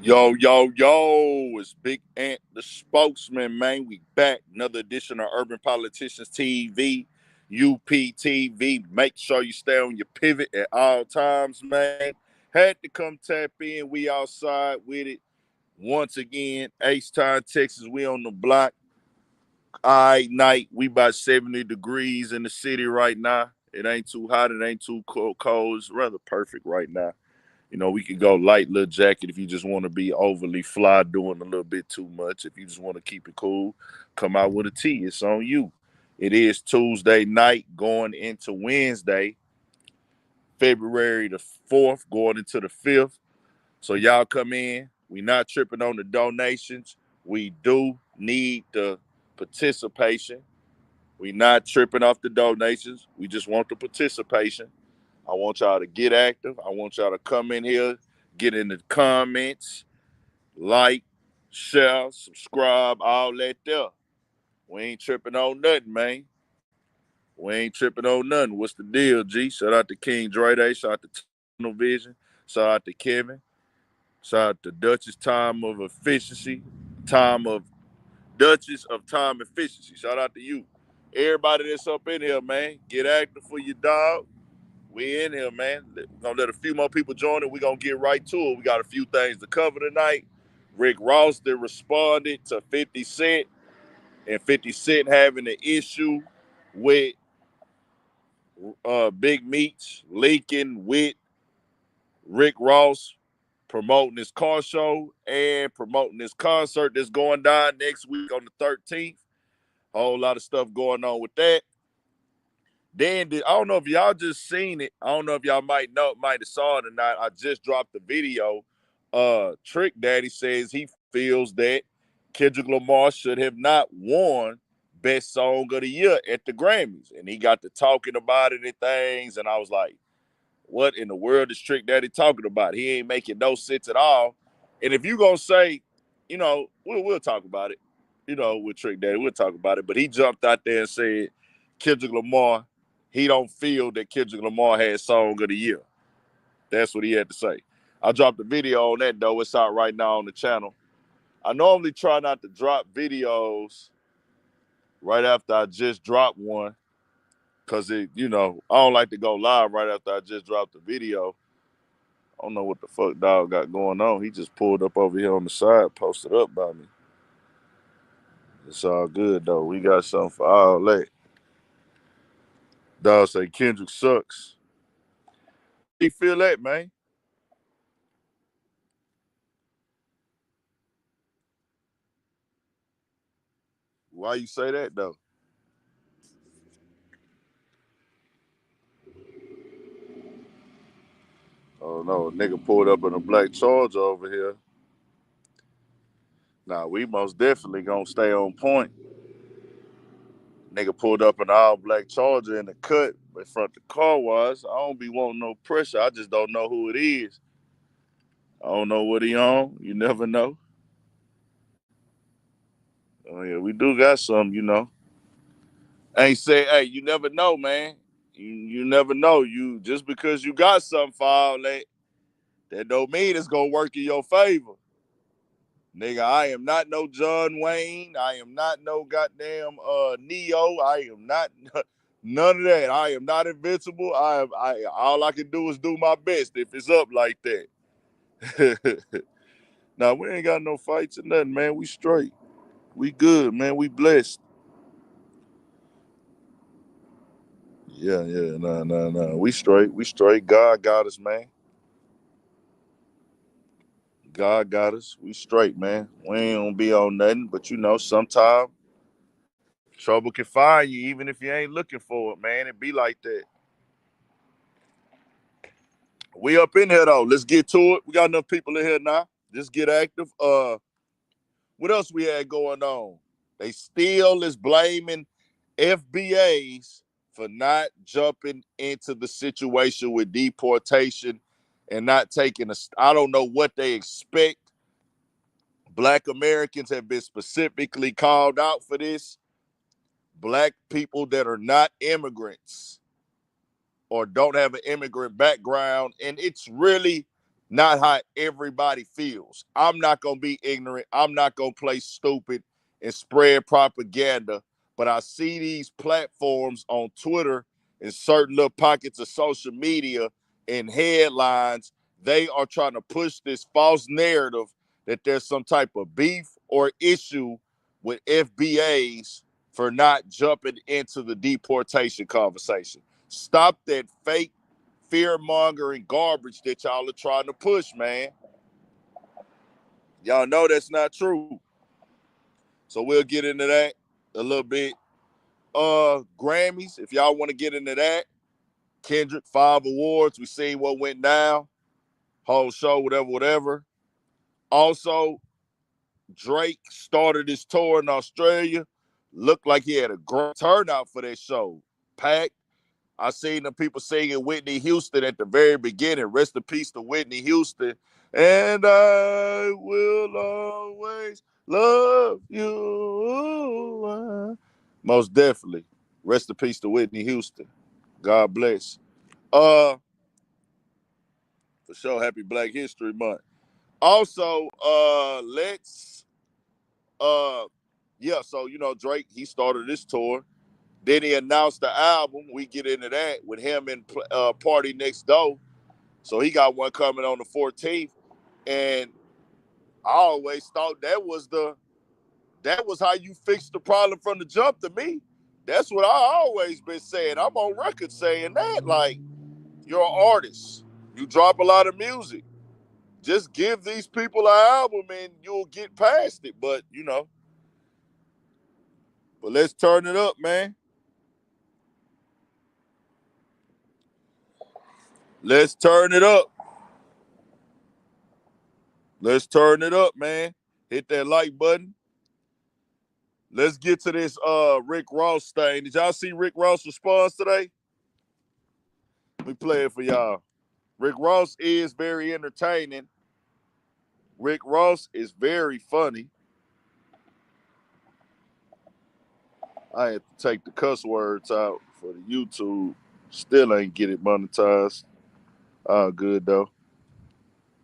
Yo, yo, yo, it's Big Ant, the spokesman, man. We back. Another edition of Urban Politicians TV, UPTV. Make sure you stay on your pivot at all times, man. Had to come tap in. We outside with it. Once again, H-Town, Texas. We on the block. All right, night. We about 70 degrees in the city right now. It ain't too hot. It ain't too cold. It's rather perfect right now. We could go light little jacket if you just want to be overly fly, doing a little bit too much. If you just want to keep it cool, come out with a tee. It's on you. It is Tuesday night going into Wednesday, February the 4th, going into the 5th. So y'all come in. We not tripping on the donations. We do need the participation. We not tripping off the donations. We just want the participation. I want y'all to get active. I want y'all to come in here, get in the comments, like, share, subscribe, all that there. We ain't tripping on nothing, man. We ain't tripping on nothing. What's the deal, G? Shout out to King Dre Day. Shout out to Tunnel Vision. Shout out to Kevin. Shout out to Duchess Time of Efficiency. Time of Duchess of Time Efficiency. Shout out to you. Everybody that's up in here, man. Get active for your dog. We in here, man. We're going to let a few more people join it. We're going to get right to it. We got a few things to cover tonight. Rick Ross responded to 50 Cent, and 50 Cent having an issue with Big Meech leaking with Rick Ross promoting his car show and promoting his concert that's going down next week on the 13th. Whole lot of stuff going on with that. Then I don't know if y'all just seen it. I don't know if y'all might have saw it or not. I just dropped the video. Trick Daddy says he feels that Kendrick Lamar should have not won Best Song of the Year at the Grammys. And he got to talking about it and things. And I was like, what in the world is Trick Daddy talking about? He ain't making no sense at all. And if you gonna say, we'll talk about it, with Trick Daddy, we'll talk about it. But he jumped out there and said Kendrick Lamar, he don't feel that Kendrick Lamar had Song of the Year. That's what he had to say. I dropped a video on that, though. It's out right now on the channel. I normally try not to drop videos right after I just dropped one because, I don't like to go live right after I just dropped the video. I don't know what the fuck dog got going on. He just pulled up over here on the side, posted up by me. It's all good, though. We got something for all that. Dog say Kendrick sucks. How you feel that, man? Why you say that, though? Oh, no. A nigga pulled up in a black Charger over here. Nah, we most definitely gonna stay on point. Nigga pulled up an all black Charger in the cut in front of the car wash. I don't be wanting no pressure. I just don't know who it is. I don't know what he on. You never know. Oh yeah, we do got some. Ain't say, hey, you never know, man. You never know. You just because you got something for all that don't mean it's gonna work in your favor. Nigga, I am not no John Wayne. I am not no goddamn Neo. I am not none of that. I am not invincible. I all I can do is do my best if it's up like that. Now we ain't got no fights or nothing, man. We straight. We good, man. We blessed. Yeah, yeah, no. We straight. We straight. God got us, man. God got us. We straight, man. We ain't gonna be on nothing, but sometimes trouble can find you even if you ain't looking for it, man. It be like that. We up in here though. Let's get to it. We got enough people in here now. Just get active. What else we had going on? They still is blaming FBAs for not jumping into the situation with deportation and not taking a. I don't know what they expect. Black Americans have been specifically called out for this. Black people that are not immigrants or don't have an immigrant background. And it's really not how everybody feels. I'm not going to be ignorant. I'm not going to play stupid and spread propaganda. But I see these platforms on Twitter and certain little pockets of social media and headlines. They are trying to push this false narrative that there's some type of beef or issue with FBAs for not jumping into the deportation conversation. Stop that fake fear-mongering garbage that y'all are trying to push, man. Y'all know that's not true. So we'll get into that a little bit. Grammys, if y'all want to get into that. Kendrick, 5 awards. We seen what went down. Whole show, whatever. Also, Drake started his tour in Australia. Looked like he had a great turnout for that show. Packed. I seen the people singing Whitney Houston at the very beginning. Rest in peace to Whitney Houston. And I will always love you. Most definitely. Rest in peace to Whitney Houston. God bless. For sure, happy Black History Month. Also, so Drake, he started this tour. Then he announced the album. We get into that with him and Party Next Door. So he got one coming on the 14th. And I always thought that was how you fix the problem from the jump to me. That's what I always been saying. I'm on record saying that. Like, you're an artist. You drop a lot of music. Just give these people an album and you'll get past it. But let's turn it up, man. Let's turn it up. Let's turn it up, man. Hit that like button. Let's get to this Rick Ross thing. Did y'all see Rick Ross' response today? Let me play it for y'all. Rick Ross is very entertaining. Rick Ross is very funny. I had to take the cuss words out for the YouTube. Still ain't get it monetized. All good, though.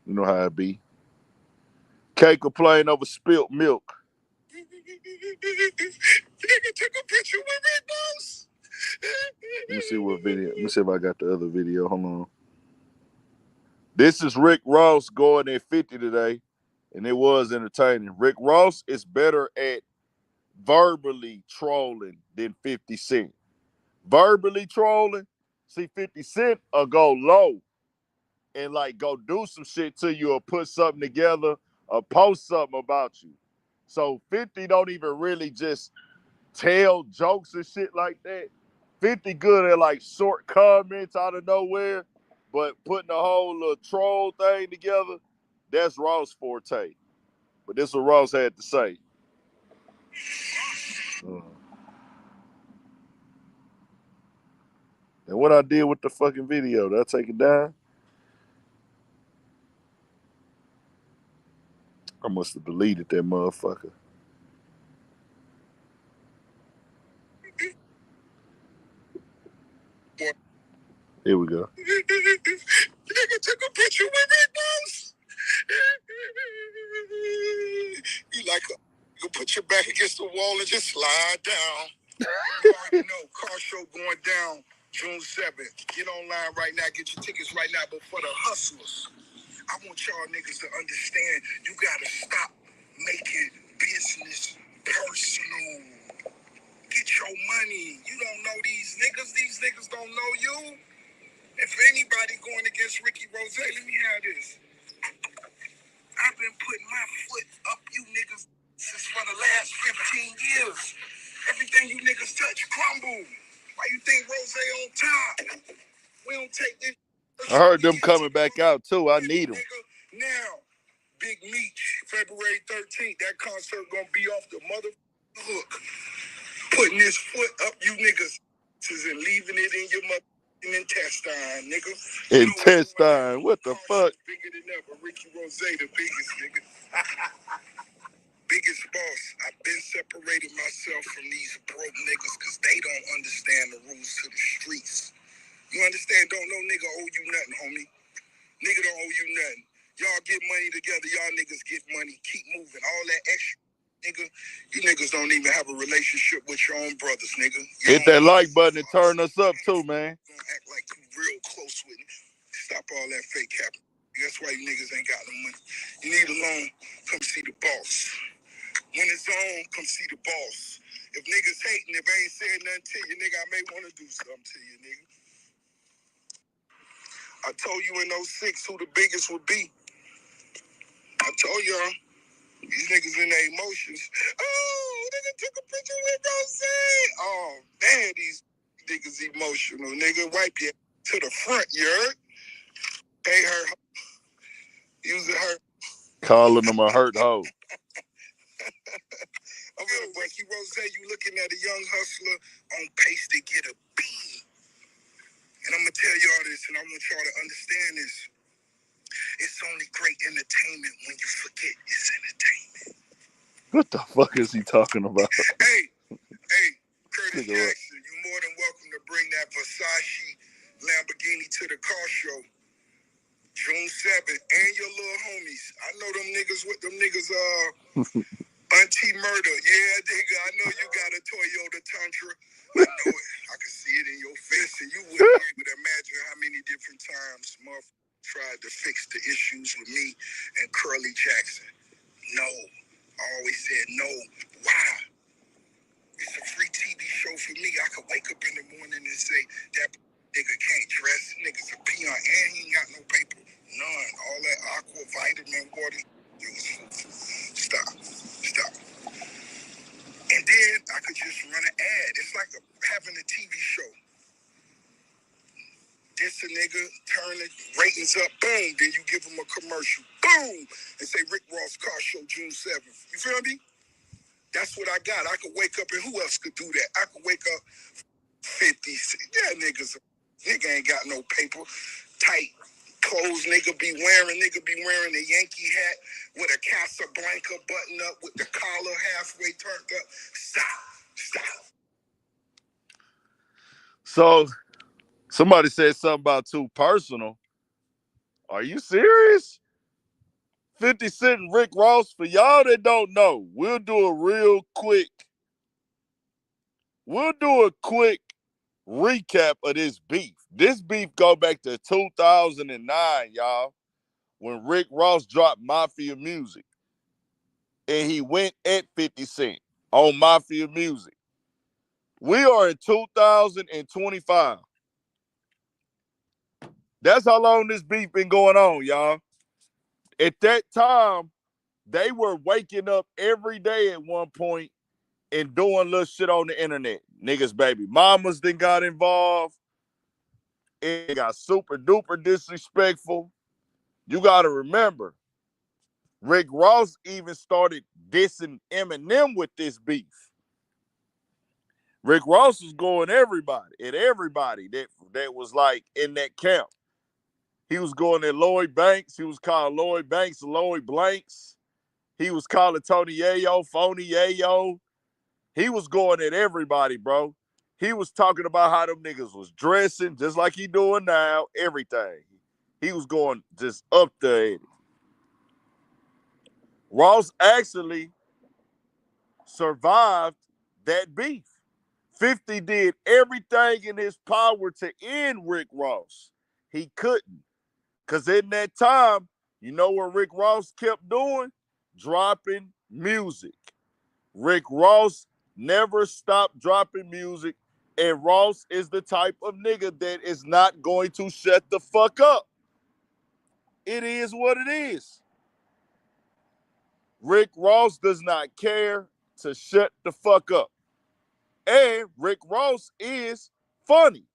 You know how it be. Can't complain over spilt milk. Nigga took a picture with Rick Ross. Let me see what video. Let me see if I got the other video. Hold on. This is Rick Ross going at 50 today, and it was entertaining. Rick Ross is better at verbally trolling than 50 Cent. Verbally trolling, see 50 Cent will go low and like go do some shit to you or put something together or post something about you. So 50 don't even really just tell jokes and shit like that. 50 good at like short comments out of nowhere, but putting a whole little troll thing together, that's Ross' forte. But this is what Ross had to say. And what I did with the fucking video, did I take it down? I must have deleted that motherfucker. Here we go. Nigga took a picture with Rick Ross. You like you put your back against the wall and just slide down. You already know, car show going down June 7th. Get online right now, get your tickets right now. But for the hustlers, I want y'all niggas to understand you gotta stop making business personal. Get your money. You don't know these niggas. These niggas don't know you. If anybody going against Ricky Rose, let me have this. I've been putting my foot up you niggas since for the last 15 years. Everything you niggas touch crumble. Why you think Rose on top? We don't take this. I heard them coming back out too. I need them. Now, Big Meech, February 13th. That concert gonna be off the mother hook. Putting his foot up you niggas and leaving it in your mother. Intestine, nigga. Intestine, what the fuck? Bigger than ever. Ricky Rose, the biggest nigga. Biggest boss. I've been separating myself from these broke niggas because they don't understand the rules to the streets. You understand? Don't no nigga owe you nothing, homie. Nigga don't owe you nothing. Y'all get money together. Y'all niggas get money. Keep moving. All that extra, nigga. You niggas don't even have a relationship with your own brothers, nigga. Hit that like button and turn us up too, man. Don't act like you real close with me. Stop all that fake cap. That's why you niggas ain't got no money. You need a loan, come see the boss. When it's on, come see the boss. If niggas hating, if I ain't saying nothing to you, nigga, I may want to do something to you, nigga. I told you in 06 who the biggest would be. I told y'all, these niggas in their emotions. Oh, nigga took a picture with Rose. Oh, man, these niggas emotional. Nigga, wipe your to the front, you heard? Hey, her. Using her. Calling them a hurt hoe. I'm gonna Ricky Rose, you looking at a young hustler on pace to get a B. And I'm gonna tell y'all this, and I want y'all to understand this. It's only great entertainment when you forget it's entertainment. What the fuck is he talking about? Hey, Curtis Jackson, you more than welcome to bring that Versace Lamborghini to the car show. June 7th, and your little homies. I know them niggas Auntie Murder. Yeah, nigga, I know you got a Toyota Tundra. I know it. I can see it in your face, and you wouldn't be able to imagine how many different times motherfuckers tried to fix the issues with me and Curly Jackson. No. I always said no. Why? It's a free TV show for me. I could wake up in the morning and say, that nigga can't dress. Nigga's a peon, and he ain't got no paper. None. All that aqua vitamin water. Stop. And then I could just run an ad. It's like having a TV show. This a nigga, turn the ratings up, boom. Then you give him a commercial, boom. And say Rick Ross car show June 7th. You feel me? That's what I got. I could wake up, and who else could do that? I could wake up 50. Yeah, nigga ain't got no paper. Tight clothes nigga be wearing a Yankee hat with a Casablanca button up with the collar halfway turned up. Stop. So somebody said something about too personal. Are you serious? 50 Cent and Rick Ross, for y'all that don't know, we'll do a quick recap of this beef. This beef go back to 2009, y'all, when Rick Ross dropped Mafia Music. And he went at 50 Cent on Mafia Music. We are in 2025. That's how long this beef been going on, y'all. At that time, they were waking up every day at one point and doing little shit on the internet. Niggas' baby mamas then got involved. It got super duper disrespectful. You got to remember, Rick Ross even started dissing Eminem with this beef. Rick Ross was going at everybody that was like in that camp. He was going at Lloyd Banks. He was calling Lloyd Banks Lloyd Blanks. He was calling Tony Yayo Phony Yayo. He was going at everybody, bro. He was talking about how them niggas was dressing, just like he doing now, everything. He was going just up there at it. Ross actually survived that beef. 50 did everything in his power to end Rick Ross. He couldn't. Because in that time, you know what Rick Ross kept doing? Dropping music. Rick Ross never stopped dropping music. And Ross is the type of nigga that is not going to shut the fuck up. It is what it is. Rick Ross does not care to shut the fuck up. And Rick Ross is funny.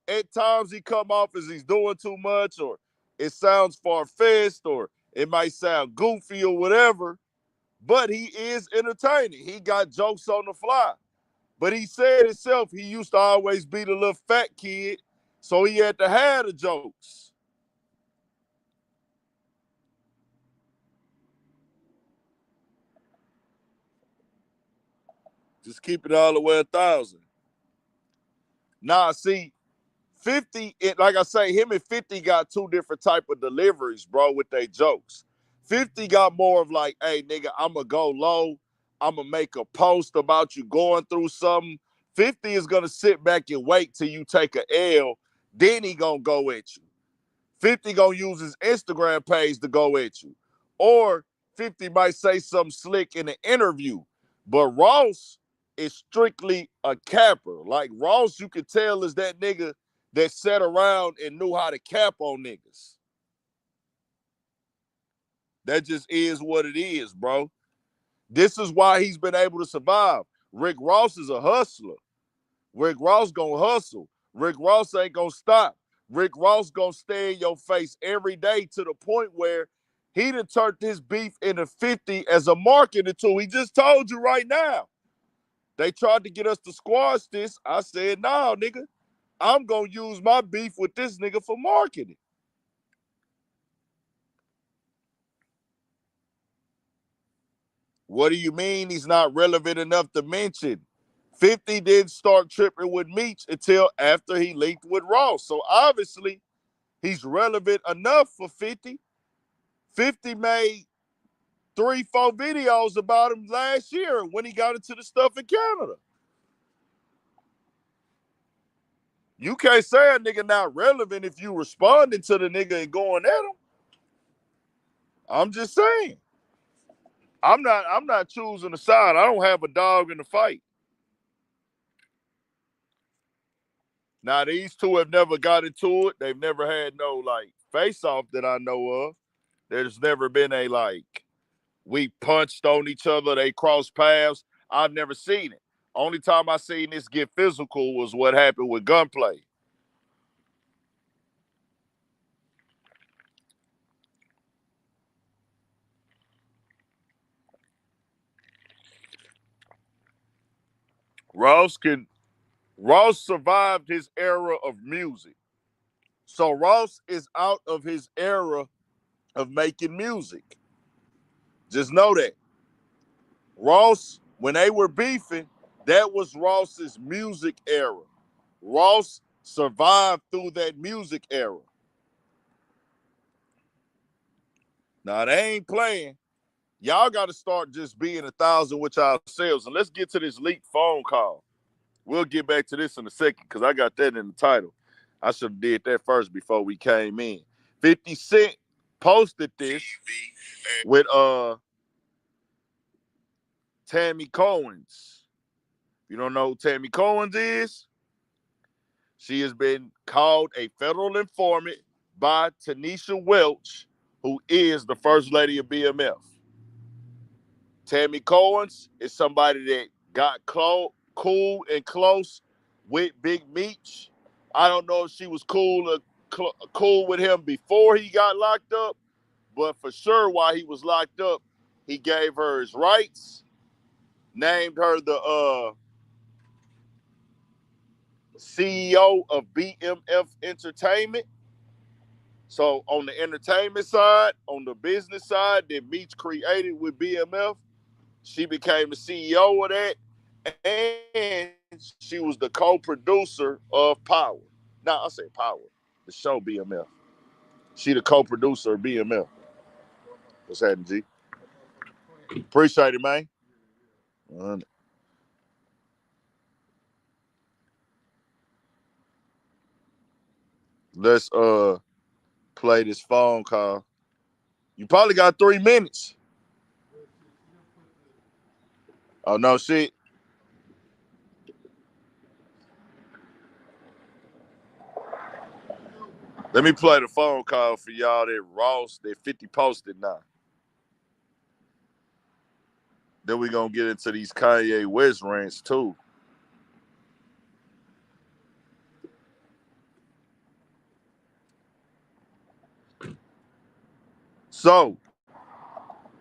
At times he come off as he's doing too much, or it sounds far-fetched, or it might sound goofy or whatever, but he is entertaining. He got jokes on the fly. But he said himself he used to always be the little fat kid, so he had to have the jokes. Just keep it all the way 1,000. Nah, see, 50, like I say, him and 50 got two different type of deliveries, bro, with their jokes. 50 got more of like, hey, nigga, I'm going to go low. I'm going to make a post about you going through something. 50 is going to sit back and wait till you take a L. Then he going to go at you. 50 going to use his Instagram page to go at you. Or 50 might say something slick in an interview. But Ross is strictly a capper. Like Ross, you could tell is that nigga that sat around and knew how to cap on niggas. That just is what it is, bro. This is why he's been able to survive. Rick Ross is a hustler. Rick Ross gonna hustle. Rick Ross ain't gonna stop. Rick Ross gonna stay in your face every day to the point where he done turned his beef into 50 as a marketing tool. He just told you right now. They tried to get us to squash this. I said, nah, nigga. I'm going to use my beef with this nigga for marketing. What do you mean he's not relevant enough to mention? 50 didn't start tripping with Meech until after he linked with Ross. So obviously, he's relevant enough for 50. 50 made 3-4 videos about him last year when he got into the stuff in Canada. You can't say a nigga not relevant if you responding to the nigga and going at him. I'm just saying. I'm not choosing a side. I don't have a dog in the fight. Now these two have never got into it. They've never had no like face off that I know of. There's never been a like we punched on each other, they crossed paths. I've never seen it. Only time I seen this get physical was what happened with Gunplay. Ross survived his era of music. So Ross is out of his era of making music. Just know that. Ross, when they were beefing, that was Ross's music era. Ross survived through that music era. Now they ain't playing. Y'all got to start just being 1,000 with yourselves. And let's get to this leaked phone call. We'll get back to this in a second because I got that in the title. I should have did that first before we came in. 50 Cent posted this with Tammy Cohen's. You don't know who Tammy Cohen's is? She has been called a federal informant by Tanisha Welch, who is the first lady of BMF. Tammy Cohen's is somebody that got cool and close with Big Meech. I don't know if she was cool with him before he got locked up, but for sure while he was locked up, he gave her his rights, named her the CEO of BMF Entertainment. So on the entertainment side, on the business side that Meech created with BMF, she became the CEO of that, and she was the co-producer of Power. Now I say Power, the show BMF. She the co-producer of BMF. What's happening, G? Appreciate it, man. Let's play this phone call. You probably got 3 minutes. Oh no shit. Let me play the phone call for y'all that Ross, that 50 posted now. Then we gonna get into these Kanye West rants too. So,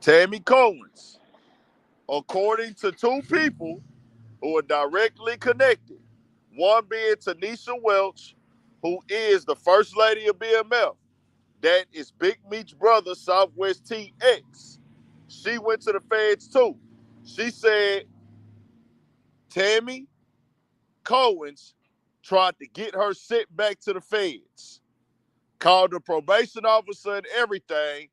Tammy Cohen's, according to 2 people who are directly connected, one being Tanisha Welch, who is the first lady of BMF. That is Big Meech brother, Southwest TX. She went to the feds too. She said Tammy Cohen's tried to get her sent back to the feds, called the probation officer and everything.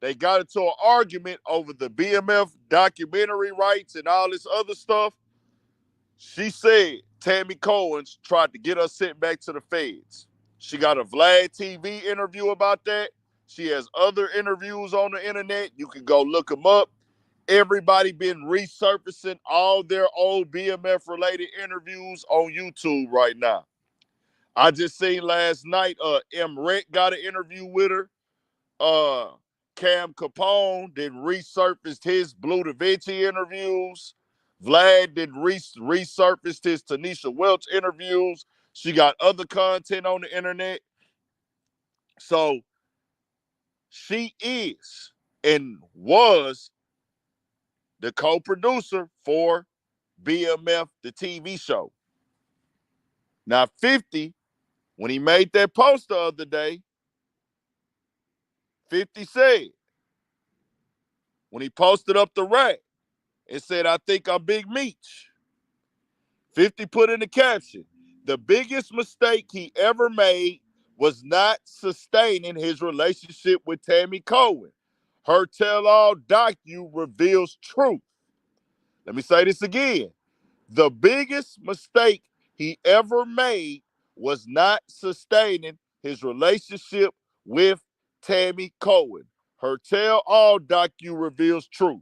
They got into an argument over the BMF documentary rights and all this other stuff. She said Tammy Cohen's tried to get her sent back to the feds. She got a Vlad TV interview about that. She has other interviews on the internet. You can go look them up. Everybody been resurfacing all their old BMF related interviews on YouTube right now. I just seen last night M. Rett got an interview with her. Cam Capone then resurfaced his Blue Da Vinci interviews. Vlad then resurfaced his Tanisha Welch interviews. She got other content on the internet. So she is and was the co-producer for BMF, the TV show. Now, 50, when he made that post the other day, 50 said, when he posted up the rack, it said, I think I'm Big Meech. 50 put in the caption, the biggest mistake he ever made was not sustaining his relationship with Tammy Cohen. Her tell-all docu reveals truth. Let me say this again. The biggest mistake he ever made was not sustaining his relationship with Tammy Cohen. Her tell-all docu reveals truth.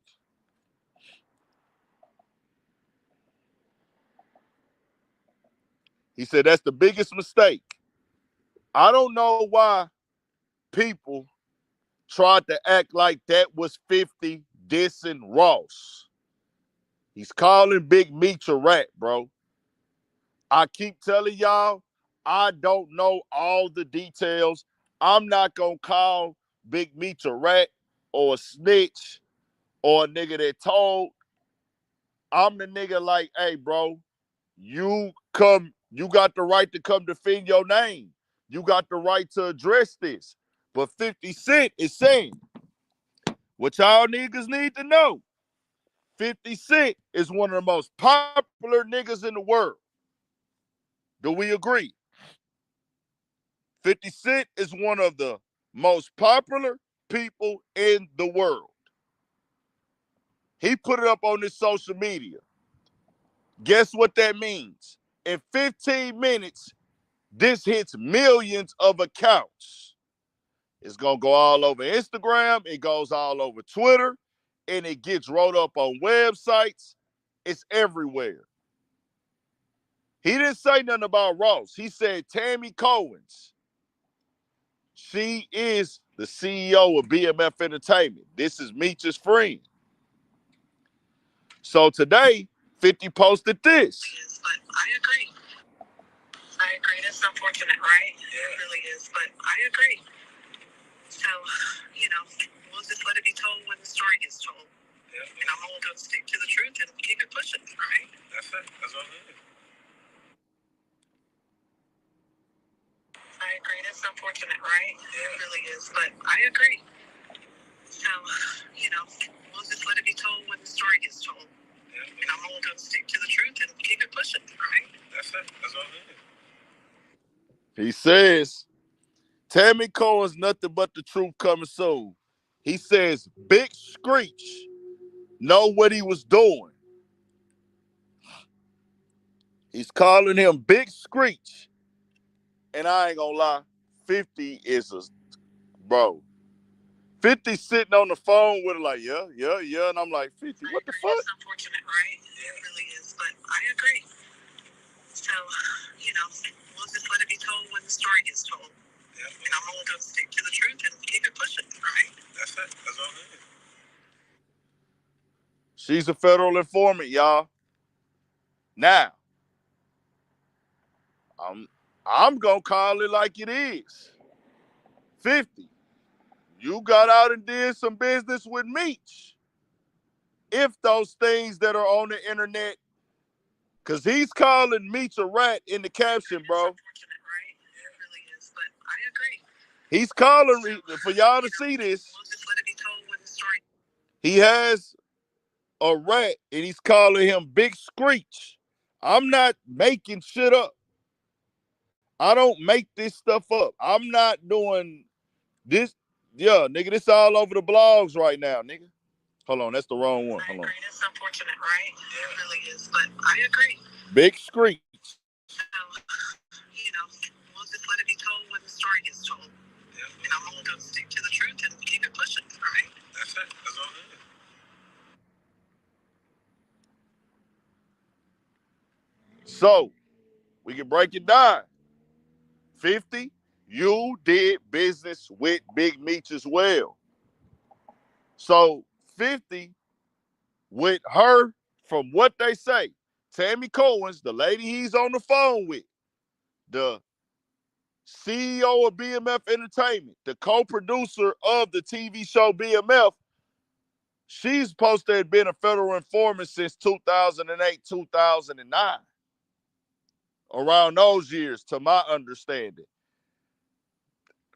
He said that's the biggest mistake. I don't know why people tried to act like that was 50 dissing Ross. He's calling Big Meech a rat, bro. I keep telling y'all, I don't know all the details. I'm not going to call Big Meech a rat or a snitch or a nigga that told. I'm the nigga like, hey, bro, you got the right to come defend your name. You got the right to address this. But 50 Cent is saying, what y'all niggas need to know, 50 Cent is one of the most popular niggas in the world. Do we agree? 50 Cent is one of the most popular people in the world. He put it up on his social media. Guess what that means? In 15 minutes, this hits millions of accounts. It's going to go all over Instagram. It goes all over Twitter. And it gets wrote up on websites. It's everywhere. He didn't say nothing about Ross. He said Tammy Cohen's. She is the CEO of BMF Entertainment. This is Meech's friend. So today, 50 posted this. But I agree. I agree. That's unfortunate, right? Yeah. It really is. But I agree. So, we'll just let it be told when the story gets told. Yeah. And I'm only going to stick to the truth and keep it pushing, right? That's it. That's all it is. I agree. That's unfortunate, right? Yeah. It really is. But I agree. So, we'll just let it be told when the story gets told. Yeah. And I'm only going to stick to the truth and keep it pushing, right? That's it. That's all it is. He says, Tammy Cohen's nothing but the truth coming soon. He says, Big Screech know what he was doing. He's calling him Big Screech. And I ain't gonna lie, 50 is a, bro. 50 sitting on the phone with her like, yeah. And I'm like, 50, what the fuck? It's unfortunate, right? It really is. But I agree. So, we'll just let it be told when the story gets told. Yeah. And I'm only going to stick to the truth and keep it pushing, right? That's it. That's all it is. She's a federal informant, y'all. Now, I'm gonna call it like it is. 50. You got out and did some business with Meech. If those things that are on the internet, because he's calling Meech a rat in the caption, bro. Right? It really is, but I agree. He's calling, for y'all to see this, We'll just let it be told when the story. he has a rat and he's calling him Big Screech. I'm not making shit up. I don't make this stuff up. I'm not doing this. Yeah, nigga, this all over the blogs right now, nigga. Hold on, that's the wrong one. Hold on. It's unfortunate, right? Yeah. It really is, but I agree. Big screech. So, we'll just let it be told when the story gets told. Yeah. And I'm only going to stick to the truth and keep it pushing, right? That's it. That's all it is. So, we can break it down. 50, you did business with Big Meech as well. So, 50, with her, from what they say, Tammy Cohen's, the lady he's on the phone with, the CEO of BMF Entertainment, the co-producer of the TV show BMF, she's supposed to have been a federal informant since 2008, 2009. Around those years, to my understanding.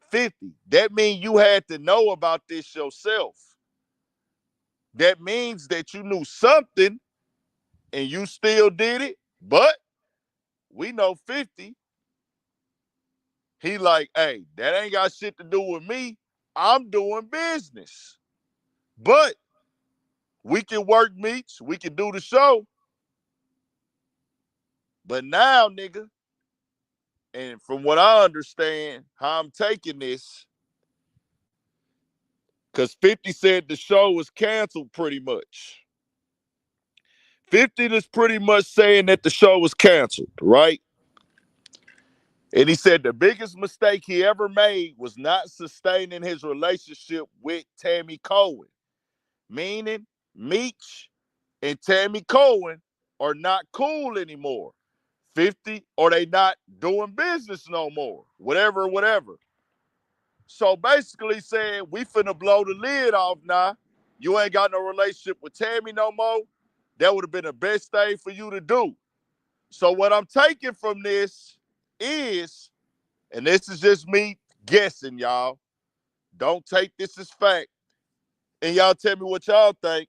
50, that means you had to know about this yourself. That means that you knew something and you still did it, but we know 50. He like, hey, that ain't got shit to do with me. I'm doing business. But we can work Meech. We can do the show. But now, nigga, and from what I understand, how I'm taking this, because 50 said the show was canceled pretty much. 50 is pretty much saying that the show was canceled, right? And he said the biggest mistake he ever made was not sustaining his relationship with Tammy Cohen, meaning Meech and Tammy Cohen are not cool anymore. 50, or they not doing business no more, whatever. So basically saying, we finna blow the lid off now. You ain't got no relationship with Tammy no more. That would have been the best thing for you to do. So what I'm taking from this is, and this is just me guessing, y'all. Don't take this as fact. And y'all tell me what y'all think.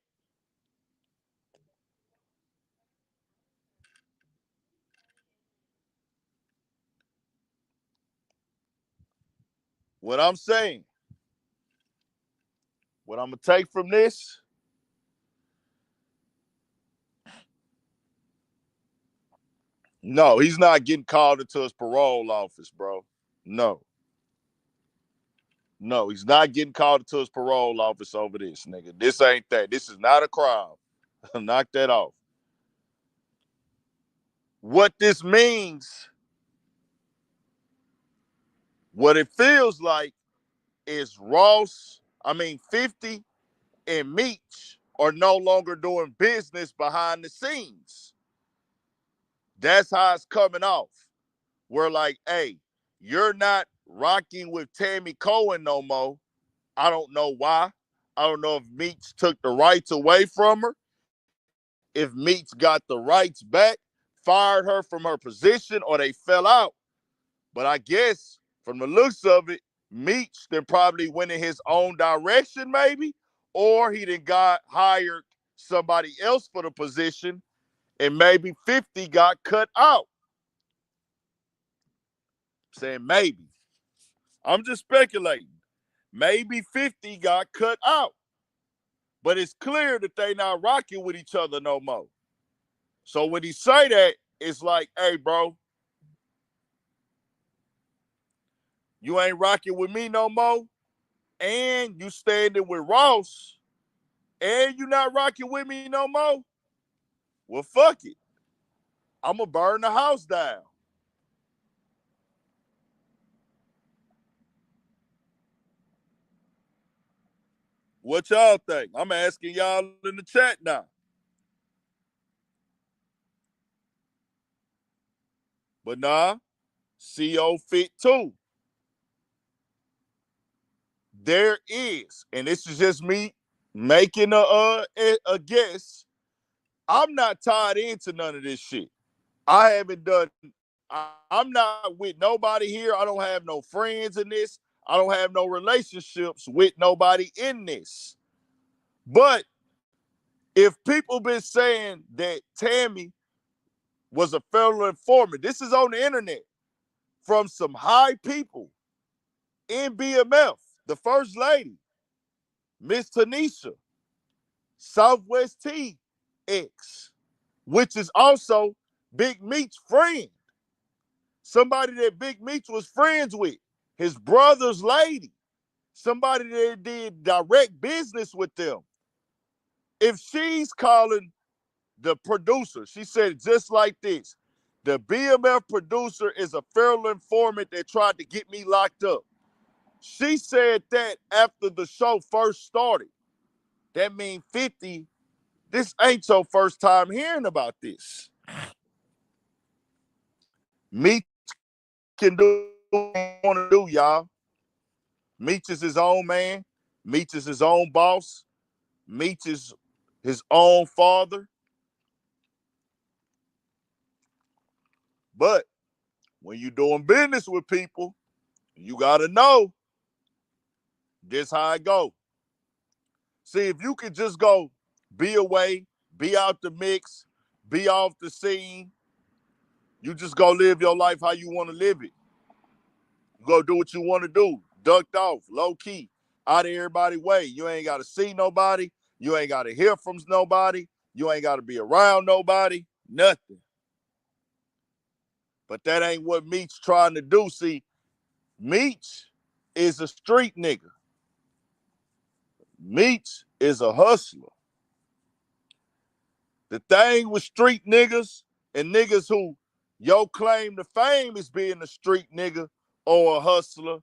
What I'm saying, what I'm going to take from this, no, he's not getting called into his parole office, bro. No. No, he's not getting called into his parole office over this, nigga. This ain't that. This is not a crime. Knock that off. What this means, what it feels like is 50 and Meech are no longer doing business behind the scenes. That's how it's coming off. We're like, hey, you're not rocking with Tammy Cohen no more. I don't know why. I don't know if Meech took the rights away from her, if Meech got the rights back, fired her from her position, or they fell out. But I guess from the looks of it, Meech then probably went in his own direction, maybe, or he then got hired somebody else for the position, and maybe 50 got cut out. I'm saying maybe. I'm just speculating. Maybe 50 got cut out. But it's clear that they not rocking with each other no more. So when he say that, it's like, hey, bro, you ain't rocking with me no more, and you standing with Ross, and you not rocking with me no more. Well, fuck it. I'm going to burn the house down. What y'all think? I'm asking y'all in the chat now. But nah, CO fit too. There is, and this is just me making a guess. I'm not tied into none of this shit. I haven't done. I'm not with nobody here. I don't have no friends in this. I don't have no relationships with nobody in this. But if people been saying that Tammy was a federal informant, this is on the internet. from some high people in BMF. The first lady, Miss Tanisha, Southwest T ex, which is also Big Meech's friend. Somebody that Big Meech was friends with. His brother's lady. Somebody that did direct business with them. If she's calling the producer, she said just like this: the BMF producer is a federal informant that tried to get me locked up. She said that after the show first started. That means 50, this ain't your first time hearing about this. Meech can do what he want to do, y'all. Meech is his own man. Meech is his own boss. Meech is his own father. But when you're doing business with people, you got to know this how it go. See, if you could just go be away, be out the mix, be off the scene, you just go live your life how you want to live it. You go do what you want to do, ducked off, low key, out of everybody's way. You ain't got to see nobody. You ain't got to hear from nobody. You ain't got to be around nobody, nothing. But that ain't what Meech trying to do. See, Meech is a street nigga. Meech is a hustler. The thing with street niggas and niggas who your claim to fame is being a street nigga or a hustler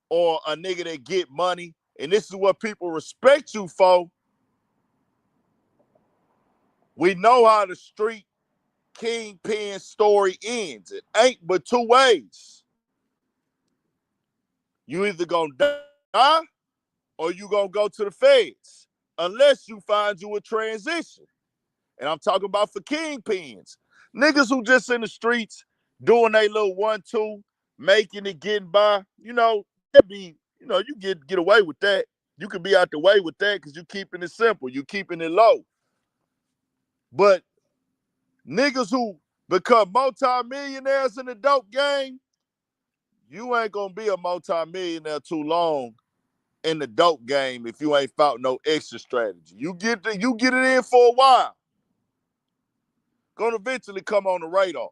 or a nigga that get money, and this is what people respect you for. We know how the street kingpin story ends. It ain't but two ways. You either gonna die or you gonna go to the feds, unless you find you a transition. And I'm talking about for kingpins. Niggas who just in the streets doing they little 1-2, making it, getting by, that be, you get away with that. You can be out the way with that because you keeping it simple. You keeping it low. But niggas who become multi-millionaires in the dope game, you ain't gonna be a multi-millionaire too long in the dope game if you ain't found no exit strategy. You get it in for a while. Gonna eventually come on the radar.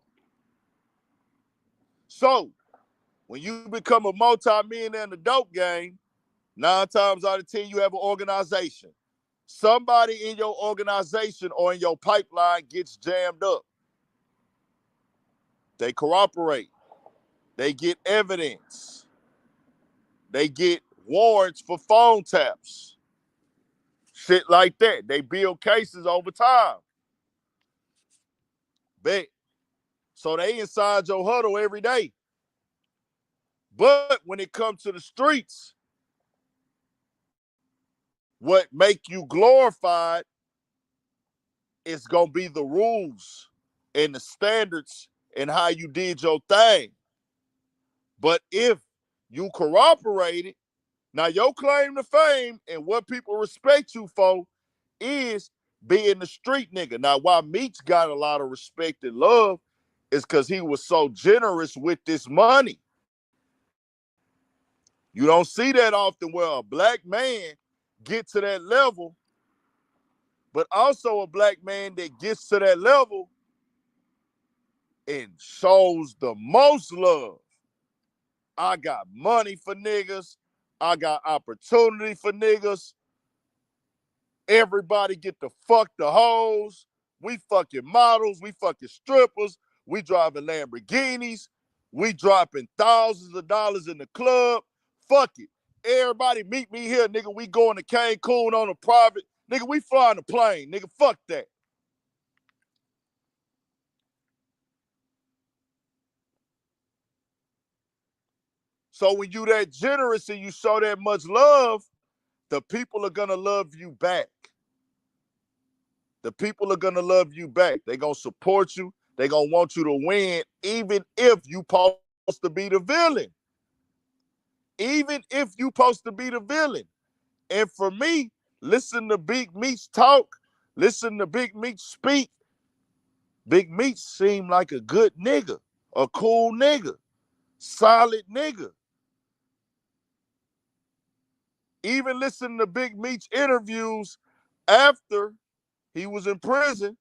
So when you become a multi-millionaire in the dope game, 9 times out of 10 you have an organization. Somebody in your organization or in your pipeline gets jammed up. They cooperate. They get evidence. They get warrants for phone taps. Shit like that. They build cases over time. Bet. So they inside your huddle every day. But when it comes to the streets, what make you glorified is going to be the rules and the standards and how you did your thing. But if you cooperated, now your claim to fame and what people respect you for is being the street nigga. Now, why Meech got a lot of respect and love is because he was so generous with this money. You don't see that often where a black man get to that level, but also a black man that gets to that level and shows the most love. I got money for niggas. I got opportunity for niggas. Everybody get to fuck the hoes. We fucking models. We fucking strippers. We driving Lamborghinis. We dropping thousands of dollars in the club. Fuck it. Everybody meet me here, nigga. We going to Cancun on a private. Nigga, we flying a plane. Nigga, fuck that. So when you that generous and you show that much love, the people are going to love you back. The people are going to love you back. They're going to support you. They're going to want you to win, even if you supposed to be the villain. Even if you supposed to be the villain. And for me, listen to Big Meech talk, listen to Big Meech speak. Big Meech seemed like a good nigga, a cool nigga. Solid nigga. Even listening to Big Meech interviews after he was in prison,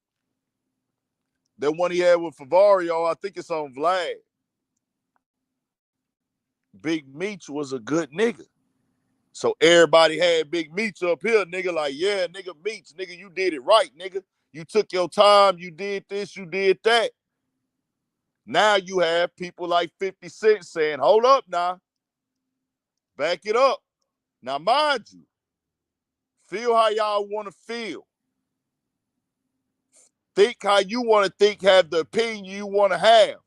that one he had with Favario, I think it's on Vlad. Big Meech was a good nigga. So everybody had Big Meech up here, nigga, like, yeah, nigga, Meech, nigga, you did it right, nigga. You took your time, you did this, you did that. Now you have people like 50 Cent saying, hold up now, back it up. Now, mind you, feel how y'all want to feel. Think how you want to think, have the opinion you want to have.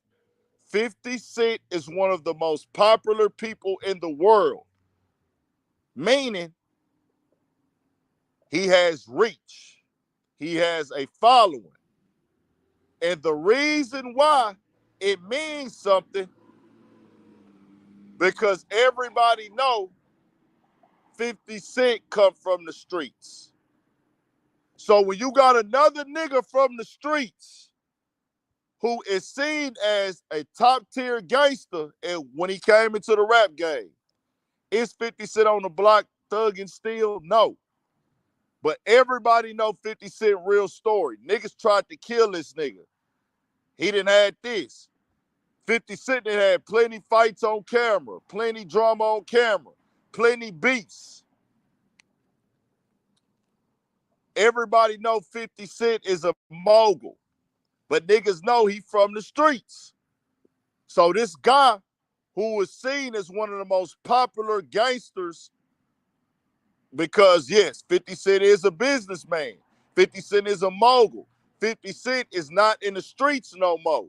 50 Cent is one of the most popular people in the world, meaning he has reach. He has a following. And the reason why it means something, because everybody know 50 Cent come from the streets. So when you got another nigga from the streets who is seen as a top tier gangster, and when he came into the rap game, is 50 Cent on the block thugging still? No. But everybody know 50 Cent real story. Niggas tried to kill this nigga. He didn't have this. 50 Cent had plenty fights on camera, plenty drama on camera, plenty beats. Everybody know 50 Cent is a mogul, but niggas know he from the streets. So this guy who was seen as one of the most popular gangsters, because yes, 50 Cent is a businessman. 50 Cent is a mogul. 50 Cent is not in the streets no more.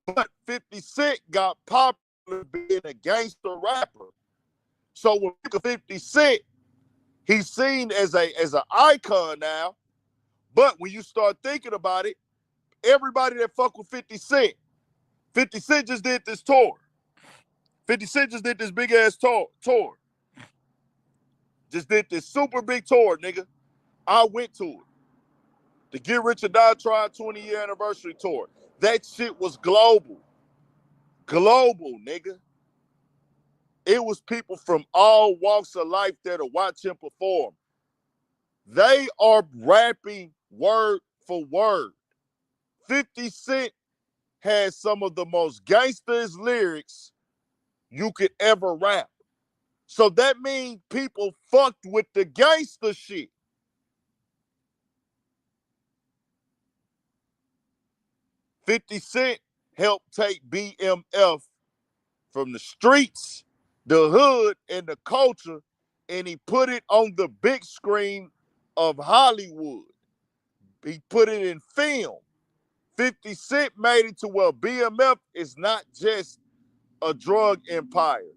But 50 Cent got popular being a gangster rapper. So when you look at 50 Cent, he's seen as an icon now. But when you start thinking about it, everybody that fuck with 50 Cent, 50 Cent just did this tour. 50 Cent just did this big ass tour. Just did this super big tour, nigga. I went to it. The Get Rich or Die Trying 20-year anniversary tour. That shit was global. Global, nigga. It was people from all walks of life there to watch him perform. They are rapping word for word. 50 Cent has some of the most gangsters lyrics you could ever rap. So that means people fucked with the gangster shit. 50 Cent helped take BMF from the streets, the hood, and the culture, and he put it on the big screen of Hollywood. He put it in film. 50 Cent made it to where BMF is not just a drug empire.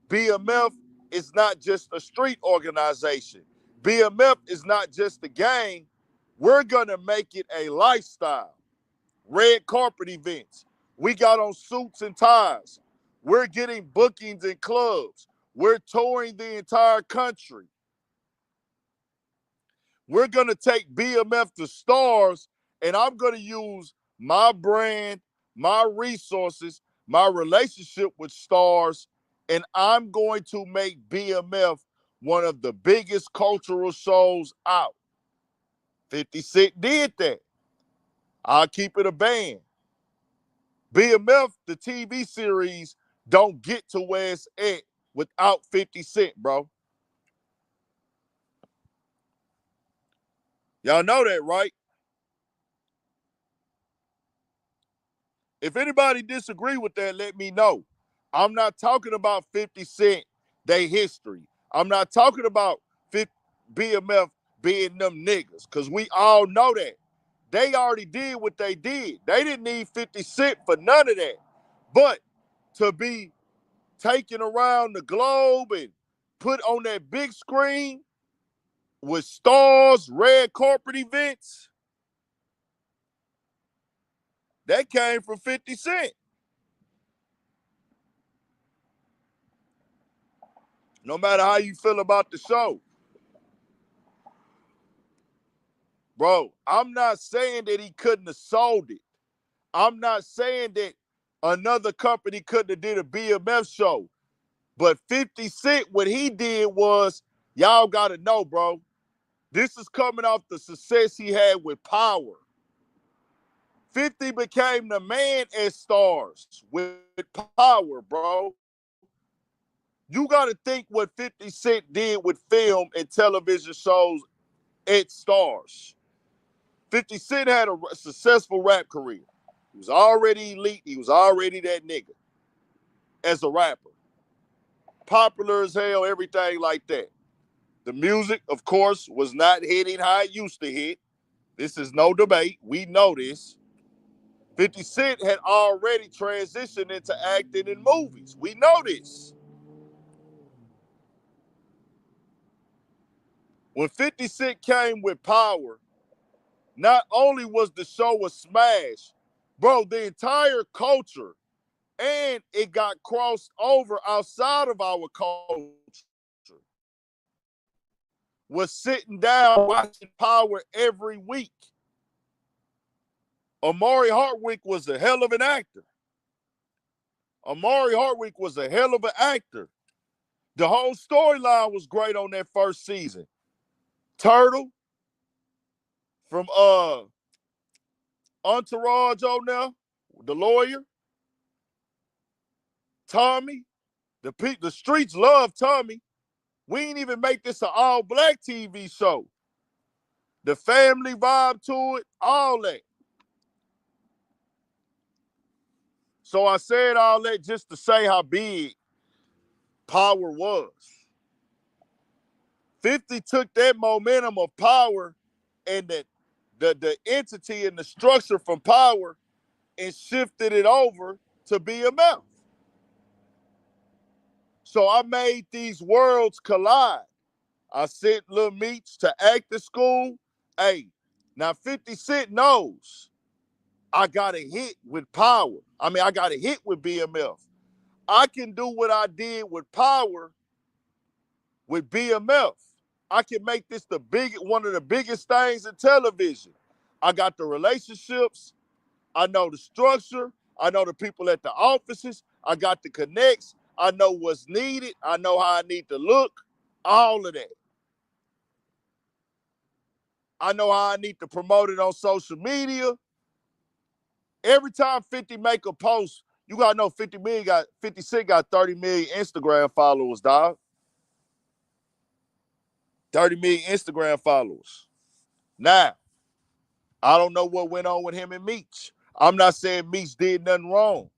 BMF is not just a street organization. BMF is not just a gang. We're going to make it a lifestyle. Red carpet events. We got on suits and ties. We're getting bookings in clubs. We're touring the entire country. We're going to take BMF to stars, and I'm going to use my brand, my resources, my relationship with stars, and I'm going to make BMF one of the biggest cultural shows out. 50 Cent did that. I'll keep it a band. BMF, the TV series, don't get to where it's at without 50 Cent, bro. Y'all know that, right? If anybody disagree with that, let me know. I'm not talking about 50 Cent, they history. I'm not talking about BMF being them niggas, because we all know that. They already did what they did. They didn't need 50 Cent for none of that. But to be taken around the globe and put on that big screen with stars, red carpet events, that came from 50 Cent. No matter how you feel about the show. Bro, I'm not saying that he couldn't have sold it. I'm not saying that Another company couldn't have did a BMF show. But 50 Cent, what he did was, y'all got to know, bro, this is coming off the success he had with Power. 50 became the man at Stars with Power, bro. You got to think what 50 Cent did with film and television shows at Stars. 50 Cent had a successful rap career. He was already elite. He was already that nigga as a rapper. Popular as hell, everything like that. The music, of course, was not hitting how it used to hit. This is no debate. We know this. 50 Cent had already transitioned into acting in movies. We know this. When 50 Cent came with Power, not only was the show a smash, bro, the entire culture, and it got crossed over outside of our culture, was sitting down watching Power every week. Amari Hardwick was a hell of an actor. Amari Hardwick was a hell of an actor. The whole storyline was great on that first season. Turtle from Entourage on there, the lawyer. Tommy, the streets love Tommy. We ain't even make this an all-black TV show. The family vibe to it, all that. So I said all that just to say how big Power was. 50 took that momentum of Power and the entity and the structure from Power and shifted it over to BMF. So I made these worlds collide. I sent Lil Meech to acting school. Hey, now 50 Cent knows I got a hit with Power. I mean, I got a hit with BMF. I can do what I did with Power with BMF. I can make this one of the biggest things in television. I got the relationships. I know the structure. I know the people at the offices. I got the connects. I know what's needed. I know how I need to look. All of that. I know how I need to promote it on social media. Every time 50 make a post, you gotta know 50 Cent got 30 million Instagram followers, dog. 30 million Instagram followers. Now, I don't know what went on with him and Meech. I'm not saying Meech did nothing wrong.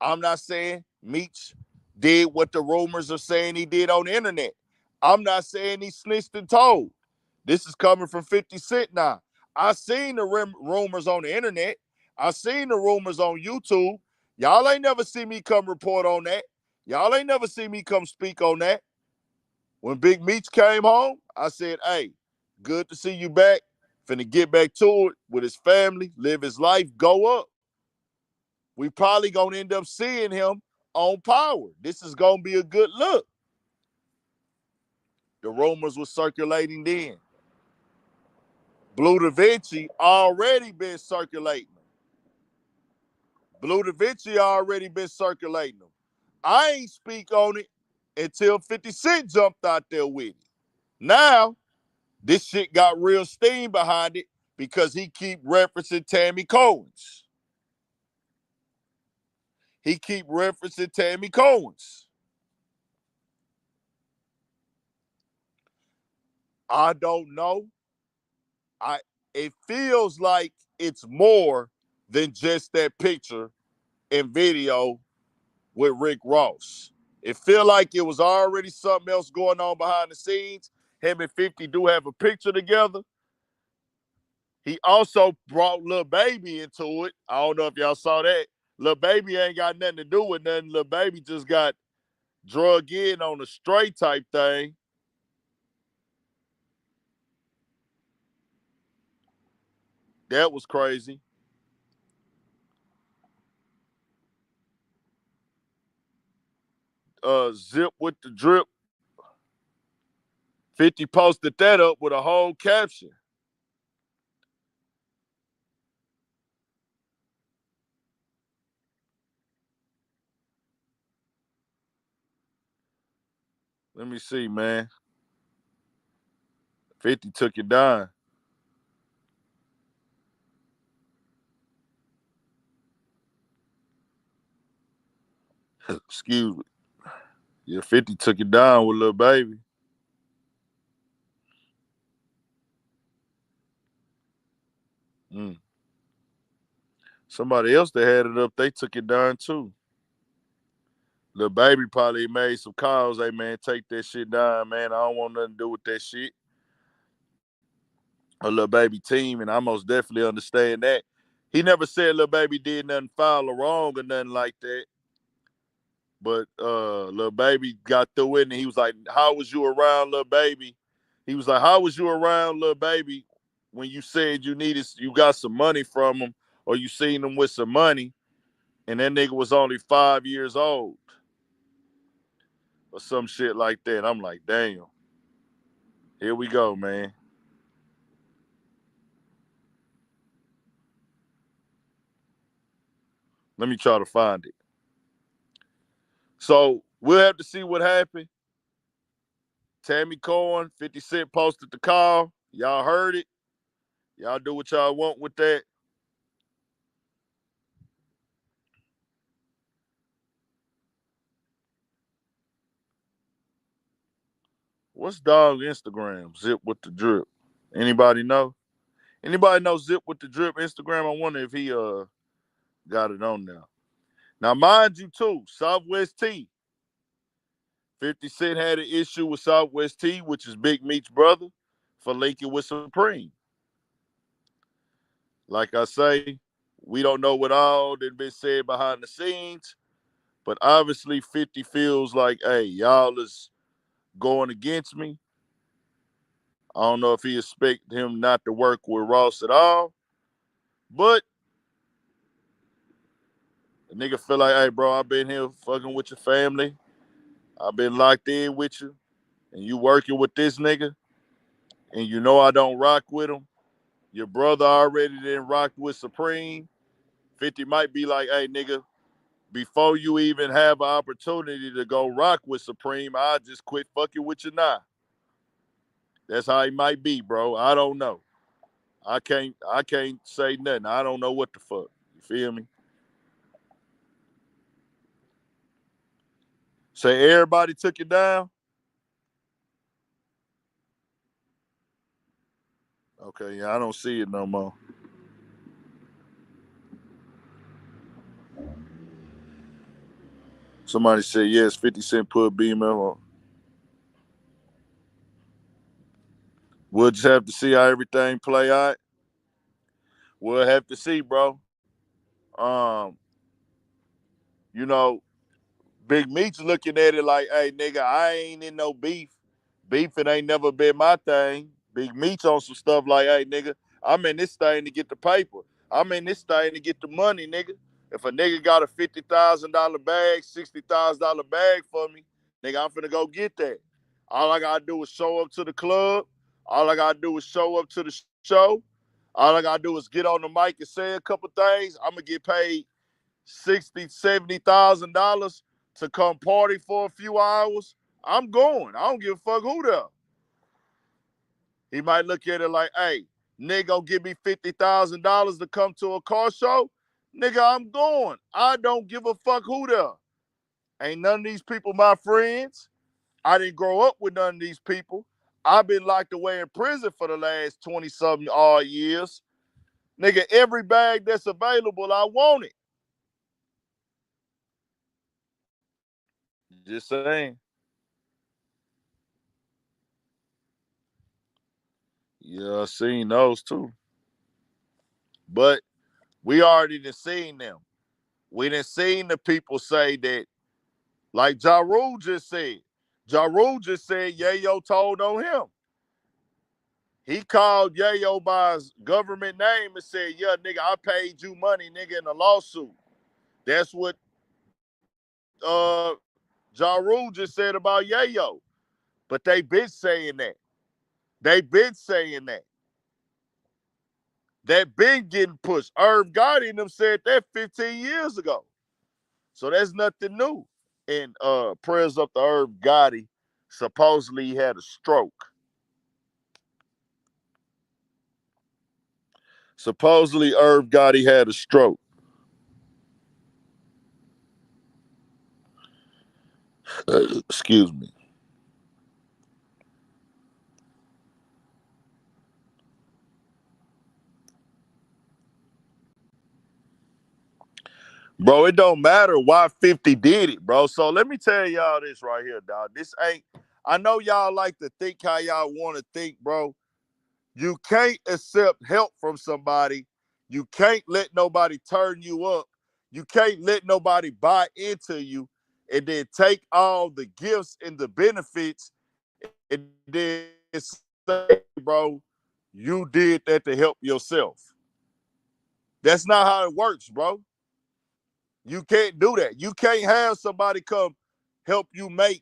I'm not saying Meech did what the rumors are saying he did on the internet. I'm not saying he snitched and told. This is coming from 50 Cent now. I seen the rumors on the internet. I seen the rumors on YouTube. Y'all ain't never see me come report on that. Y'all ain't never see me come speak on that. When Big Meech came home, I said, hey, good to see you back. Finna get back to it with his family, live his life, go up. We probably gonna end up seeing him on Power. This is gonna be a good look. The rumors were circulating then. Blue Da Vinci already been circulating them. Blue Da Vinci already been circulating them. I ain't speak on it until 50 Cent jumped out there with it. Now, this shit got real steam behind it because he keep referencing Tammy Cohen's. He keep referencing Tammy Cohen's. I don't know. It feels like it's more than just that picture and video with Rick Ross. It feel like it was already something else going on behind the scenes. Him and 50 do have a picture together. He also brought Lil Baby into it. I don't know if y'all saw that. Lil Baby ain't got nothing to do with nothing. Lil Baby just got drug in on a straight type thing. That was crazy. Zip with the drip. 50 posted that up with a whole caption. Let me see, man. 50 took it down. Excuse me. Yeah, 50 took it down with Lil Baby. Mm. Somebody else that had it up, they took it down too. Lil Baby probably made some calls. Hey, man, take that shit down, man. I don't want nothing to do with that shit. A Lil Baby team, and I most definitely understand that. He never said Lil Baby did nothing foul or wrong or nothing like that. But Lil Baby got through it, and he was like, "How was you around, Lil Baby?" He was like, "How was you around, Lil Baby, when you said you got some money from him, or you seen him with some money, and that nigga was only 5 years old, or some shit like that?" I'm like, "Damn, here we go, man." Let me try to find it. So we'll have to see what happened. Tammy Corn, 50 Cent posted the call. Y'all heard it. Y'all do what y'all want with that. What's dog Instagram? Zip with the drip. Anybody know? Anybody know Zip with the drip Instagram? I wonder if he got it on now. Now, mind you, too, Southwest T. 50 Cent had an issue with Southwest T, which is Big Meech brother, for linking with Supreme. Like I say, we don't know what all that been said behind the scenes, but obviously 50 feels like, hey, y'all is going against me. I don't know if he expect him not to work with Ross at all, but the nigga feel like, hey, bro, I've been here fucking with your family. I've been locked in with you, and you working with this nigga, and you know I don't rock with him. Your brother already didn't rock with Supreme. 50 might be like, hey, nigga, before you even have an opportunity to go rock with Supreme, I just quit fucking with you now. That's how he might be, bro. I don't know. I can't say nothing. I don't know what the fuck. You feel me? Say everybody took it down. Okay, yeah, I don't see it no more. Somebody said yes, 50 Cent put BMF on. We'll just have to see how everything play out. We'll have to see, bro. Um, you know, Big Meech looking at it like, hey, nigga, I ain't in no beef. Beef, it ain't never been my thing. Big Meech on some stuff like, hey, nigga, I'm in this thing to get the paper. I'm in this thing to get the money, nigga. If a nigga got a $50,000 bag, $60,000 bag for me, nigga, I'm finna go get that. All I gotta do is show up to the club. All I gotta do is show up to the show. All I gotta do is get on the mic and say a couple things. I'm gonna get paid $60,000, $70,000 to come party for a few hours. I'm going. I don't give a fuck who there. He might look at it like, hey, nigga gonna give me $50,000 to come to a car show. Nigga, I'm going. I don't give a fuck who there. Ain't none of these people my friends. I didn't grow up with none of these people. I've been locked away in prison for the last 20-something odd years. Nigga, every bag that's available, I want it. Just saying. Yeah, I seen those too. But we already done seen them. We done seen the people say that, like Ja Rule just said. Ja Rule just said Yayo told on him. He called Yayo by his government name and said, yeah, nigga, I paid you money, nigga, in a lawsuit. That's what Ja Rule just said about Yayo. But they been saying that. They been saying that. That been getting pushed. Irv Gotti and them said that 15 years ago. So that's nothing new. And prayers up to Irv Gotti Supposedly he had a stroke. Supposedly Irv Gotti had a stroke. Excuse me. Bro, it don't matter why 50 did it, bro. So let me tell y'all this right here, dog. This ain't, I know y'all like to think how y'all want to think, bro. You can't accept help from somebody. You can't let nobody turn you up. You can't let nobody buy into you and then take all the gifts and the benefits and then say, bro, you did that to help yourself. That's not how it works, bro. You can't do that. You can't have somebody come help you make.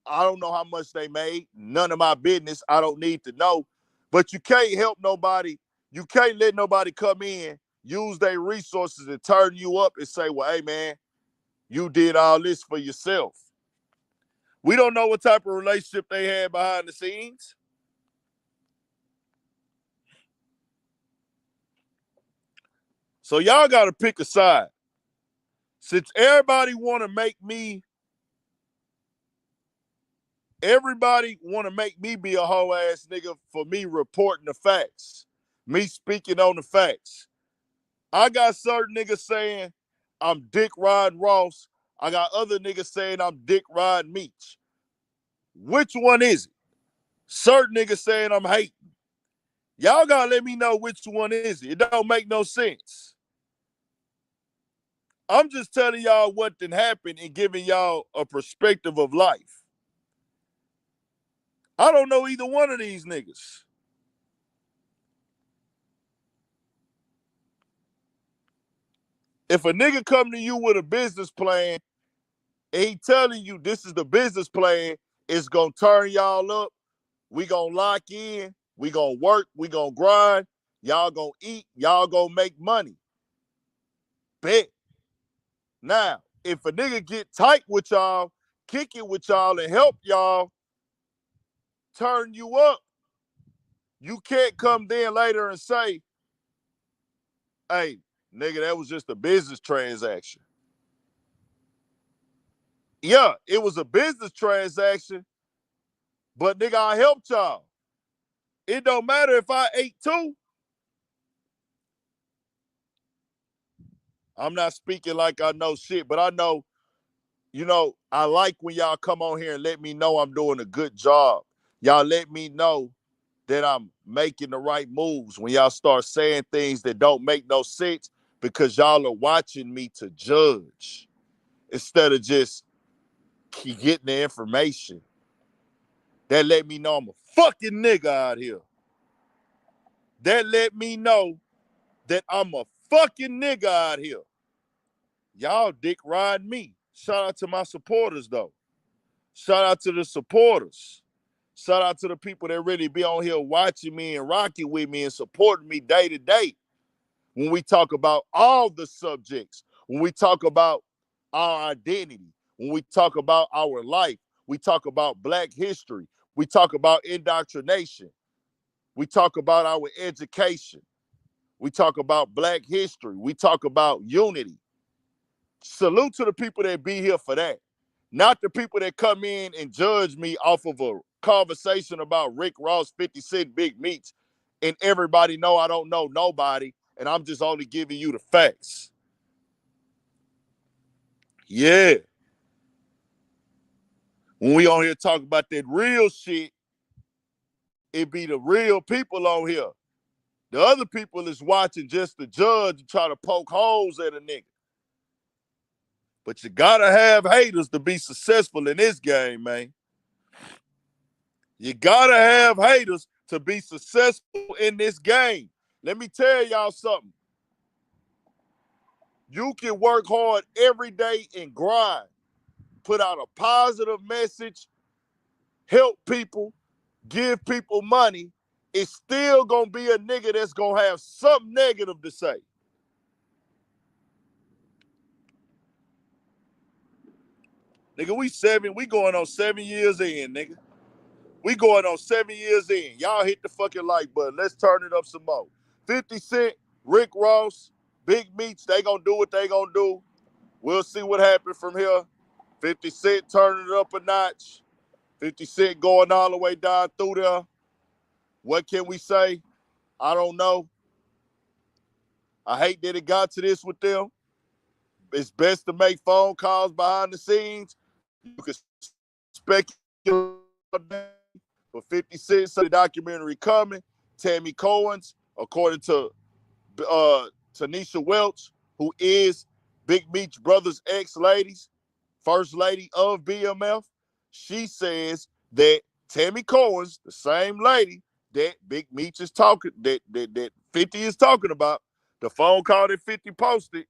I don't know how much they made. None of my business. I don't need to know. But you can't help nobody. You can't let nobody come in, use their resources and turn you up and say, well, hey, man, you did all this for yourself. We don't know what type of relationship they had behind the scenes. So y'all got to pick a side. Since everybody want to make me be a hoe ass nigga for me reporting the facts, me speaking on the facts. I got certain niggas saying I'm Dick Rod Ross. I got other niggas saying I'm Dick Rod Meech. Which one is it? Certain niggas saying I'm hating. Y'all gotta let me know which one is it. It don't make no sense. I'm just telling y'all what did happen and giving y'all a perspective of life. I don't know either one of these niggas. If a nigga come to you with a business plan and he telling you this is the business plan, it's gonna turn y'all up, we gonna lock in, we gonna work, we gonna grind, y'all gonna eat, y'all gonna make money. Bet. Now, if a nigga get tight with y'all, kick it with y'all and help y'all turn you up, you can't come then later and say, hey, nigga, that was just a business transaction. Yeah, it was a business transaction, but nigga, I helped y'all. It don't matter if I ate too. I'm not speaking like I know shit, but I know, I like when y'all come on here and let me know I'm doing a good job. Y'all let me know that I'm making the right moves when y'all start saying things that don't make no sense because y'all are watching me to judge instead of just keep getting the information. That let me know I'm a fucking nigga out here. That let me know that I'm a fucking nigga out here. Y'all dick ride me. Shout out to my supporters, though. Shout out to the supporters. Shout out to the people that really be on here watching me and rocking with me and supporting me day to day. When we talk about all the subjects, when we talk about our identity, when we talk about our life, we talk about Black history, we talk about indoctrination, we talk about our education, we talk about Black history, we talk about unity. Salute to the people that be here for that. Not the people that come in and judge me off of a conversation about Rick Ross, 50 Cent, Big Meech, and everybody know I don't know nobody, and I'm just only giving you the facts. Yeah. When we on here talk about that real shit, it be the real people on here. The other people is watching just to judge and try to poke holes at a nigga. But you gotta have haters to be successful in this game, man. You gotta have haters to be successful in this game. Let me tell y'all something. You can work hard every day and grind, put out a positive message, help people, give people money. It's still gonna be a nigga that's gonna have something negative to say. Nigga, we going on 7 years in, nigga. We going on 7 years in. Y'all hit the fucking like button. Let's turn it up some more. 50 Cent, Rick Ross, Big Meech, they gonna do what they gonna do. We'll see what happens from here. 50 Cent turning it up a notch. 50 Cent going all the way down through there. What can we say? I don't know. I hate that it got to this with them. It's best to make phone calls behind the scenes. You can speculate, but 50 Cent said the documentary coming. Tammy Cohen's, according to Tanisha Welch, who is Big Meech Brothers' ex-ladies, first lady of BMF, she says that Tammy Cohen's, the same lady that Big Meech is talking, that 50 is talking about, the phone call that 50 posted,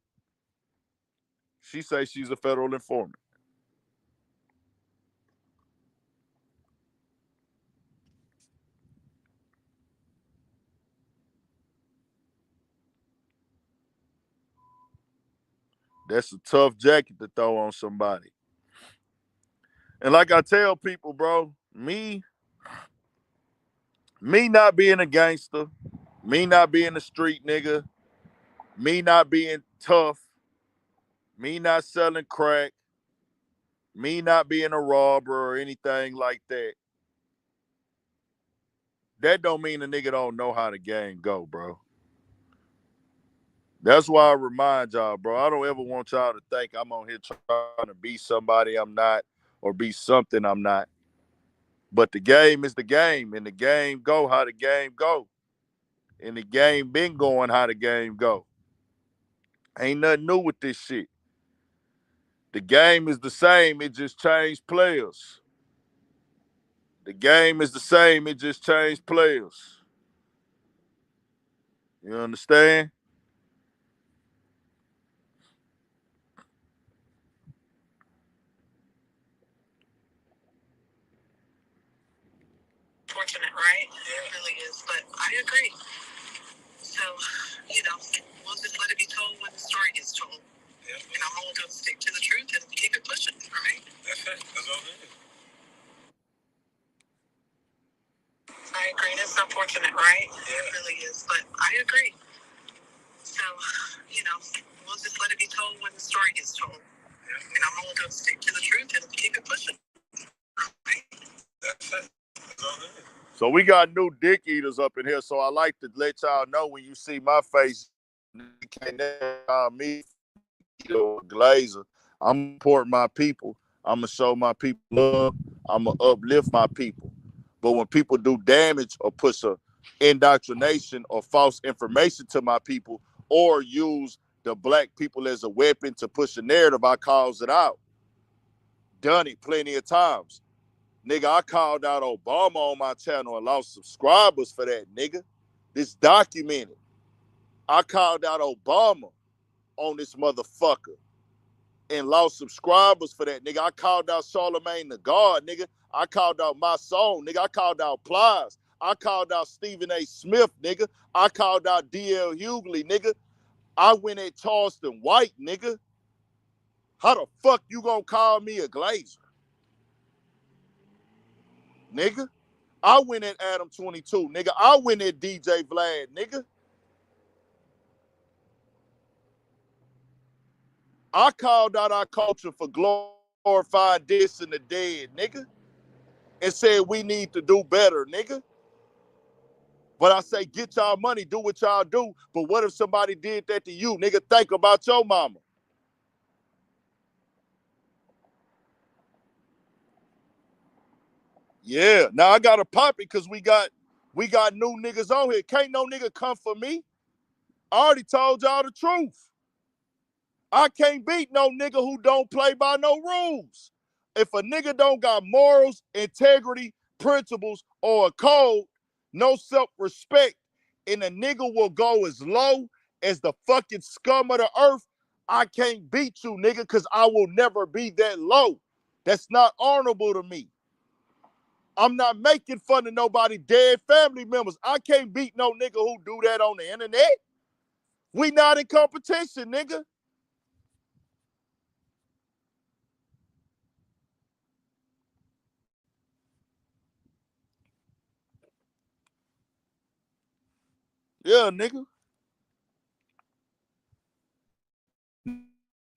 she says she's a federal informant. That's a tough jacket to throw on somebody. And like I tell people, bro, me not being a gangster, me not being a street nigga, me not being tough, me not selling crack, me not being a robber or anything like that, that don't mean a nigga don't know how the game go, bro. That's why I remind y'all, bro, I don't ever want y'all to think I'm on here trying to be somebody I'm not or be something I'm not. But the game is the game, and the game go how the game go. And the game been going how the game go. Ain't nothing new with this shit. The game is the same, it just changed players. The game is the same, it just changed players. You understand? Fortunate, right? Yeah. It really is, but I agree. So, we'll just let it be told when the story gets told. Yeah. And I'm only going to stick to the truth and keep it pushing, right? That's it. That's all it is. I agree. It's unfortunate, right? Yeah. It really is, but I agree. So, we'll just let it be told when the story gets told. Yeah. And I'm only going to stick to the truth and keep it pushing. Right? That's it. That's all it is. So we got new dick eaters up in here, so I like to let y'all know when you see my face, you can't call me a glazer. I'm support my people. I'm going to show my people love. I'm going to uplift my people. But when people do damage or push a indoctrination or false information to my people or use the black people as a weapon to push a narrative, I calls it out. Done it plenty of times. Nigga, I called out Obama on my channel and lost subscribers for that, nigga. This documented. I called out Obama on this motherfucker and lost subscribers for that, nigga. I called out Charlemagne the God, nigga. I called out My Song, nigga. I called out Plies. I called out Stephen A. Smith, nigga. I called out D.L. Hughley, nigga. I went at Charleston White, nigga. How the fuck you gonna call me a glazer? Nigga. I went at Adam 22, nigga. I went at DJ Vlad, nigga. I called out our culture for glorifying this and the dead, nigga. And said we need to do better, nigga. But I say, get y'all money, do what y'all do. But what if somebody did that to you? Nigga, think about your mama. Yeah, now I gotta pop it because we got new niggas on here. Can't no nigga come for me. I already told y'all the truth. I can't beat no nigga who don't play by no rules. If a nigga don't got morals, integrity, principles, or a code, no self-respect, and a nigga will go as low as the fucking scum of the earth, I can't beat you, nigga, because I will never be that low. That's not honorable to me. I'm not making fun of nobody dead family members. I can't beat no nigga who do that on the internet. We not in competition, nigga. Yeah, nigga.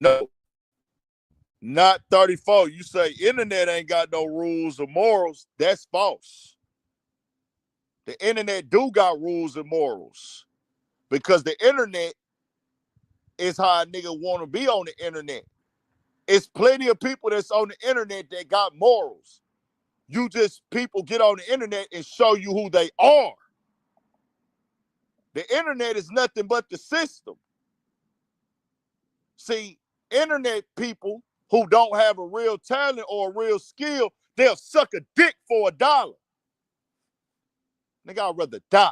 No, not 34. You say internet ain't got no rules or morals. That's false. The internet do got rules and morals because the internet is how a nigga want to be on the internet. It's plenty of people that's on the internet that got morals. You just people get on the internet and show you who they are. The internet is nothing but the system. See, internet people who don't have a real talent or a real skill, they'll suck a dick for $1. Nigga, I'd rather die.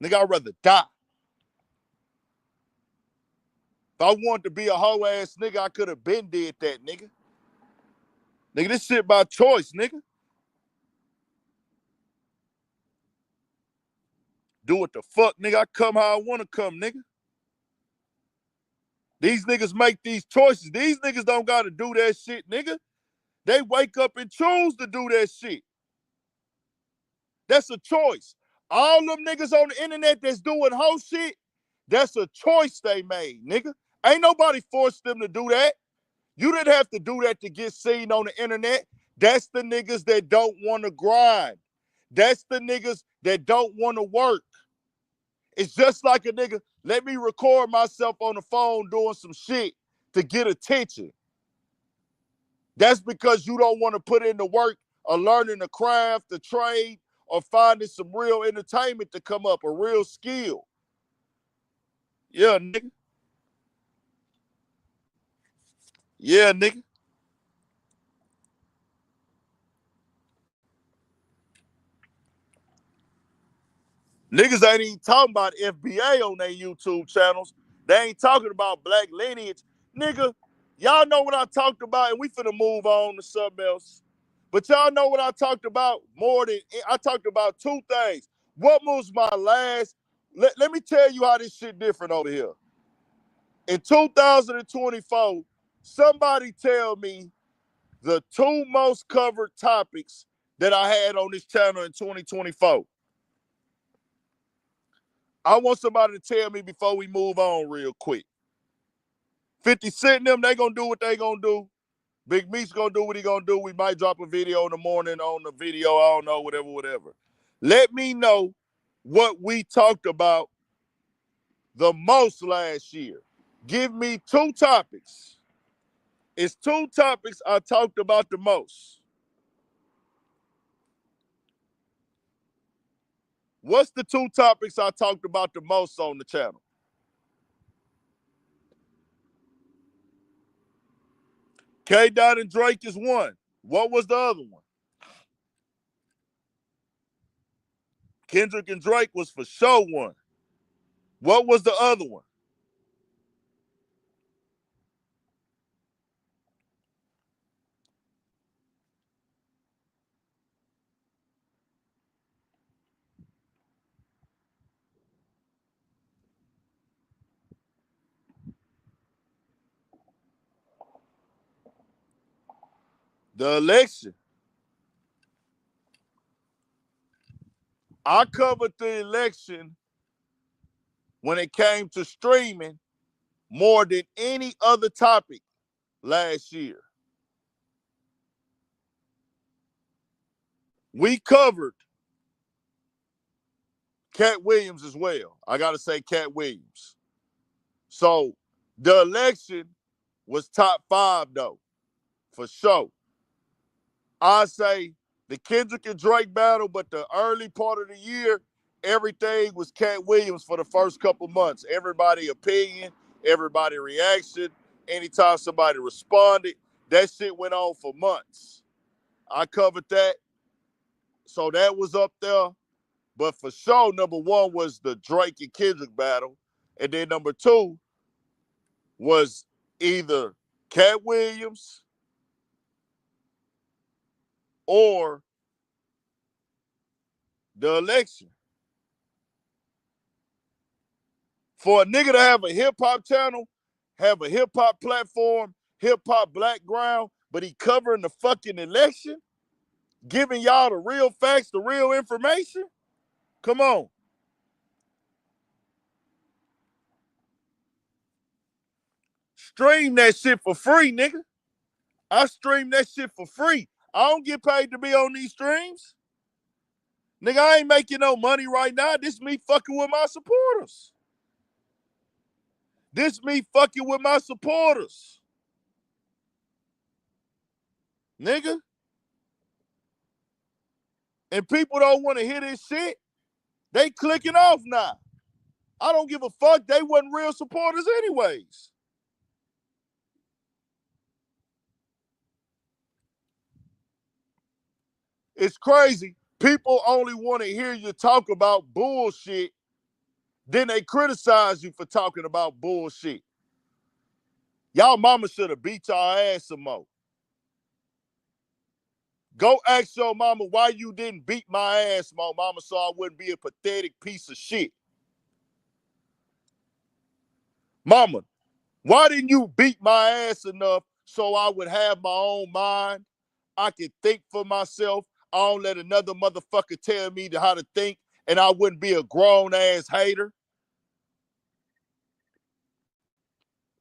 Nigga, I'd rather die. If I wanted to be a hoe ass nigga, I could have been did that, nigga. Nigga, this shit by choice, nigga. Do what the fuck, nigga. I come how I want to come, nigga. These niggas make these choices. These niggas don't got to do that shit, nigga. They wake up and choose to do that shit. That's a choice. All them niggas on the internet that's doing hoe shit, that's a choice they made, nigga. Ain't nobody forced them to do that. You didn't have to do that to get seen on the internet. That's the niggas that don't want to grind. That's the niggas that don't want to work. It's just like a nigga, let me record myself on the phone doing some shit to get attention. That's because you don't want to put in the work of learning the craft, the trade, or finding some real entertainment to come up, a real skill. Yeah, nigga. Yeah, nigga. Niggas ain't even talking about FBA on their YouTube channels. They ain't talking about black lineage. Nigga, y'all know what I talked about, and we finna move on to something else. But y'all know what I talked about more than, I talked about two things. What was my last, let me tell you how this shit different over here. In 2024, somebody tell me the two most covered topics that I had on this channel in 2024. I want somebody to tell me before we move on real quick. 50 Cent and them, they gonna do what they gonna do. Big Meech gonna do what he gonna do. We might drop a video in the morning on the video. I don't know, whatever. Let me know what we talked about the most last year. Give me two topics. It's two topics I talked about the most. What's the two topics I talked about the most on the channel? K. Dot and Drake is one. What was the other one? Kendrick and Drake was for sure one. What was the other one? The election. I covered the election when it came to streaming more than any other topic last year. We covered Cat Williams as well. I got to say Cat Williams. So the election was top 5 though, for sure. I say the Kendrick and Drake battle, but the early part of the year, everything was Cat Williams for the first couple months. Everybody opinion, everybody reaction. Anytime somebody responded, that shit went on for months. I covered that. So that was up there. But for sure, number one was the Drake and Kendrick battle. And then number two was either Cat Williams or the election. For a nigga to have a hip hop channel, have a hip hop platform, hip hop background, but he covering the fucking election, giving y'all the real facts, the real information? Come on. Stream that shit for free, nigga. I stream that shit for free. I don't get paid to be on these streams. Nigga, I ain't making no money right now. This me fucking with my supporters. This me fucking with my supporters. Nigga. And people don't want to hear this shit. They clicking off now. I don't give a fuck. They wasn't real supporters anyways. It's crazy. People only want to hear you talk about bullshit. Then they criticize you for talking about bullshit. Y'all mama should have beat y'all ass some more. Go ask your mama why you didn't beat my ass more, mama, so I wouldn't be a pathetic piece of shit. Mama, why didn't you beat my ass enough so I would have my own mind? I could think for myself. I don't let another motherfucker tell me how to think, and I wouldn't be a grown-ass hater.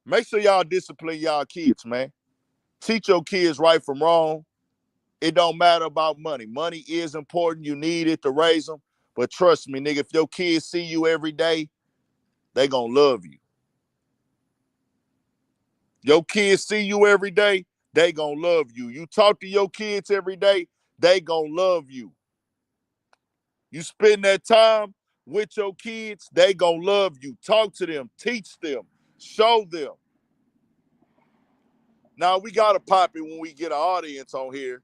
Make sure y'all discipline y'all kids, man. Teach your kids right from wrong. It don't matter about money. Money is important. You need it to raise them. But trust me, nigga, if your kids see you every day, they gonna love you. Your kids see you every day, they gonna love you. You talk to your kids every day, they gonna love you. You spend that time with your kids, they gonna love you. Talk to them, teach them, show them. Now, we gotta pop it when we get an audience on here,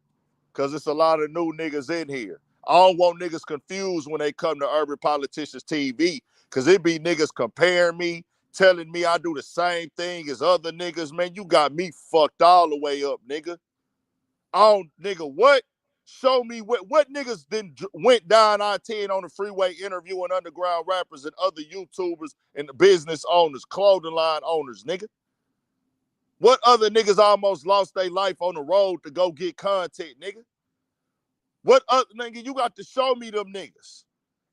because it's a lot of new niggas in here. I don't want niggas confused when they come to Urban Politicians TV, because it be niggas comparing me, telling me I do the same thing as other niggas. Man, you got me fucked all the way up, nigga. Nigga, what? Show me what niggas then went down I-10 on the freeway interviewing underground rappers and other YouTubers and the business owners, clothing line owners, nigga. What other niggas almost lost their life on the road to go get content, nigga? What other nigga? You got to show me them niggas.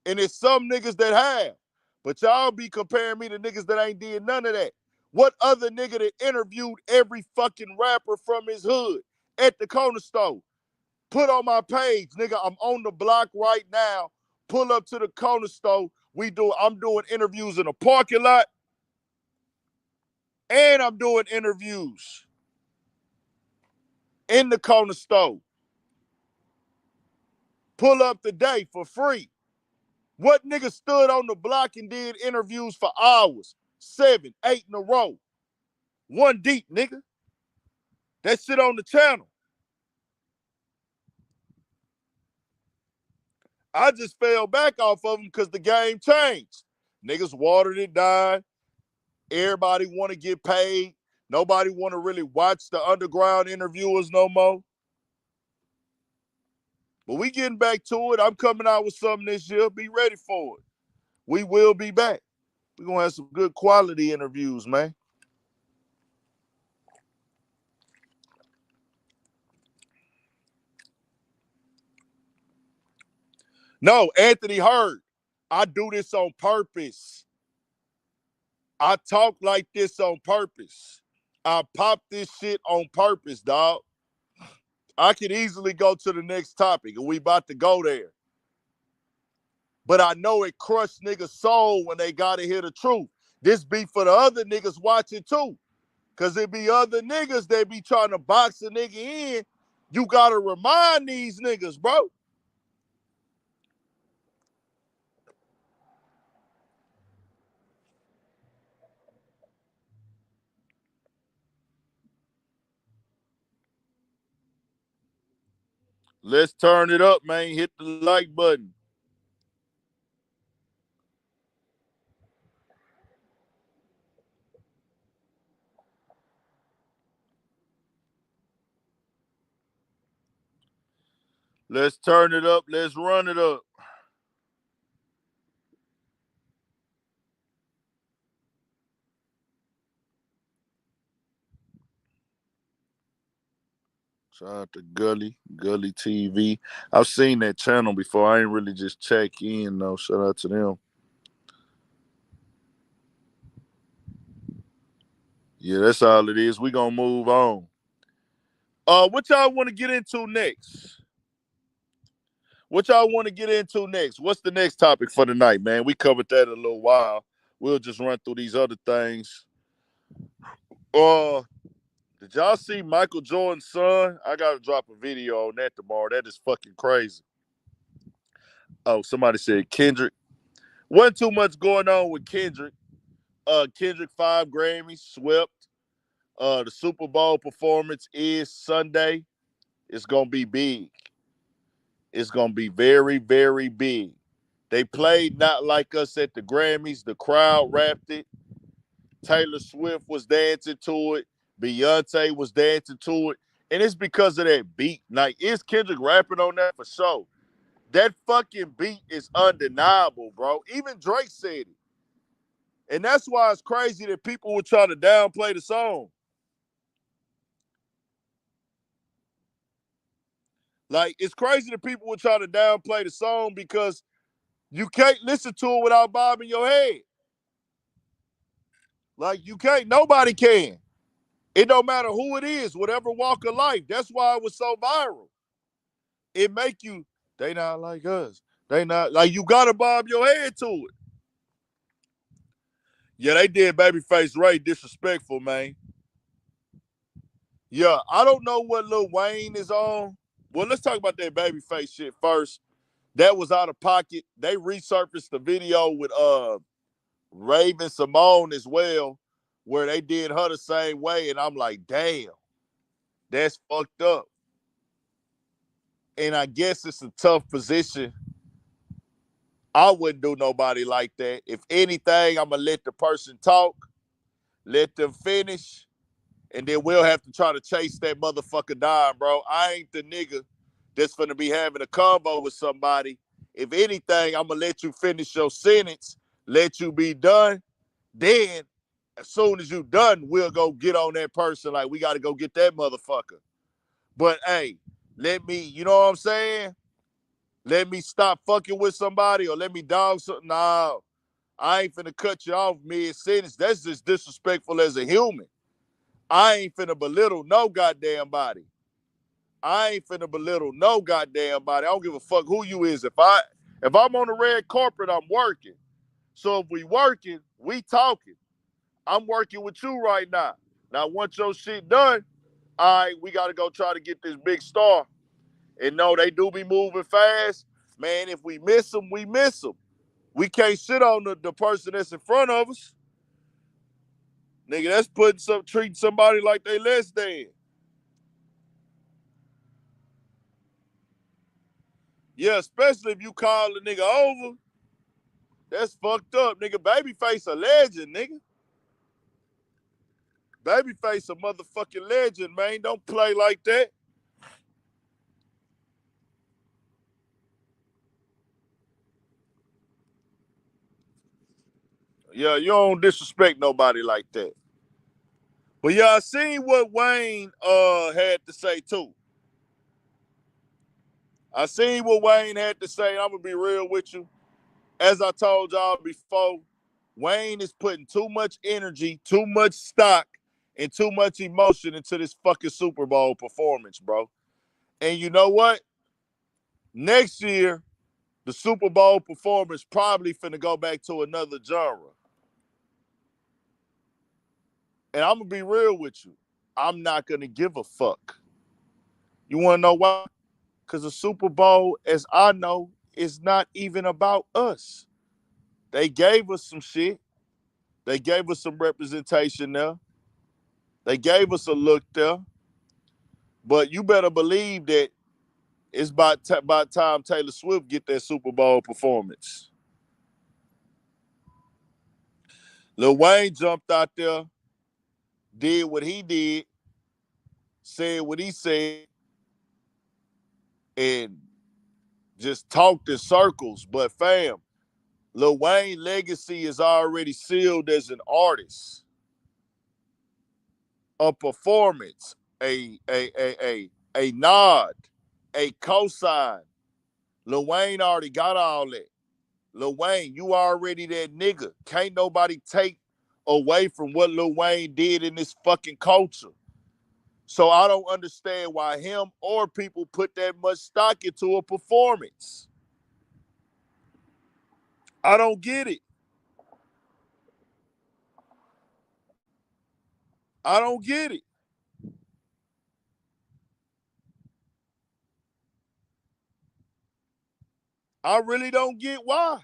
And it's some niggas that have. But y'all be comparing me to niggas that ain't did none of that. What other nigga that interviewed every fucking rapper from his hood at the corner store? Put on my page, nigga, I'm on the block right now. Pull up to the corner store. I'm doing interviews in a parking lot. And I'm doing interviews in the corner store. Pull up today for free. What nigga stood on the block and did interviews for hours? 7, 8 in a row. One deep, nigga. That shit on the channel. I just fell back off of them because the game changed. Niggas watered it down. Everybody want to get paid. Nobody want to really watch the underground interviewers no more. But we getting back to it. I'm coming out with something this year. Be ready for it. We will be back. We're going to have some good quality interviews, man. No, Anthony Heard, I do this on purpose. I talk like this on purpose. I pop this shit on purpose, dog. I could easily go to the next topic, and we about to go there. But I know it crushed niggas' soul when they gotta hear the truth. This be for the other niggas watching too. Cause it be other niggas that be trying to box a nigga in. You gotta remind these niggas, bro. Let's turn it up, man. Hit the like button. Let's turn it up. Let's run it up. Shout out to Gully TV. I've seen that channel before. I ain't really just check in though. Shout out to them. Yeah, that's all it is. We gonna move on. What y'all want to get into next? What y'all want to get into next? What's the next topic for tonight, man? We covered that in a little while. We'll just run through these other things. Uh, did y'all see Michael Jordan's son? I gotta drop a video on that tomorrow. That is fucking crazy. Oh, somebody said Kendrick. Wasn't too much going on with Kendrick. Kendrick 5 Grammys swept. The Super Bowl performance is Sunday. It's gonna be big. It's gonna be very, very big. They played Not Like Us at the Grammys. The crowd rapped it. Taylor Swift was dancing to it. Beyonce was dancing to it. And it's because of that beat. Like, is Kendrick rapping on that for sure? That fucking beat is undeniable, bro. Even Drake said it. And that's why it's crazy that people would try to downplay the song. Like, it's crazy that people would try to downplay the song because you can't listen to it without bobbing your head. Like, you can't. Nobody can. It don't matter who it is, whatever walk of life. That's why it was so viral. It make you, they not like us. They not, like, you got to bob your head to it. Yeah, they did Babyface Ray disrespectful, man. Yeah, I don't know what Lil Wayne is on. Well, let's talk about that Babyface shit first. That was out of pocket. They resurfaced the video with Raven Simone as well, where they did her the same way, and I'm like, damn, that's fucked up. And I guess it's a tough position. I wouldn't do nobody like that. If anything, I'm gonna let the person talk, let them finish, and then we'll have to try to chase that motherfucker down, bro. I ain't the nigga that's gonna be having a convo with somebody. If anything, I'm gonna let you finish your sentence, let you be done. Then, as soon as you done, we'll go get on that person. Like, we gotta go get that motherfucker. But hey, let me, you know what I'm saying? Let me stop fucking with somebody or let me dog something. No, I ain't finna cut you off mid-sentence. That's just disrespectful as a human. I ain't finna belittle no goddamn body. I ain't finna belittle no goddamn body. I don't give a fuck who you is. If I'm on the red carpet, I'm working. So if we working, we talking. I'm working with you right now. Now, once your shit done, all right, we got to go try to get this big star. And no, they do be moving fast. Man, if we miss them, we miss them. We can't sit on the person that's in front of us. Nigga, that's treating somebody like they less than. Yeah, especially if you call the nigga over. That's fucked up, nigga. Babyface a legend, nigga. Babyface a motherfucking legend, man. Don't play like that. Yeah, you don't disrespect nobody like that. But yeah, I seen what Wayne had to say too. I seen what Wayne had to say. I'm gonna be real with you. As I told y'all before, Wayne is putting too much energy, too much stock, and too much emotion into this fucking Super Bowl performance, bro. And you know what? Next year, the Super Bowl performance probably finna go back to another genre. And I'm gonna be real with you. I'm not gonna give a fuck. You wanna know why? Because the Super Bowl, as I know, is not even about us. They gave us some shit. They gave us some representation there. They gave us a look there. But you better believe that it's about time Taylor Swift get that Super Bowl performance. Lil Wayne jumped out there, did what he did, said what he said, and just talked in circles. But fam, Lil Wayne legacy is already sealed as an artist. A performance, a nod, a cosign. Lil Wayne already got all that. Lil Wayne, you already that nigga. Can't nobody take away from what Lil Wayne did in this fucking culture. So I don't understand why him or people put that much stock into a performance. I don't get it. I don't get it. I really don't get why.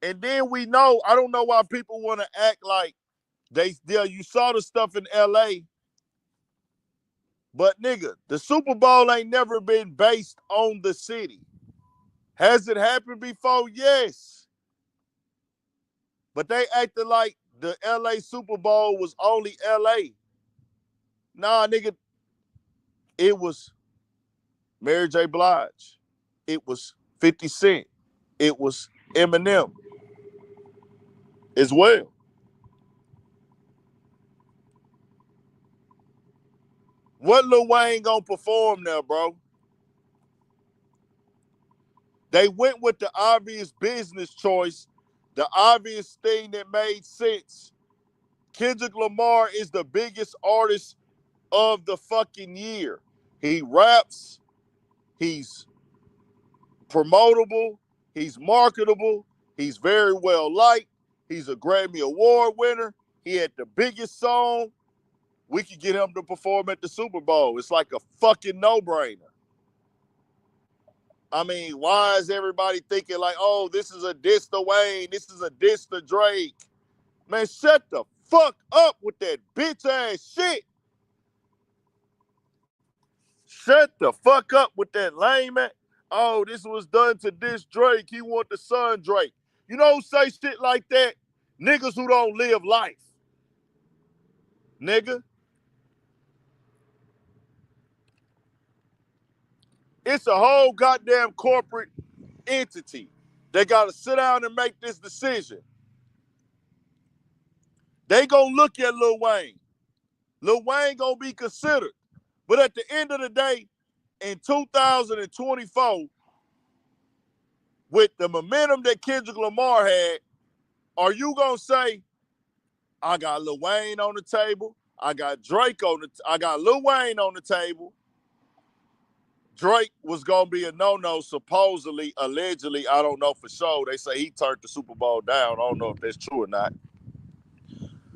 And then we know, I don't know why people want to act like you saw the stuff in LA, but nigga, the Super Bowl ain't never been based on the city. Has it happened before? Yes. But they acted like the LA Super Bowl was only LA. Nah, nigga, it was Mary J. Blige. It was 50 Cent. It was Eminem as well. What Lil Wayne gonna perform there, bro? They went with the obvious business choice, the obvious thing that made sense. Kendrick Lamar is the biggest artist of the fucking year. He raps, he's promotable, he's marketable, he's very well liked, he's a Grammy Award winner, he had the biggest song. We could get him to perform at the Super Bowl. It's like a fucking no-brainer. I mean, why is everybody thinking like, oh, this is a diss to Wayne, this is a diss to Drake? Man, shut the fuck up with that bitch ass shit. Shut the fuck up with that lame man. Oh, this was done to diss Drake. He want the son Drake. You don't say shit like that. Niggas who don't live life. Nigga. It's a whole goddamn corporate entity. They got to sit down and make this decision. They gonna look at Lil Wayne. Lil Wayne gonna be considered. But at the end of the day, in 2024, with the momentum that Kendrick Lamar had, are you gonna say, I got Lil Wayne on the table, I got Lil Wayne on the table. Drake was gonna be a no-no, supposedly, allegedly, I don't know for sure. They say he turned the Super Bowl down. I don't know if that's true or not.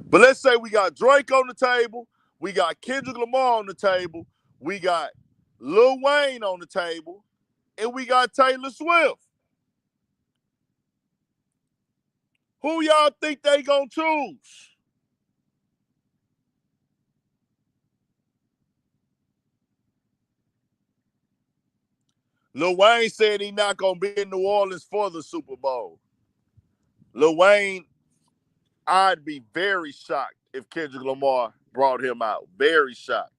But let's say we got Drake on the table, we got Kendrick Lamar on the table, we got Lil Wayne on the table, and we got Taylor Swift. Who y'all think they gonna choose? Lil Wayne said he not gonna be in New Orleans for the Super Bowl. Lil Wayne, I'd be very shocked if Kendrick Lamar brought him out. Very shocked.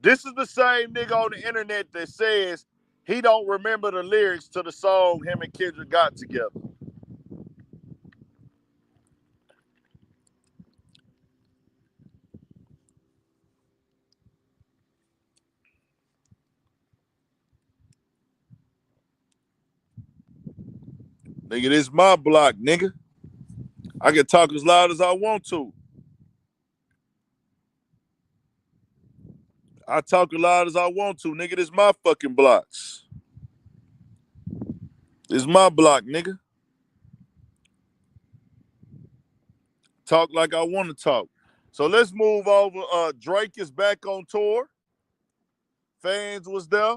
This is the same nigga on the internet that says he don't remember the lyrics to the song him and Kendrick got together. Nigga, this is my block, nigga. I can talk as loud as I want to. I talk as loud as I want to, nigga. This is my fucking blocks. This is my block, nigga. Talk like I want to talk. So let's move over. Drake is back on tour. Fans was there.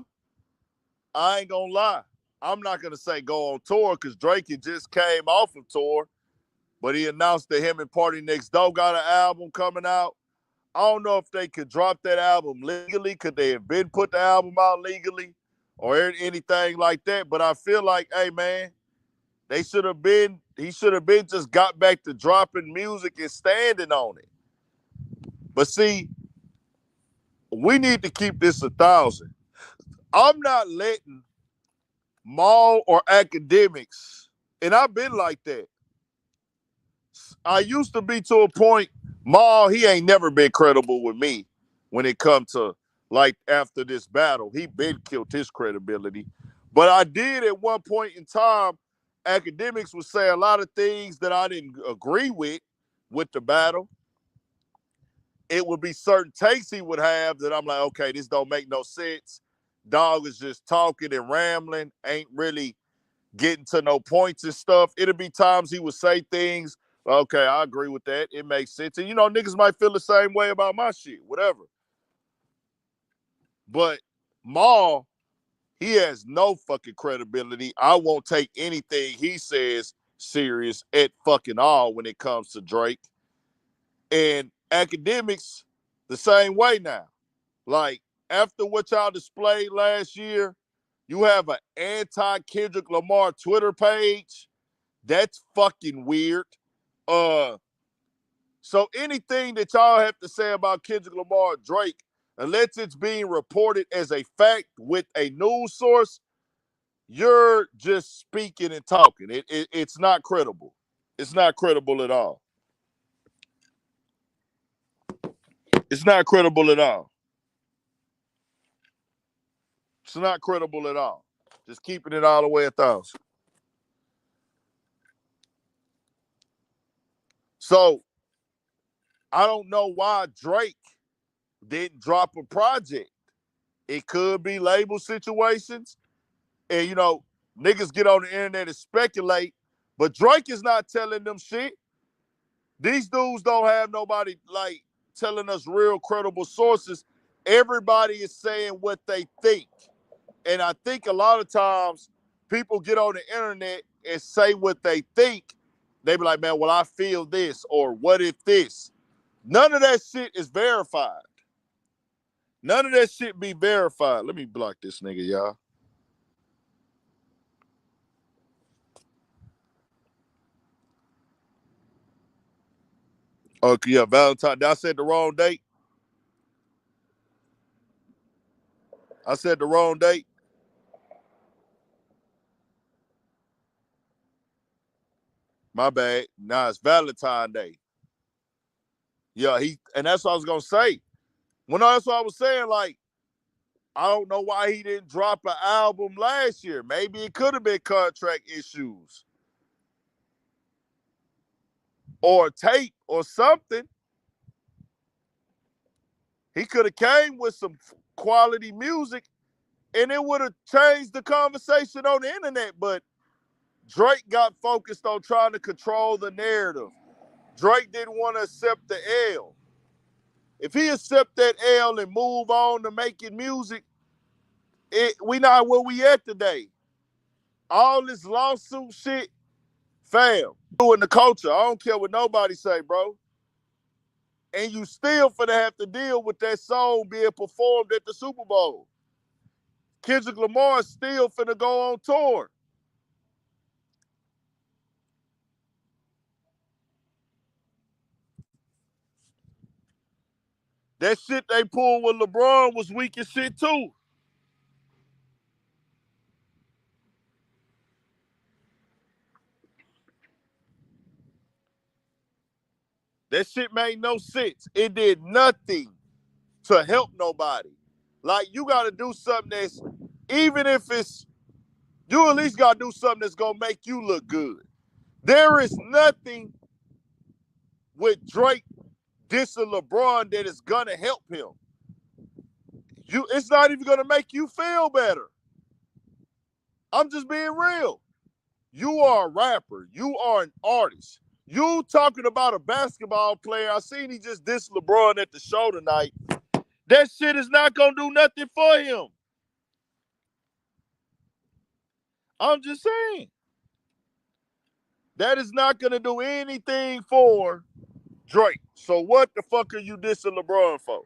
I ain't gonna lie. I'm not gonna say go on tour because Drake had just came off of tour, but he announced that him and Party Next Door got an album coming out. I don't know if they could drop that album legally. Could they have been put the album out legally or anything like that? But I feel like, hey man, he should have been just got back to dropping music and standing on it. But see, we need to keep this 1,000. I'm not letting mall or academics, and I've been like that. I used to be to a point, Maul, he ain't never been credible with me. when it comes to like after this battle. He been killed his credibility. But I did at one point in time, academics would say a lot of things that I didn't agree with the battle. It would be certain takes he would have that I'm like, okay, this don't make no sense. Dog is just talking and rambling, ain't really getting to no points and stuff. It'll be times he would say things, okay, I agree with that. It makes sense. And, niggas might feel the same way about my shit, whatever. But Maul, he has no fucking credibility. I won't take anything he says serious at fucking all when it comes to Drake. And academics, the same way now. Like, after what y'all displayed last year, you have an anti-Kendrick Lamar Twitter page. That's fucking weird. So anything that y'all have to say about Kendrick Lamar Drake, unless it's being reported as a fact with a news source, you're just speaking and talking. It's not credible. It's not credible at all. It's not credible at all. It's not credible at all. Just keeping it all the way 1,000. So I don't know why Drake didn't drop a project. It could be label situations. And, niggas get on the internet and speculate. But Drake is not telling them shit. These dudes don't have nobody, like, telling us real credible sources. Everybody is saying what they think. And I think a lot of times people get on the internet and say what they think. They be like, man, well, I feel this, or what if this? None of that shit is verified. None of that shit be verified. Let me block this nigga, y'all. Okay, yeah, Valentine. Did I said the wrong date? I said the wrong date. My bad. Nah, it's Valentine Day. Yeah, and that's what I was gonna say. That's what I was saying. Like, I don't know why he didn't drop an album last year. Maybe it could have been contract issues or tape or something. He could have came with some quality music and it would have changed the conversation on the internet. But Drake got focused on trying to control the narrative. Drake didn't want to accept the L. If he accept that L and move on to making music, we not where we at today. All this lawsuit shit, fam, doing the culture. I don't care what nobody say, bro. And you still finna have to deal with that song being performed at the Super Bowl. Kendrick Lamar is still finna go on tour. That shit they pulled with LeBron was weak as shit too. That shit made no sense. It did nothing to help nobody. Like, you gotta do something that's, even if it's, you at least gotta do something that's gonna make you look good. There is nothing with Drake dissing LeBron that is gonna help him. It's not even gonna make you feel better. I'm just being real. You are a rapper. You are an artist. You talking about a basketball player. I seen he just dissed LeBron at the show tonight. That shit is not gonna do nothing for him. I'm just saying. That is not gonna do anything for Drake. So what the fuck are you dissing LeBron for?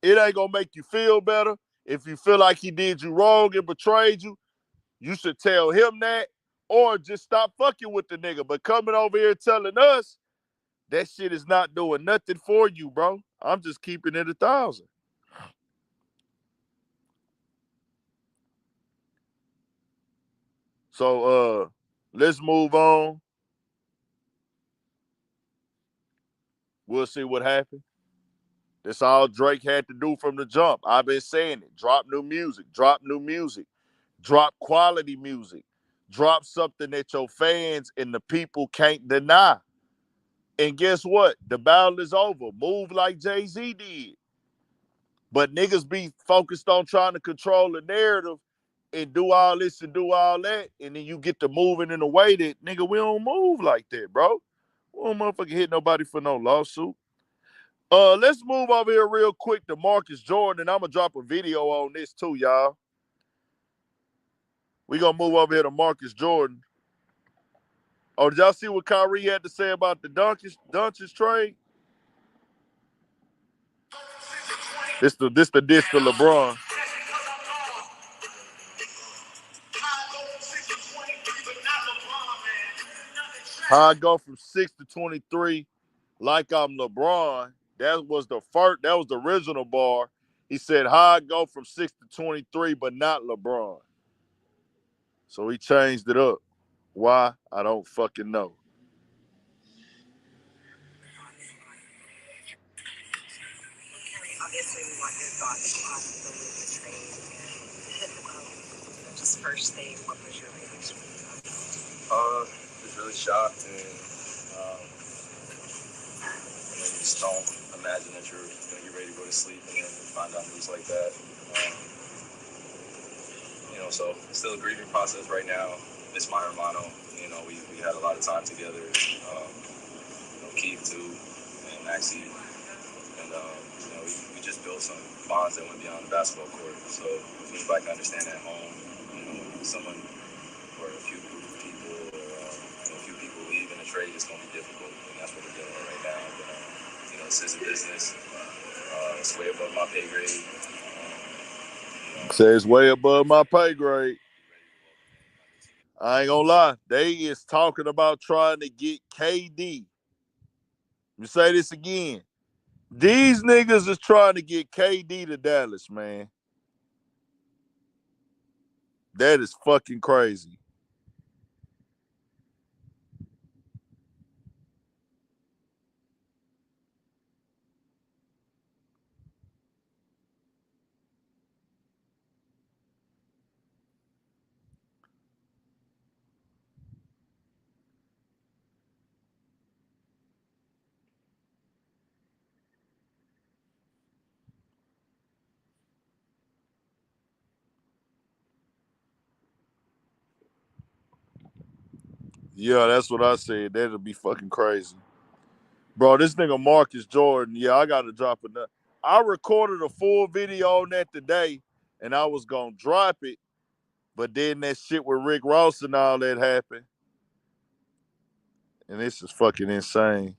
It ain't gonna make you feel better. If you feel like he did you wrong and betrayed you, you should tell him that, or just stop fucking with the nigga. But coming over here telling us that shit is not doing nothing for you, bro. I'm just keeping it 1,000. So let's move on. We'll see what happens. That's all Drake had to do from the jump. I've been saying it. Drop new music. Drop new music. Drop quality music. Drop something that your fans and the people can't deny. And guess what? The battle is over. Move like Jay-Z did. But niggas be focused on trying to control the narrative and do all this and do all that. And then you get to moving in a way that, nigga, we don't move like that, bro. We don't motherfucking hit nobody for no lawsuit. Let's move over here real quick to Marcus Jordan, and I'm going to drop a video on this too, y'all. We going to move over here to Marcus Jordan. Oh, did y'all see what Kyrie had to say about the Doncic trade? This the diss to LeBron. How I go from 6 to 23 like I'm LeBron. That was the original bar. He said, how I go from 6 to 23, but not LeBron. So he changed it up. Why? I don't fucking know. Obviously, we want your thoughts on the trade and just first thing, what was your reaction? Just really shocked, and you just don't imagine that you're gonna get ready to go to sleep and then find out news like that. So still a grieving process right now. Miss my hermano. We had a lot of time together. Keith too, and Maxie, and we just built some bonds that went beyond the basketball court. So if I can understand at home, someone or a few group of people or a few people leave in a trade, it's gonna be difficult, and that's what we're dealing with right now. But this is a business. It's way above my pay grade. Says way above my pay grade. I ain't gonna lie. They is talking about trying to get KD. Let me say this again. These niggas is trying to get KD to Dallas, man. That is fucking crazy. Yeah, that's what I said. That'll be fucking crazy. Bro, this nigga Marcus Jordan, yeah, I got to drop it. I recorded a full video on that today, and I was going to drop it, but then that shit with Rick Ross and all that happened. And this is fucking insane.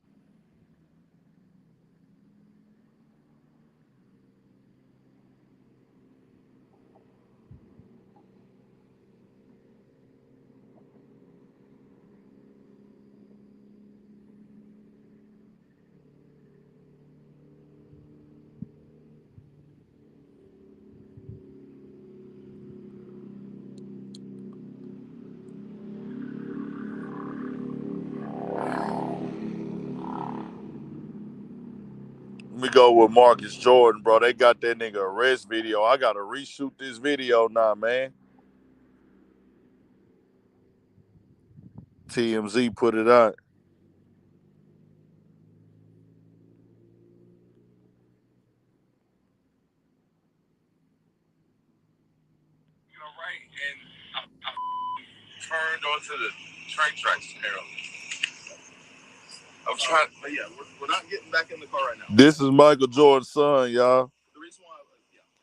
Let me go with Marcus Jordan, bro. They got that nigga arrest video. I got to reshoot this video now, man. TMZ put it out. Right, and I turned onto the train tracks apparently. I'm trying, but yeah, we're not getting back in the car right now. This is Michael Jordan's son, y'all. The reason why,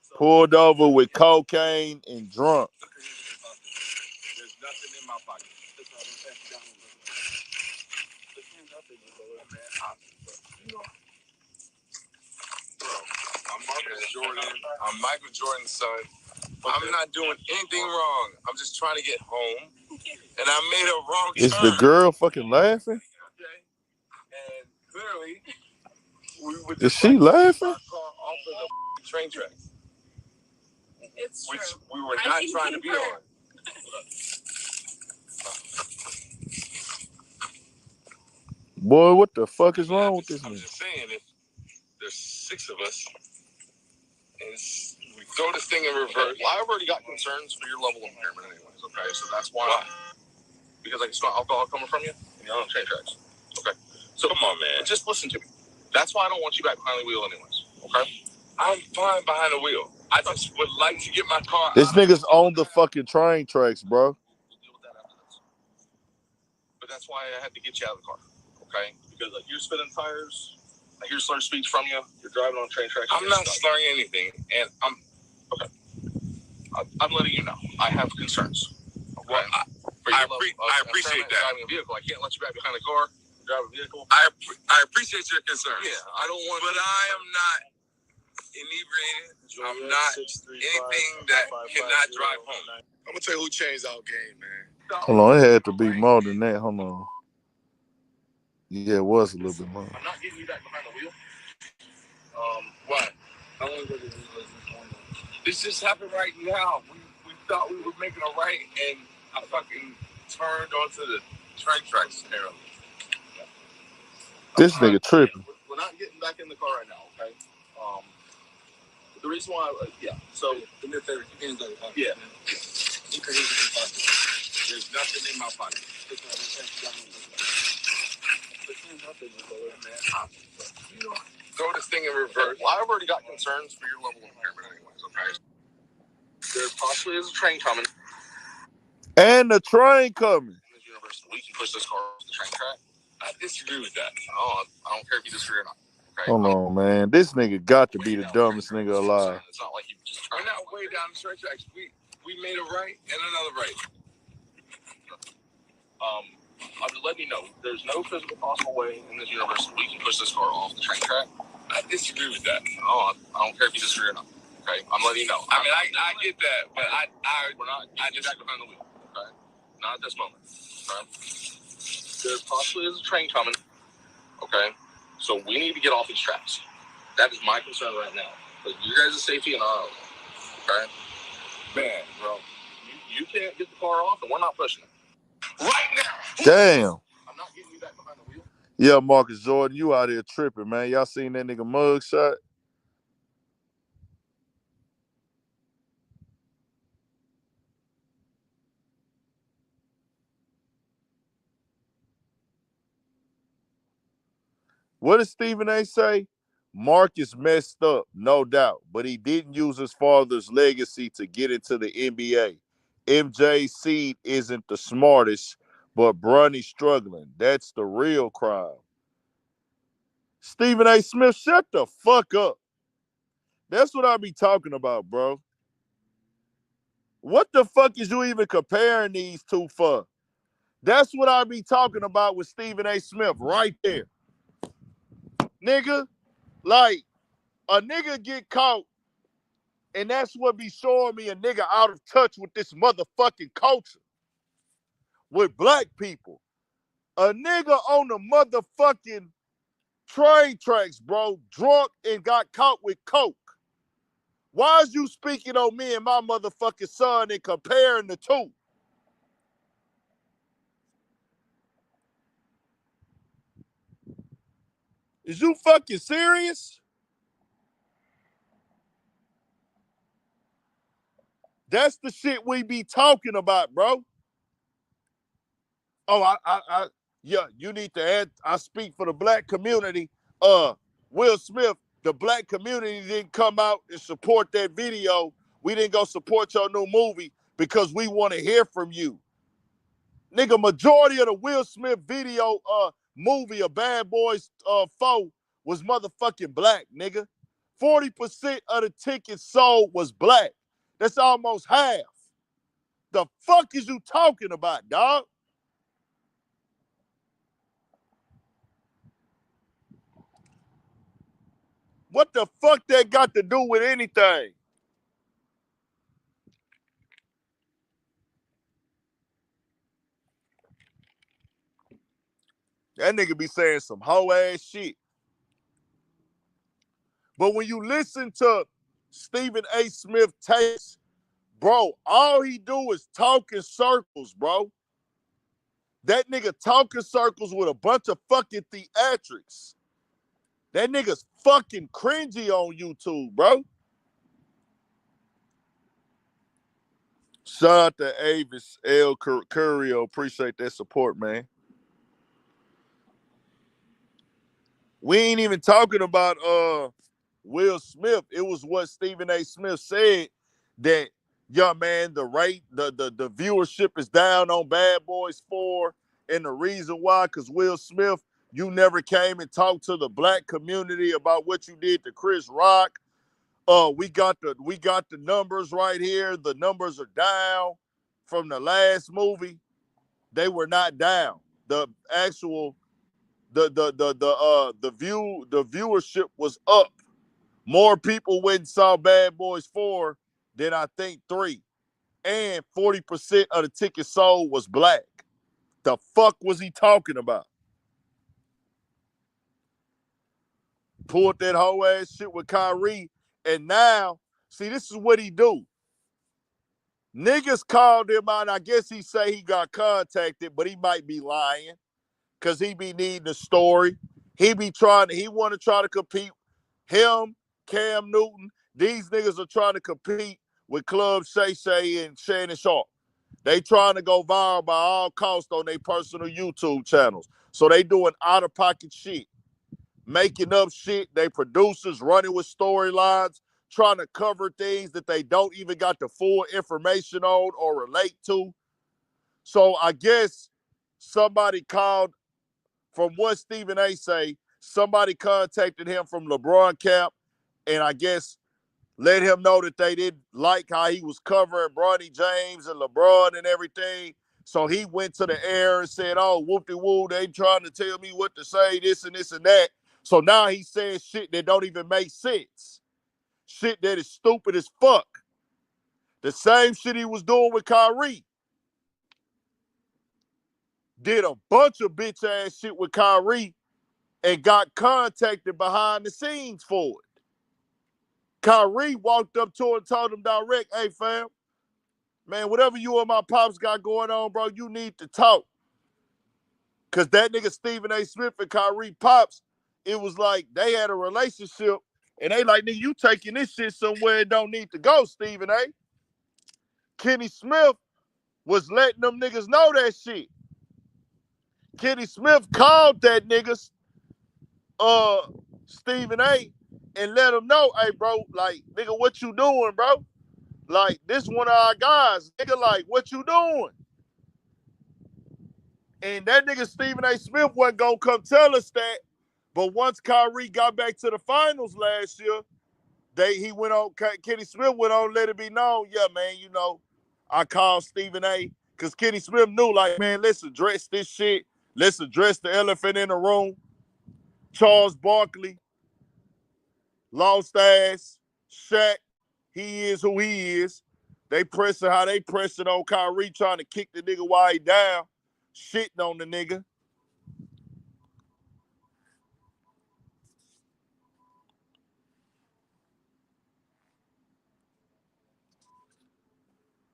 so, pulled over with cocaine and drunk. There's nothing in my pocket. I'm Marcus Jordan. I'm Michael Jordan's son. I'm not doing anything wrong. I'm just trying to get home. And I made a wrong turn. Is the girl fucking laughing? Okay. And clearly, we were Is she laughing? Off of the train tracks. It's which true. We were not trying to be on. Boy, what the fuck is wrong with this I'm nigga? just saying, if there's 6 of us, and we throw this thing in reverse. Well, I've already got concerns for your level of impairment anyways, okay? So that's why. Because I can smell alcohol coming from you, and you're on train tracks. Okay? So come on, man. Just listen to me. That's why I don't want you back behind the wheel anyways, okay? I'm fine behind the wheel. I just would like to get my car This out nigga's on the fucking train tracks, bro. We'll deal with that after this. But that's why I had to get you out of the car, okay? Because like you're spinning tires, I hear slurred speech from you. You're driving on train tracks. I'm not slurring anything, and I'm okay. I'm letting you know. I have concerns. Okay? Well, I appreciate that. Driving a vehicle, I can't let you back behind the car. Drive a vehicle. I appreciate your concerns. Yeah, I don't want. But I am not inebriated. I'm not anything that cannot drive home. I'm gonna tell you who changed our game, man. Hold on, it had to be more than that. Hold on. Yeah, it was a little bit more. I'm not getting you back behind the wheel. Why? How long ago did this just happened right now. We thought we were making a right, and I fucking turned onto the train tracks apparently. This nigga tripping. We're not getting back in the car right now, okay? The reason why, so do me a favor, keep your hands out of your pocket. Yeah. There's nothing in my pocket. Throw this thing in reverse. Well, I've already got concerns for your level of impairment anyways, okay? There possibly is a train coming. And the train coming. In this universe, we can push this car off the train track. I disagree with that. I don't care if you disagree or not. Okay? Hold on, man. This nigga got to be the dumbest nigga alive. It's not like you just we're not way down the train tracks. We made a right and another right. I'm just letting you know, there's no physical possible way in this universe we can push this car off the train track. I disagree with that. I don't care if you disagree or not. Okay, I'm letting you know. I mean, I get that, but we're not. I just back behind the wheel. Okay, not at this moment. Okay, there possibly is a train coming. Okay, so we need to get off these tracks. That is my concern right now. But you guys' safety and our own. Okay, man, bro, you can't get the car off, and we're not pushing it. Right now. Damn. I'm not getting you back behind the wheel. Yeah, Marcus Jordan, you out here tripping, man. Y'all seen that nigga mug shot? What did Stephen A say? Marcus messed up, no doubt, but he didn't use his father's legacy to get into the NBA. MJ's seed isn't the smartest, but Bronny's struggling. That's the real crime. Stephen A. Smith, shut the fuck up. That's what I be talking about, bro. What the fuck is you even comparing these two for? That's what I be talking about with Stephen A. Smith right there. Nigga, like, a nigga get caught, and that's what be showing me a nigga out of touch with this motherfucking culture. With black people. A nigga on the motherfucking train tracks, bro, drunk and got caught with coke. Why is you speaking on me and my motherfucking son and comparing the two? Is you fucking serious? That's the shit we be talking about, bro. Oh, yeah, you need to add, I speak for the black community. Will Smith, the black community didn't come out and support that video. We didn't go support your new movie because we want to hear from you. Nigga, majority of the Will Smith video movie of Bad Boys 4 was motherfucking black, nigga. 40% of the tickets sold was black. That's almost half. The fuck is you talking about, dog? What the fuck that got to do with anything? That nigga be saying some hoe ass shit. But when you listen to Stephen A. Smith takes, bro, all he do is talk in circles, bro. That nigga talking circles with a bunch of fucking theatrics. That nigga's fucking cringy on YouTube, bro. Shout out to Avis L. Curio. Appreciate that support, man. We ain't even talking about Will Smith. It was what Stephen A. Smith said that, yeah, man, the viewership is down on Bad Boys 4. And the reason why, because Will Smith, you never came and talked to the black community about what you did to Chris Rock. We got the numbers right here. The numbers are down from the last movie. They were not down. The actual the viewership was up. More people went and saw Bad Boys 4 than I think 3. And 40% of the tickets sold was black. The fuck was he talking about? Pulled that whole ass shit with Kyrie. And now, see, this is what he do. Niggas called him out. I guess he say he got contacted, but he might be lying because he be needing a story. He want to try to compete. Him, Cam Newton, these niggas are trying to compete with Club Shay Shay and Shannon Sharp. They trying to go viral by all costs on their personal YouTube channels. So they doing out-of-pocket shit, making up shit. They producers running with storylines, trying to cover things that they don't even got the full information on or relate to. So I guess somebody called, from what Stephen A. say, somebody contacted him from LeBron camp and I guess let him know that they didn't like how he was covering Bronny James and LeBron and everything. So he went to the air and said, oh, whoop-de-woo, they trying to tell me what to say, this and this and that. So now he's saying shit that don't even make sense. Shit that is stupid as fuck. The same shit he was doing with Kyrie. Did a bunch of bitch-ass shit with Kyrie and got contacted behind the scenes for it. Kyrie walked up to him and told him direct, hey, fam, man, whatever you and my pops got going on, bro, you need to talk. Because that nigga Stephen A. Smith and Kyrie pops, it was like they had a relationship, and they like, nigga, you taking this shit somewhere it don't need to go, Stephen A. Kenny Smith was letting them niggas know that shit. Kenny Smith called that niggas, Stephen A., and let him know, hey, bro, like, nigga, what you doing, bro? Like, this one of our guys, nigga, like, what you doing? And that nigga Stephen A. Smith wasn't gonna come tell us that. But once Kyrie got back to the finals last year, Kenny Smith went on, let it be known, yeah, man, you know, I called Stephen A. because Kenny Smith knew, like, man, let's address this shit. Let's address the elephant in the room. Charles Barkley, lost ass, Shaq, he is who he is. They pressing how they pressing on Kyrie, trying to kick the nigga while he down, shitting on the nigga.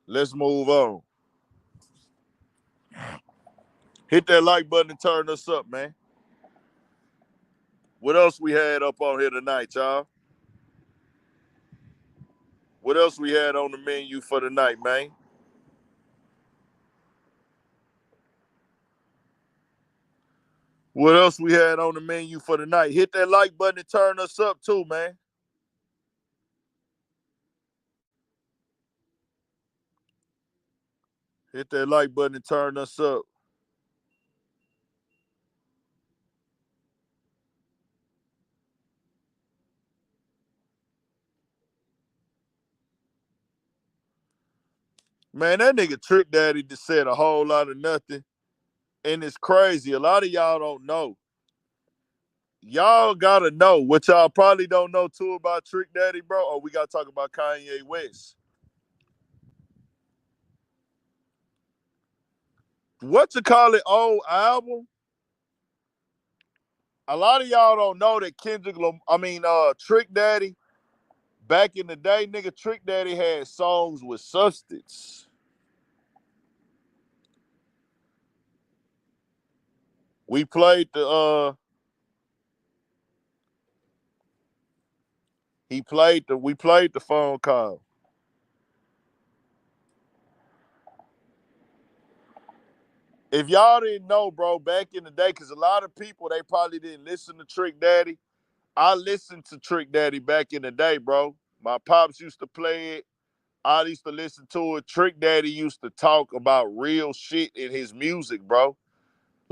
Let's move on. Hit that like button and turn us up, man. What else we had up on here tonight, y'all? What else we had on the menu for tonight, man? What else we had on the menu for tonight? Hit that like button and turn us up too, man. Hit that like button and turn us up. Man, that nigga Trick Daddy just said a whole lot of nothing. And it's crazy. A lot of y'all don't know. Y'all gotta know what y'all probably don't know too about Trick Daddy, bro. Or we gotta talk about Kanye West. What you call it? Old album? A lot of y'all don't know that Trick Daddy, back in the day, nigga, Trick Daddy had songs with substance. We played the we played the phone call. If y'all didn't know, bro, back in the day, because a lot of people, they probably didn't listen to Trick Daddy. I listened to Trick Daddy back in the day, bro. My pops used to play it. I used to listen to it. Trick Daddy used to talk about real shit in his music, bro.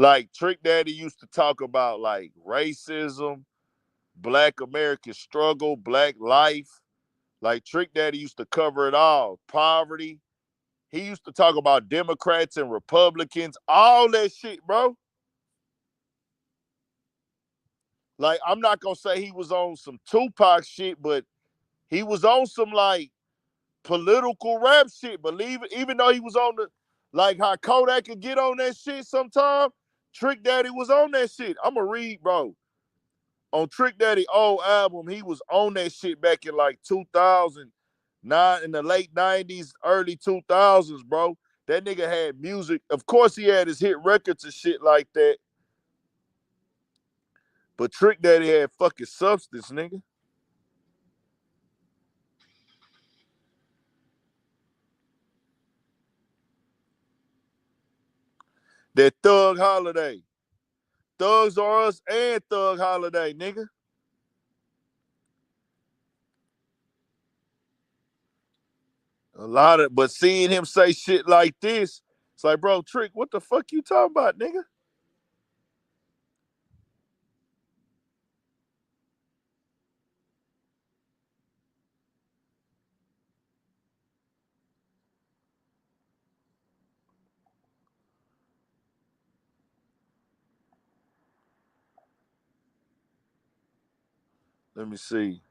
Like, Trick Daddy used to talk about, like, racism, Black American struggle, Black life. Like, Trick Daddy used to cover it all. Poverty. He used to talk about Democrats and Republicans, all that shit, bro. Like, I'm not gonna say he was on some Tupac shit, but he was on some like political rap shit. Believe it, even though he was on the like how Kodak could get on that shit sometime, Trick Daddy was on that shit. I'ma read, bro. On Trick Daddy old album, he was on that shit back in like 2009, in the late 90s, early 2000s, bro. That nigga had music. Of course, he had his hit records and shit like that. But Trick Daddy had fucking substance, nigga. That Thug Holiday. Thugs Are Us and Thug Holiday, nigga. A lot of, but seeing him say shit like this, it's like, bro, Trick, what the fuck you talking about, nigga? Let me see.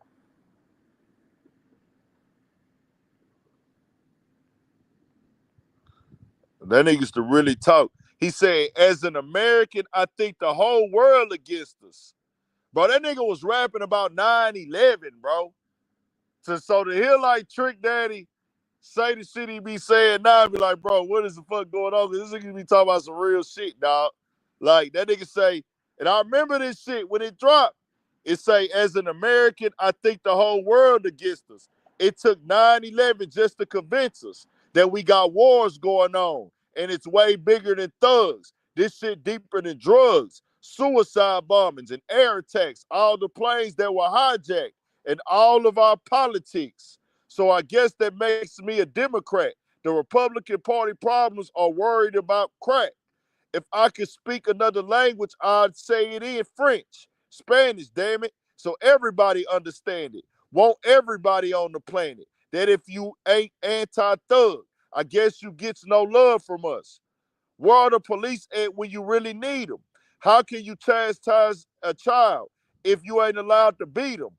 That nigga used to really talk. He said, as an American, I think the whole world against us. Bro, that nigga was rapping about 9/11, bro. So to hear like Trick Daddy say the shit he be saying now, I be like, bro, what is the fuck going on? Because this nigga be talking about some real shit, dog. Like, that nigga say, and I remember this shit when it dropped. It say, as an American, I think the whole world against us. It took 9/11 just to convince us that we got wars going on, and it's way bigger than thugs. This shit deeper than drugs, suicide bombings, and air attacks, all the planes that were hijacked, and all of our politics. So I guess that makes me a Democrat. The Republican Party problems are worried about crack. If I could speak another language, I'd say it in French, Spanish, damn it, so everybody understand it. Want everybody on the planet. That if you ain't anti-thug, I guess you gets no love from us. Where are the police at when you really need them? How can you chastise a child if you ain't allowed to beat them?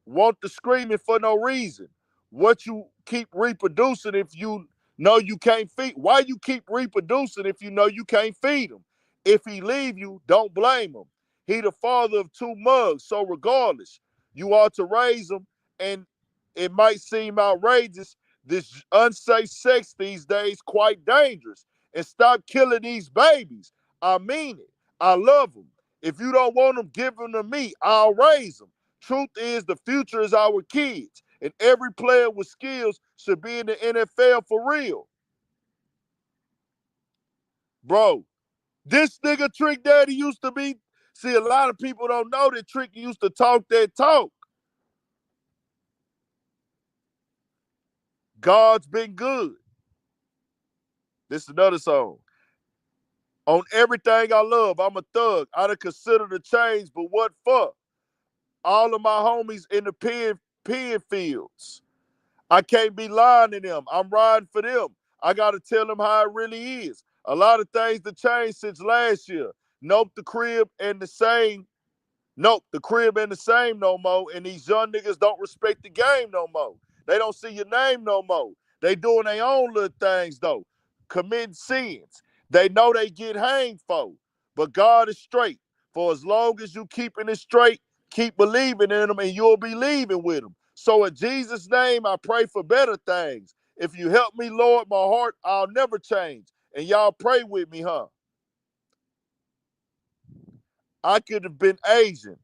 Want the screaming for no reason? What you keep reproducing if you know you can't feed? Why you keep reproducing if you know you can't feed him? If he leave you, don't blame him. He the father of two mugs, so regardless, you ought to raise him. And it might seem outrageous, this unsafe sex these days quite dangerous. And stop killing these babies. I mean it. I love them. If you don't want them, give them to me. I'll raise them. Truth is, the future is our kids, and every player with skills should be in the NFL for real. Bro, this nigga Trick Daddy used to be. See, a lot of people don't know that Trick used to talk that talk. God's been good. This is another song. On everything I love, I'm a thug. I done consider the change, but what for? All of my homies in the pen fields. I can't be lying to them. I'm riding for them. I got to tell them how it really is. A lot of things that changed since last year. Nope, the crib and the same. Nope, the crib ain't the same no more. And these young niggas don't respect the game no more. They don't see your name no more. They doing their own little things though, committing sins. They know they get hanged for, but God is straight. For as long as you keeping it straight, keep believing in them, and you'll be leaving with them. So in Jesus' name, I pray for better things. If you help me, Lord, my heart, I'll never change. And y'all pray with me, huh? I could have been Asian.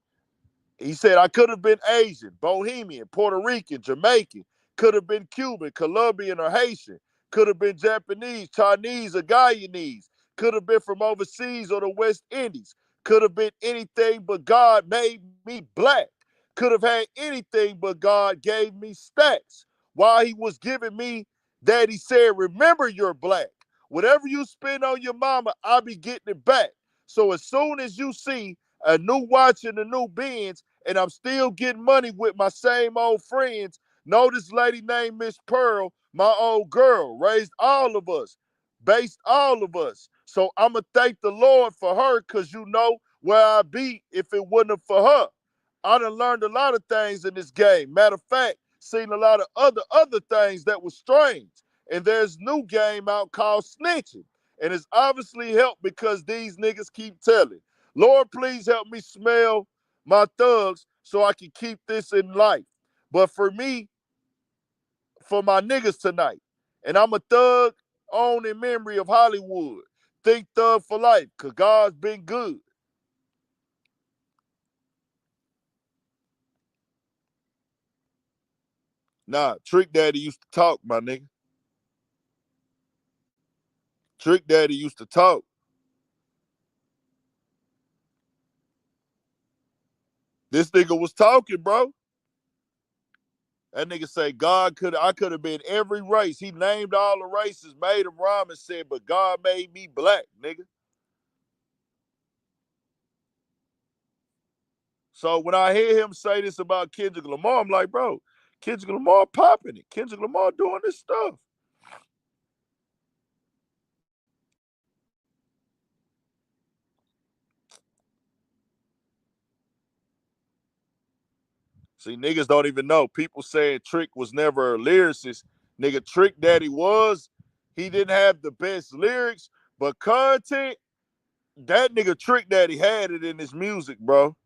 He said, I could have been Asian, Bohemian, Puerto Rican, Jamaican, could have been Cuban, Colombian, or Haitian, could have been Japanese, Chinese, or Guyanese, could have been from overseas or the West Indies, could have been anything but God made me black, could have had anything but God gave me stacks. While he was giving me that, he said, remember you're black. Whatever you spend on your mama, I'll be getting it back. So as soon as you see a new watch and a new Benz, and I'm still getting money with my same old friends, know this lady named Miss Pearl, my old girl, raised all of us, based all of us. So I'ma thank the Lord for her, because you know where I'd be if it wasn't for her. I done learned a lot of things in this game. Matter of fact, seen a lot of other things that were strange. And there's new game out called snitching. And it's obviously helped because these niggas keep telling. Lord, please help me smell my thugs so I can keep this in life. But for me, for my niggas tonight, and I'm a thug on in memory of Hollywood. Think thug for life, because God's been good. Nah, Trick Daddy used to talk, my nigga. Trick Daddy used to talk. This nigga was talking, bro. That nigga say I could have been every race. He named all the races, made them rhyme, and said, but God made me black, nigga. So when I hear him say this about Kendrick Lamar, I'm like, bro, Kendrick Lamar popping it. Kendrick Lamar doing this stuff. See, niggas don't even know. People saying Trick was never a lyricist. Nigga, Trick Daddy was. He didn't have the best lyrics, but content, that nigga Trick Daddy had it in his music, bro.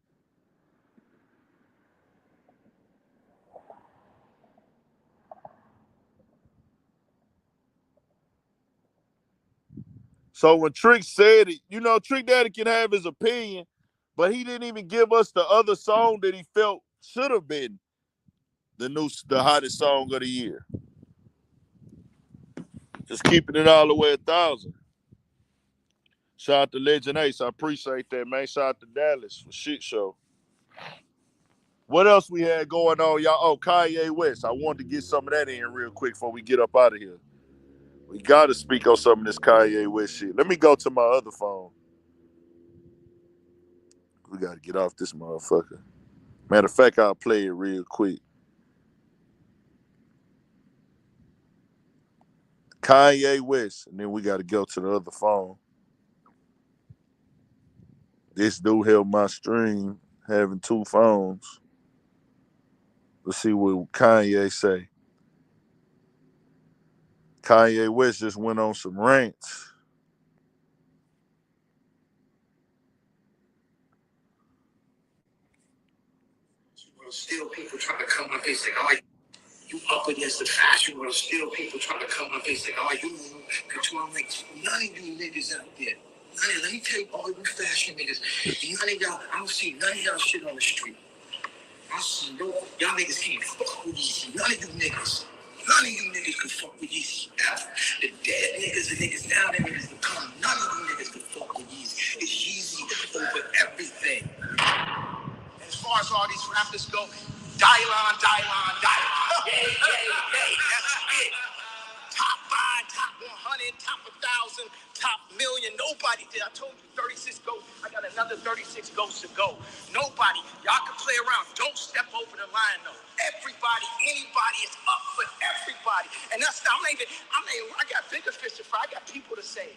So when Trick said it, you know, Trick Daddy can have his opinion, but he didn't even give us the other song that he felt should have been the hottest song of the year. Just keeping it all the way 1,000. Shout out to Legend Ace. I appreciate that, man. Shout out to Dallas for shit show. What else we had going on, y'all? Oh, Kanye West. I wanted to get some of that in real quick before we get up out of here. We got to speak on some of this Kanye West shit. Let me go to my other phone. We got to get off this motherfucker. Matter of fact, I'll play it real quick. Kanye West, and then we got to go to the other phone. This dude held my stream having two phones. Let's see what Kanye say. Kanye West just went on some rants. Still people trying to come up and say, oh, you up against the fashion world. Still people trying to come up and say, oh, you control. I'm like, none of you niggas out there. Let me tell you, all you fashion niggas. None of y'all, I don't see none of y'all shit on the street. I see no, y'all niggas can't fuck with Yeezy. None of you niggas. None of you niggas can fuck with Yeezy. The dead niggas, the niggas now, the niggas to come. None of you niggas can fuck with Yeezy. It's Yeezy over everything. As far as all these rappers go, Dylon. Yay. That's it. Top 5, top 100, top 1,000, top million. Nobody did. I told you 36 ghosts. I got another 36 ghosts to go. Nobody. Y'all can play around. Don't step over the line, though. Everybody, anybody is up for everybody. And that's not even, I got bigger fish to fry. I got people to save.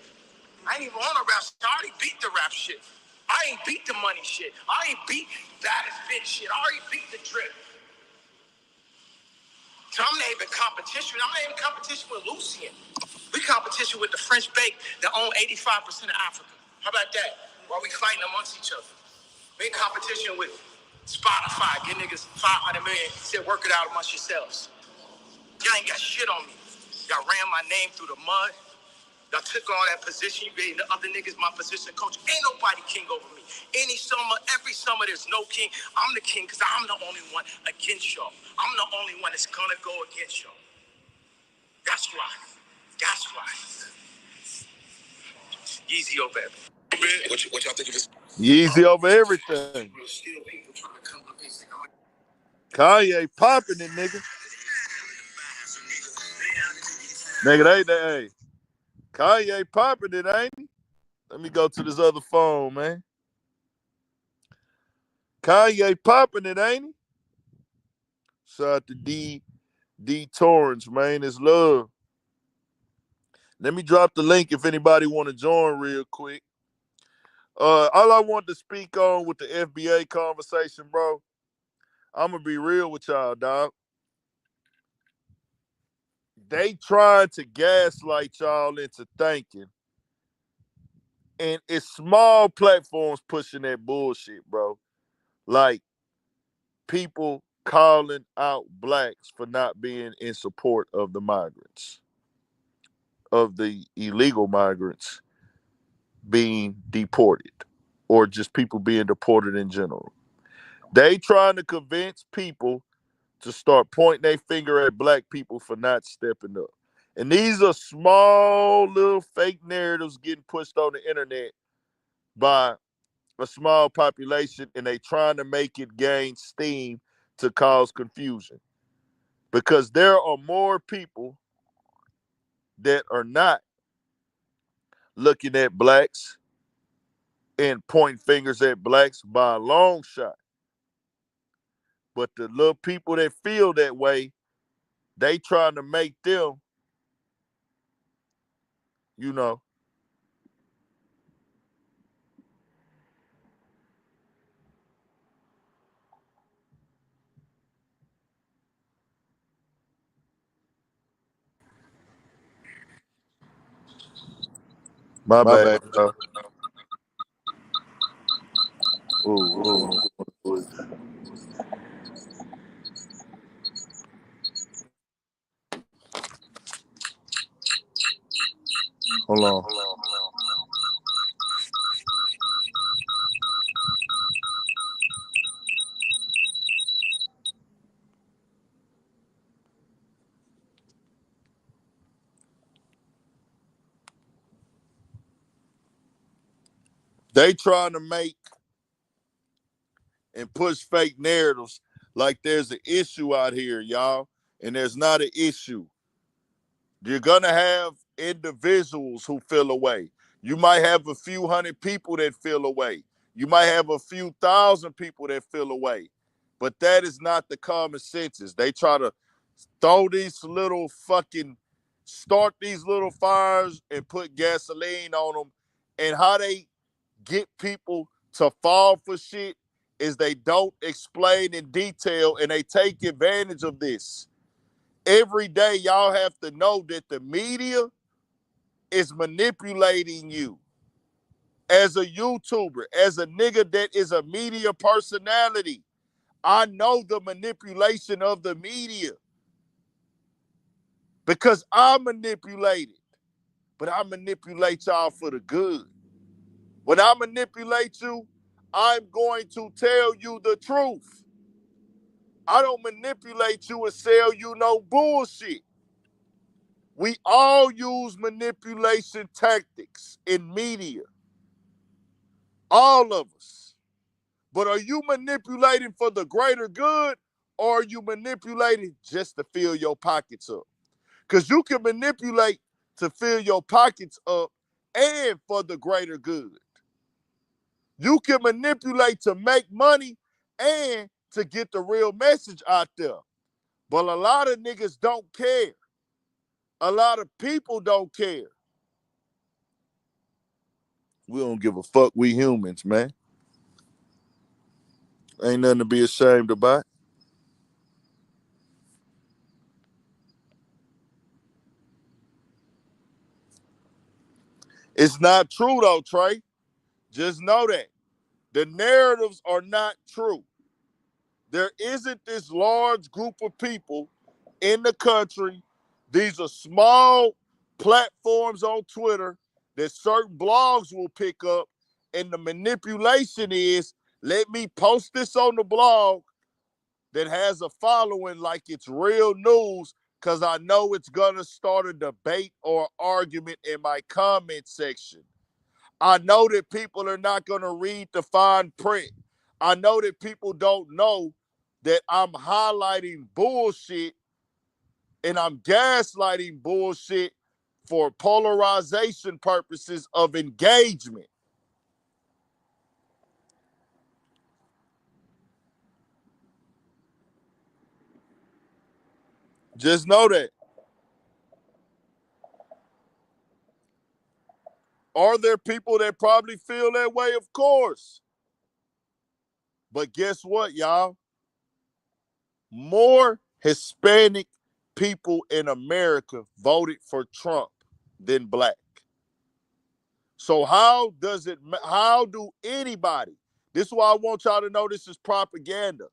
I ain't even on a rap shit. I already beat the rap shit. I ain't beat the money shit. I ain't beat baddest bitch shit. I already beat the drip. So I'm not even competition. I'm not even competition with Lucien. We competition with the French bake that own 85% of Africa. How about that? While we fighting amongst each other. We in competition with Spotify. Get niggas 500 million. Said work it out amongst yourselves. Y'all ain't got shit on me. Y'all ran my name through the mud. Y'all took all that position. You gave the other niggas my position coach. Ain't nobody king over me. Any summer, every summer, there's no king. I'm the king because I'm the only one against y'all. I'm the only one that's going to go against y'all. That's why. That's why. Yeezy over everything. What y'all think of this? Yeezy over everything. Kanye popping it, nigga. Nigga, hey. Kanye popping it, ain't he? Let me go to this other phone, man. Kanye popping it, ain't he? Shout out to D Torrance, man. It's love. Let me drop the link if anybody want to join real quick. All I want to speak on with the FBA conversation, bro, I'm going to be real with y'all, dog. They trying to gaslight y'all into thinking. And it's small platforms pushing that bullshit, bro. Like people calling out blacks for not being in support of the migrants, of the illegal migrants being deported, or just people being deported in general. They trying to convince people to start pointing their finger at black people for not stepping up. And these are small little fake narratives getting pushed on the internet by a small population, and they trying to make it gain steam to cause confusion. Because there are more people that are not looking at blacks and pointing fingers at blacks by a long shot. But the little people that feel that way, they trying to make them, you know, my bad. Ooh. Hold on. They trying to make and push fake narratives like there's an issue out here, y'all, and there's not an issue. You're gonna have individuals who feel away. You might have a few hundred people that feel away. You might have a few thousand people that feel away. But that is not the common census. They try to throw these little fucking, start these little fires and put gasoline on them. And how they get people to fall for shit is they don't explain in detail, and they take advantage of this. Every day, y'all have to know that the media is manipulating you. As a YouTuber, as a nigga that is a media personality, I know the manipulation of the media because I manipulate it. But I manipulate y'all for the good. When I manipulate you, I'm going to tell you the truth. I don't manipulate you and sell you no bullshit. We all use manipulation tactics in media. All of us. But are you manipulating for the greater good, or are you manipulating just to fill your pockets up? Because you can manipulate to fill your pockets up and for the greater good. You can manipulate to make money and to get the real message out there. But a lot of niggas don't care. A lot of people don't care. We don't give a fuck. We humans, man. Ain't nothing to be ashamed about. It's not true though, Trey. Just know that. The narratives are not true. There isn't this large group of people in the country. These are small platforms on Twitter that certain blogs will pick up, and the manipulation is, let me post this on the blog that has a following like it's real news, because I know it's going to start a debate or argument in my comment section. I know that people are not going to read the fine print. I know that people don't know that I'm highlighting bullshit and I'm gaslighting bullshit for polarization purposes of engagement. Just know that. Are there people that probably feel that way? Of course. But guess what, y'all? More Hispanic people in America voted for Trump than black. So how do anybody, this is why I want y'all to know this is propaganda.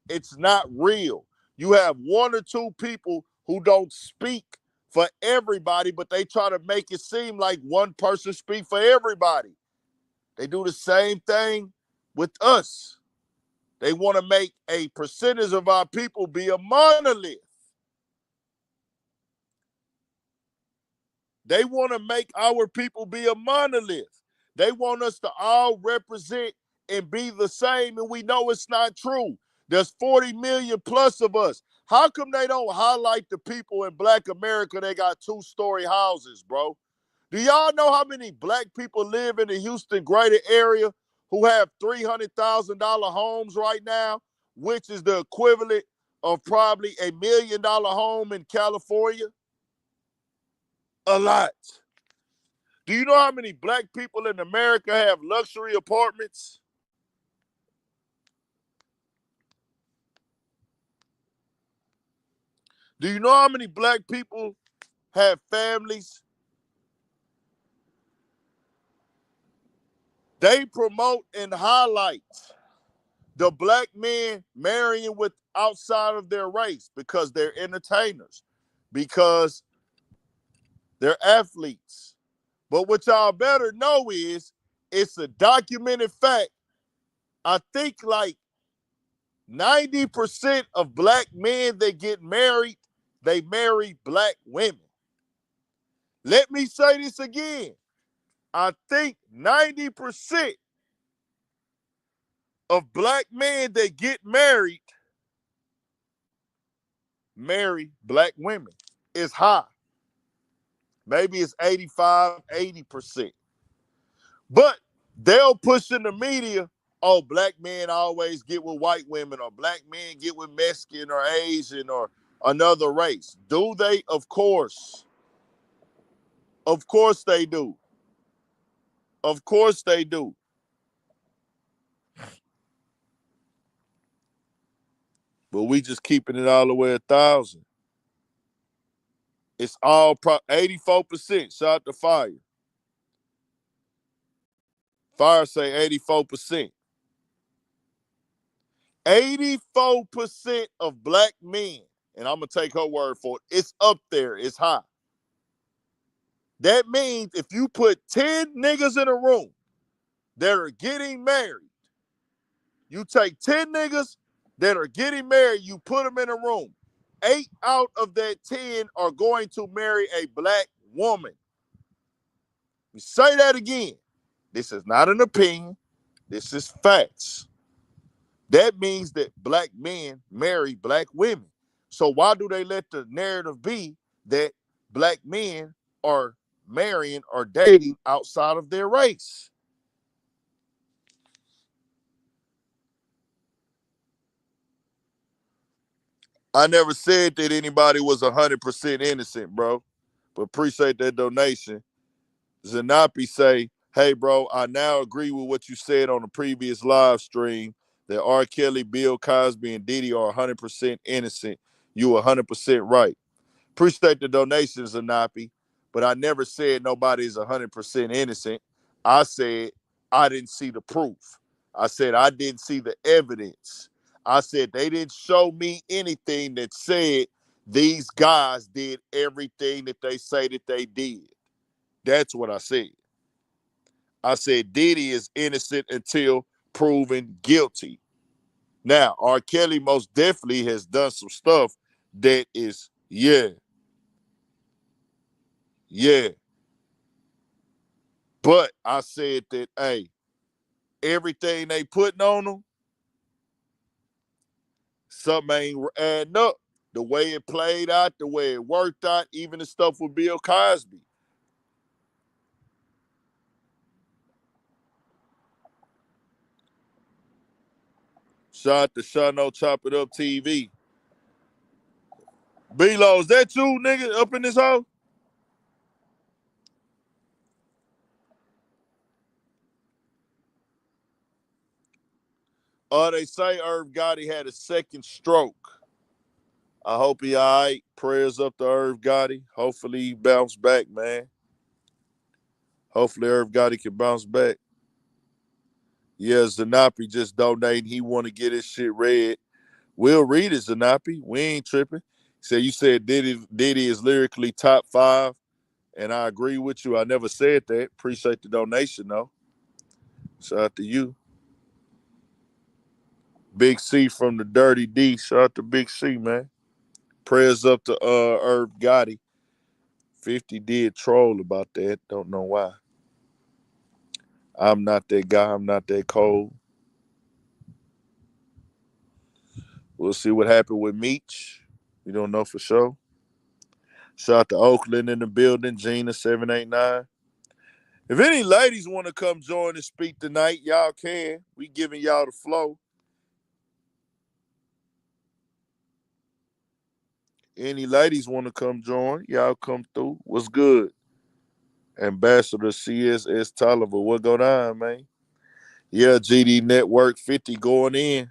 It's not real. You have one or two people who don't speak for everybody, but they try to make it seem like one person speak for everybody. They do the same thing with us. They want to make a percentage of our people be a monolith. They want to make our people be a monolith. They want us to all represent and be the same, and we know it's not true. There's 40 million plus of us. How come they don't highlight the people in Black America that got two-story houses, bro? Do y'all know how many black people live in the Houston greater area who have $300,000 homes right now, which is the equivalent of probably $1 million home in California? A lot. Do you know how many black people in America have luxury apartments? Do you know how many black people have families? They promote and highlight the black men marrying with outside of their race because they're entertainers, because they're athletes. But what y'all better know is it's a documented fact. I think like 90% of black men that get married, they marry black women. Let me say this again. I think 90% of black men that get married marry black women. It's high. Maybe it's 85, 80%. But they'll push in the media, oh, black men always get with white women, or black men get with Mexican or Asian or another race. Do they? Of course. Of course they do. Of course they do. But we just keeping it all the way 1,000. It's all 84%. Shout out to Fire. Fire say 84%. 84% of black men, and I'm going to take her word for it, it's up there. It's high. That means if you put 10 niggas in a room that are getting married, you take 10 niggas that are getting married, you put them in a room. 8 out of that 10 are going to marry a black woman. We say that again. This is not an opinion. This is facts. That means that black men marry black women. So why do they let the narrative be that black men are marrying or dating outside of their race? I never said that anybody was 100% innocent, bro. But appreciate that donation. Zanapi say, hey, bro, I now agree with what you said on the previous live stream that R. Kelly, Bill Cosby, and Diddy are 100% innocent. You 100% right. Appreciate the donations, Zanapi, but I never said nobody is 100% innocent. I said I didn't see the proof. I said I didn't see the evidence. I said they didn't show me anything that said these guys did everything that they say that they did. That's what I said. I said Diddy is innocent until proven guilty. Now, R. Kelly most definitely has done some stuff that is, yeah. But I said that, hey, everything they putting on them, something ain't adding up. The way it played out, the way it worked out, even the stuff with Bill Cosby. Shout out to Shano Chop It Up TV. B-Lo, is that you, nigga, up in this house? They say Irv Gotti had a second stroke. I hope he all right. Prayers up to Irv Gotti. Hopefully he bounce back, man. Hopefully Irv Gotti can bounce back. Yeah, Zanapi just donating. He want to get his shit read. We'll read it, Zanapi. We ain't tripping. You said Diddy is lyrically top 5, and I agree with you. I never said that. Appreciate the donation, though. Shout out to you. Big C from the Dirty D. Shout out to Big C, man. Prayers up to Irv Gotti. 50 did troll about that. Don't know why. I'm not that guy. I'm not that cold. We'll see what happened with Meech. We don't know for sure. Shout out to Oakland in the building. Gina 789. If any ladies want to come join and speak tonight, y'all can. We giving y'all the flow. Any ladies want to come join, y'all come through. What's good? Ambassador CSS Tolliver. What go down, man? Yeah, GD Network 50 going in.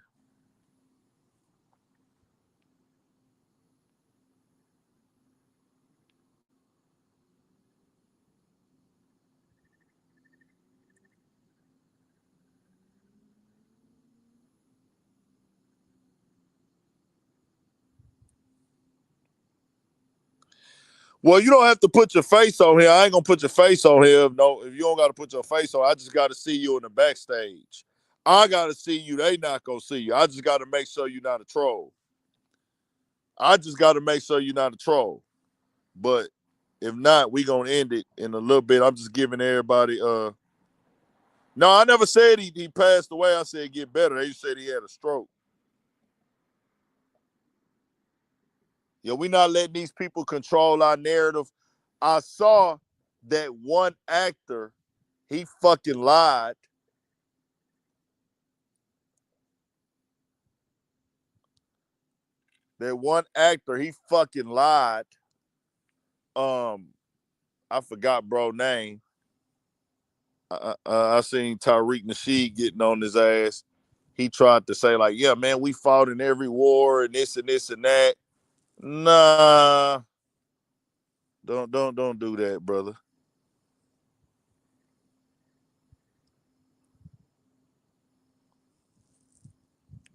Well, you don't have to put your face on here. I ain't gonna put your face on here. No, if you don't gotta put your face on, I just gotta see you in the backstage. I gotta see you. They not gonna see you. I just gotta make sure you're not a troll. I just gotta make sure you're not a troll. But if not, we gonna end it in a little bit. I'm just giving everybody no, I never said he passed away. I said get better. They said he had a stroke. Yeah, we not letting these people control our narrative. I saw that one actor, he fucking lied. That one actor, he fucking lied. I forgot bro name. I seen Tariq Nasheed getting on his ass. He tried to say like, yeah, man, we fought in every war and this and this and that. Nah, don't do that, brother.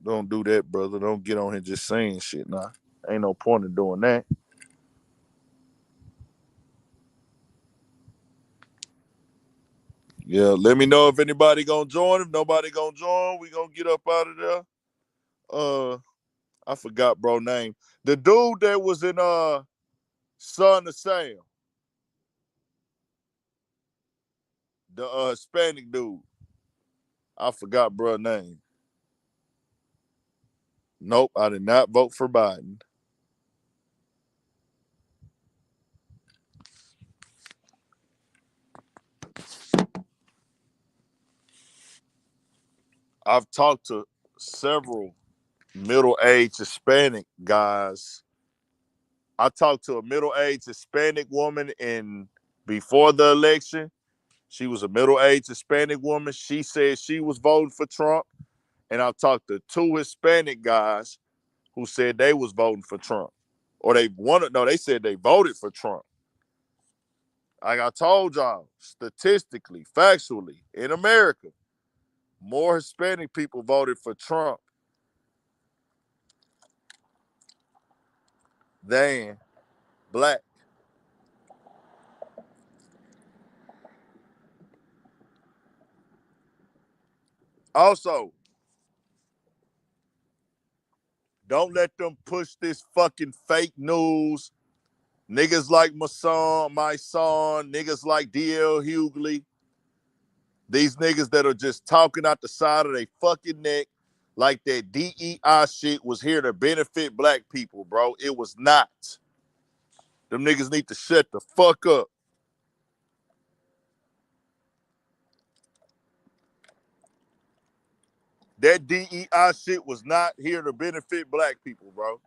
Don't do that, brother. Don't get on here just saying shit. Nah, ain't no point in doing that. Yeah, let me know if anybody gonna join. If nobody gonna join, we gonna get up out of there. I forgot bro name. The dude that was in Son of Sam, the Hispanic dude. I forgot bro name. Nope, I did not vote for Biden. I've talked to several middle-aged Hispanic guys. I talked to a middle-aged Hispanic woman before the election. She was a middle-aged Hispanic woman. She said she was voting for Trump. And I've talked to 2 Hispanic guys who said they was voting for Trump. Or they said they voted for Trump. Like I told y'all, statistically, factually, in America, more Hispanic people voted for Trump than black. Also, don't let them push this fucking fake news. Niggas like my son, niggas like DL Hughley, these niggas that are just talking out the side of their fucking neck like that DEI shit was here to benefit black people, bro. It was not. Them niggas need to shut the fuck up. That DEI shit was not here to benefit black people, bro.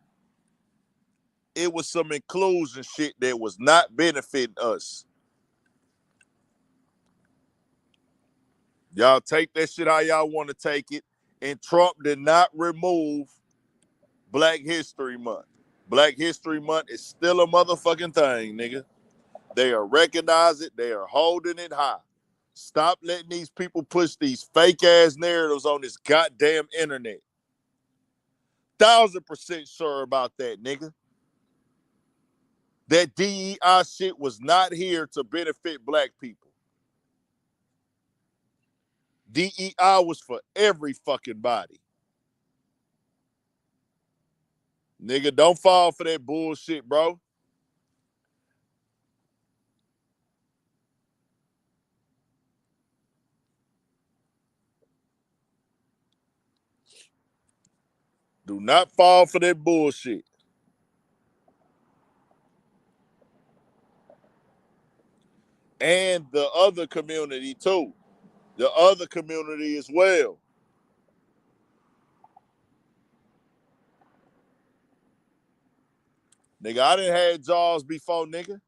It was some inclusion shit that was not benefiting us. Y'all take that shit how y'all want to take it. And Trump did not remove Black History Month. Black History Month is still a motherfucking thing, nigga. They are recognizing it. They are holding it high. Stop letting these people push these fake ass narratives on this goddamn internet. 1000% sure about that, nigga. That DEI shit was not here to benefit black people. DEI was for every fucking body. Nigga, don't fall for that bullshit, bro. Do not fall for that bullshit. And the other community too. The other community as well. Nigga, I done had jaws before, nigga.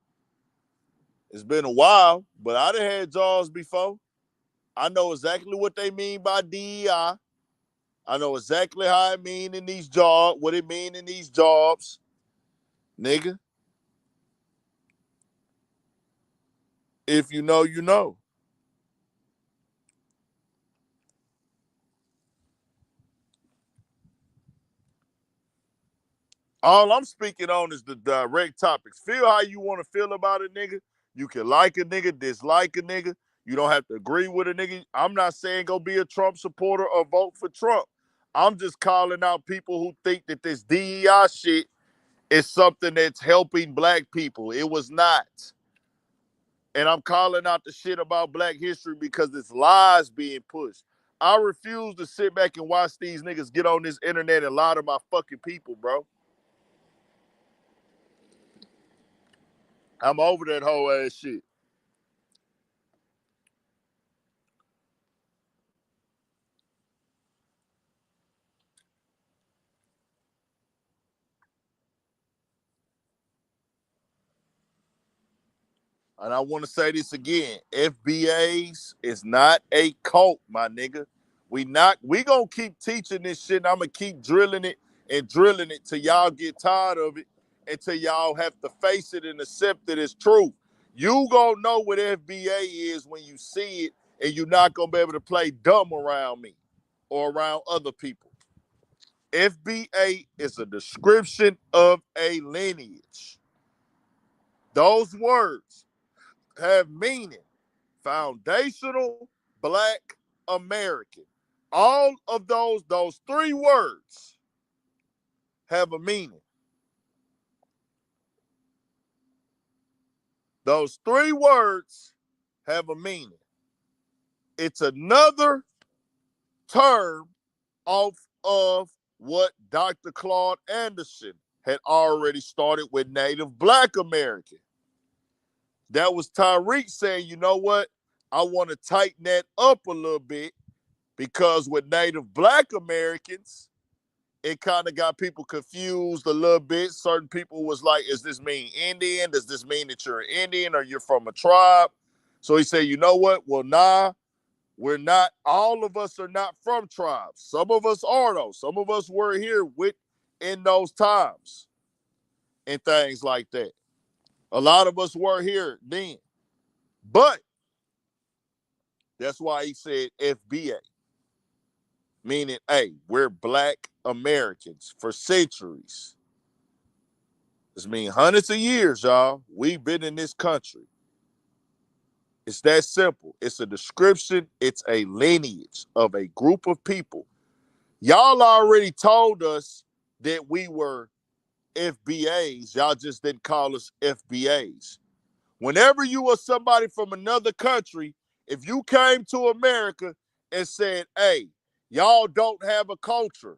It's been a while, but I done had jaws before. I know exactly what they mean by DEI. I know exactly how it mean in these jobs, what it mean in these jobs, nigga. If you know, you know. All I'm speaking on is the direct topics. Feel how you want to feel about it, nigga. You can like a nigga, dislike a nigga. You don't have to agree with a nigga. I'm not saying go be a Trump supporter or vote for Trump. I'm just calling out people who think that this DEI shit is something that's helping black people. It was not. And I'm calling out the shit about black history because it's lies being pushed. I refuse to sit back and watch these niggas get on this internet and lie to my fucking people, bro. I'm over that whole ass shit. And I want to say this again. FBAs is not a cult, my nigga. We gonna keep teaching this shit and I'm gonna keep drilling it till y'all get tired of it, until y'all have to face it and accept it as truth. You gonna know what FBA is when you see it, and you're not gonna be able to play dumb around me or around other people. FBA is a description of a lineage. Those words have meaning. Foundational Black American. All of those three words have a meaning. Those three words have a meaning. It's another term off of what Dr. Claude Anderson had already started with Native Black American. That was Tyreek saying, you know what? I want to tighten that up a little bit, because with Native Black Americans, it kind of got people confused a little bit. Certain people was like, "Does this mean Indian? Does this mean that you're an Indian or you're from a tribe?" So he said, you know what? Well, nah, we're not. All of us are not from tribes. Some of us are, though. Some of us were here in those times and things like that. A lot of us were here then. But that's why he said FBA, meaning, hey, we're Black Americans for centuries. This means hundreds of years, y'all. We've been in this country. It's that simple. It's a description. It's a lineage of a group of people. Y'all already told us that we were FBAs. Y'all just didn't call us FBAs. Whenever you were somebody from another country, if you came to America and said, hey, y'all don't have a culture,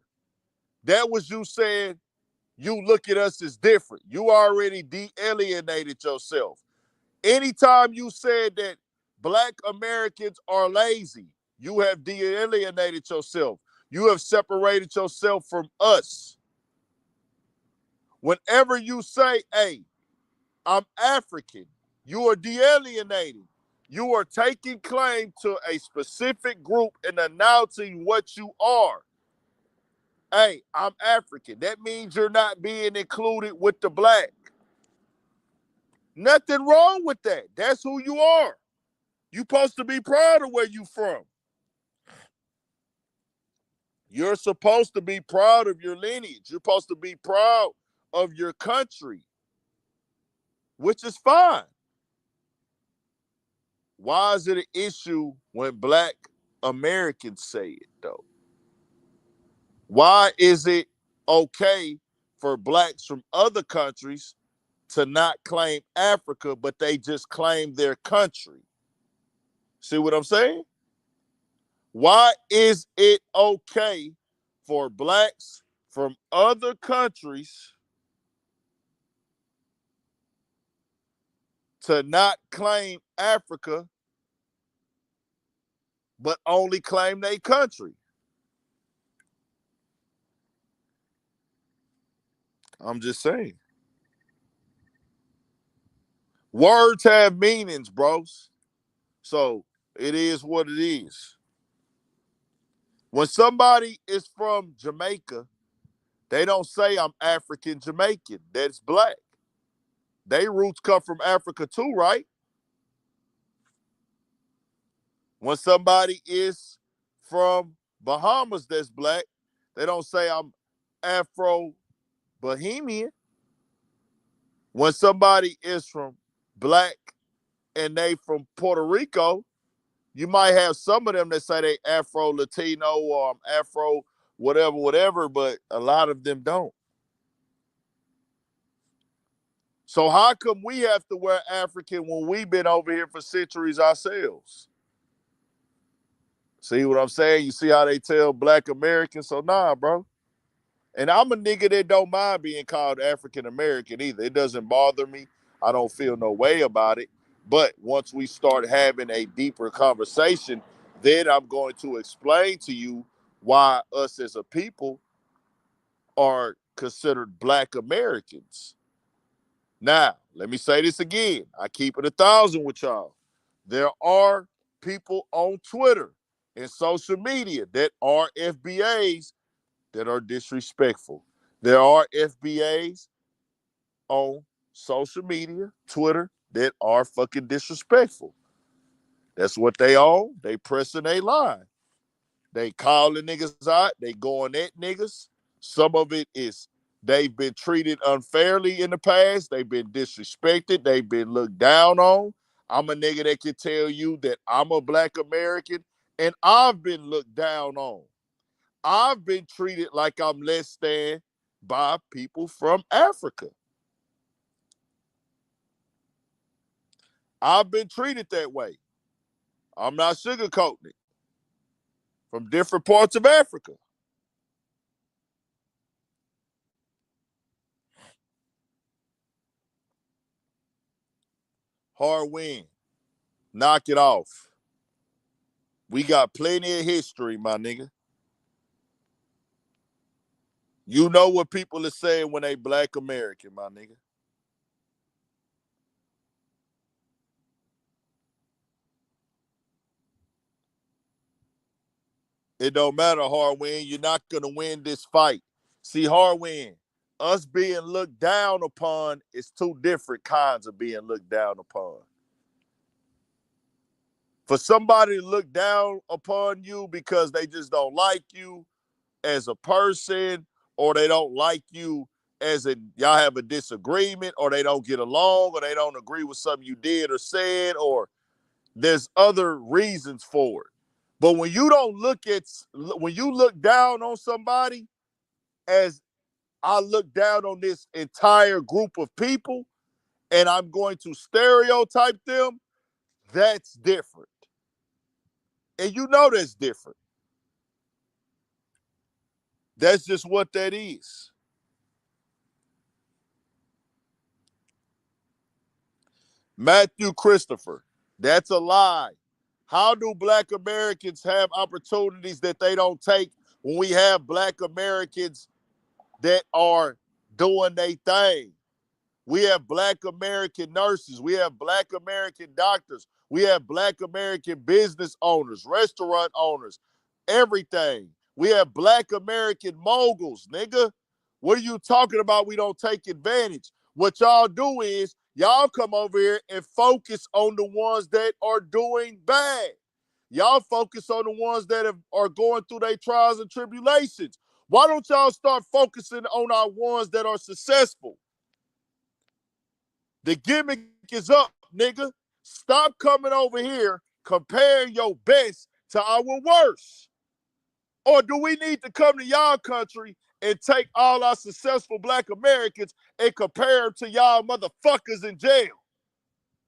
that was you saying you look at us as different. You already de-alienated yourself. Anytime you said that Black Americans are lazy, you have de-alienated yourself. You have separated yourself from us. Whenever you say, hey, I'm African, you are de-alienating. You are taking claim to a specific group and announcing what you are. Hey, I'm African. That means you're not being included with the Black. Nothing wrong with that. That's who you are. You're supposed to be proud of where you from. You're supposed to be proud of your lineage. You're supposed to be proud of your country, which is fine. Why is it an issue when Black Americans say it, though? Why is it okay for Blacks from other countries to not claim Africa, but they just claim their country? See what I'm saying? Why is it okay for Blacks from other countries to not claim Africa, but only claim their country? I'm just saying. Words have meanings, bros. So it is what it is. When somebody is from Jamaica, they don't say I'm African Jamaican. That's Black. They roots come from Africa too, right? When somebody is from Bahamas that's Black, they don't say I'm Afro-Bahamian. When somebody is from Black and they from Puerto Rico, you might have some of them that say they Afro-Latino or I'm Afro whatever, but a lot of them don't. So how come we have to wear African when we've been over here for centuries ourselves? See what I'm saying? You see how they tell Black Americans? So nah, bro. And I'm a nigga that don't mind being called African American either. It doesn't bother me. I don't feel no way about it. But once we start having a deeper conversation, then I'm going to explain to you why us as a people are considered Black Americans. Now, let me say this again. I keep it 1,000 with y'all. There are people on Twitter and social media that are FBAs that are disrespectful. There are FBAs on social media, Twitter, that are fucking disrespectful. That's what they own. They pressing a line. They calling niggas out. They going at niggas. Some of it is they've been treated unfairly in the past. They've been disrespected. They've been looked down on. I'm a nigga that can tell you that I'm a Black American and I've been looked down on. I've been treated like I'm less than by people from Africa. I've been treated that way. I'm not sugarcoating it. From different parts of Africa. Hard win. Knock it off. We got plenty of history, my nigga. You know what people are saying when they Black American, my nigga. It don't matter, Hardwin. You're not going to win this fight. See, Hardwin, us being looked down upon is two different kinds of being looked down upon. For somebody to look down upon you because they just don't like you as a person or they don't like you as in y'all have a disagreement or they don't get along or they don't agree with something you did or said, or there's other reasons for it. But when you when you look down on somebody as I look down on this entire group of people and I'm going to stereotype them, that's different. And you know that's different. That's just what that is. Matthew Christopher, that's a lie. How do Black Americans have opportunities that they don't take when we have Black Americans that are doing their thing? We have Black American nurses. We have Black American doctors. We have Black American business owners, restaurant owners, everything. We have Black American moguls, nigga. What are you talking about? We don't take advantage. What y'all do is y'all come over here and focus on the ones that are doing bad. Y'all focus on the ones that are going through their trials and tribulations. Why don't y'all start focusing on our ones that are successful? The gimmick is up, nigga. Stop coming over here comparing your best to our worst. Or do we need to come to y'all country and take all our successful Black Americans and compare them to y'all motherfuckers in jail?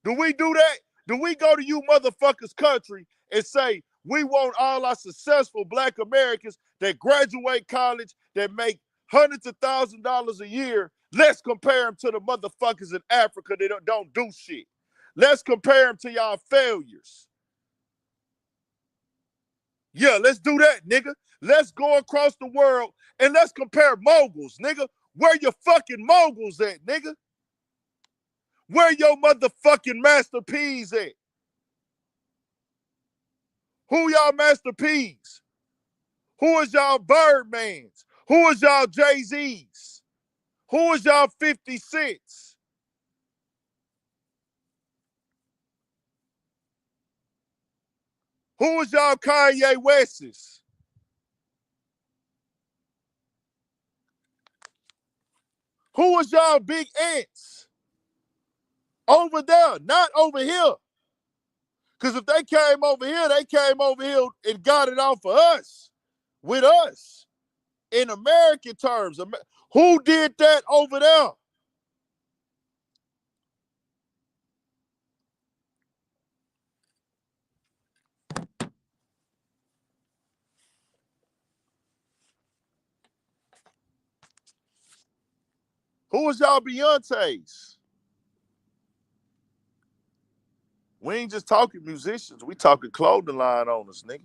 Do we do that? Do we go to you motherfuckers' country and say, we want all our successful Black Americans that graduate college, that make hundreds of $1,000s a year, let's compare them to the motherfuckers in Africa that don't do shit. Let's compare them to y'all failures. Yeah, let's do that, nigga. Let's go across the world and let's compare moguls, nigga. Where your fucking moguls at, nigga? Where your motherfucking Master P's at? Who y'all Master P's? Who is y'all Birdmans? Who is y'all Jay-Z's? Who is y'all 50 Cents? Who is y'all Kanye West's? Who is y'all Big Ants? Over there, not over here. Because if they came over here, they came over here and got it out for us, with us. In American terms, who did that over there? Who was y'all Beyonce's? We ain't just talking musicians. We talking clothing line owners, nigga.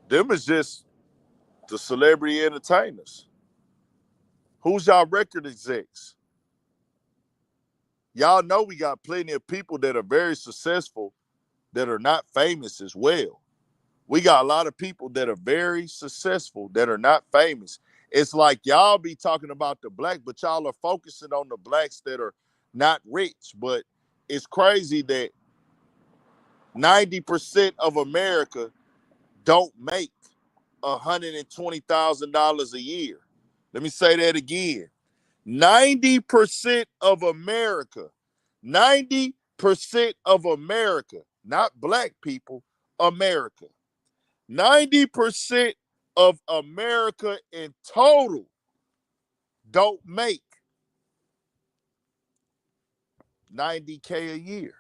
Them is just the celebrity entertainers. Who's y'all record execs? Y'all know we got plenty of people that are very successful that are not famous as well. We got a lot of people that are very successful that are not famous. It's like y'all be talking about the black, but y'all are focusing on the blacks that are not rich. But it's crazy that 90% of America don't make $120,000 a year. Let me say that again. 90% of America, 90% of America, not black people, America. 90% of America in total don't make 90K a year.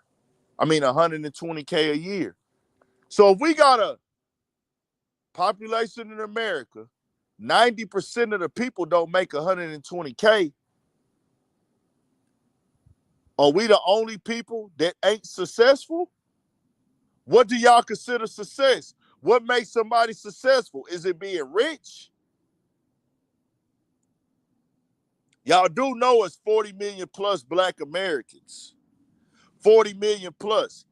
I mean, 120K a year. So if we got a population in America, 90% of the people don't make 120K. Are we the only people that ain't successful? What do y'all consider success? What makes somebody successful? Is it being rich? Y'all do know it's 40 million plus black Americans. 40 million plus.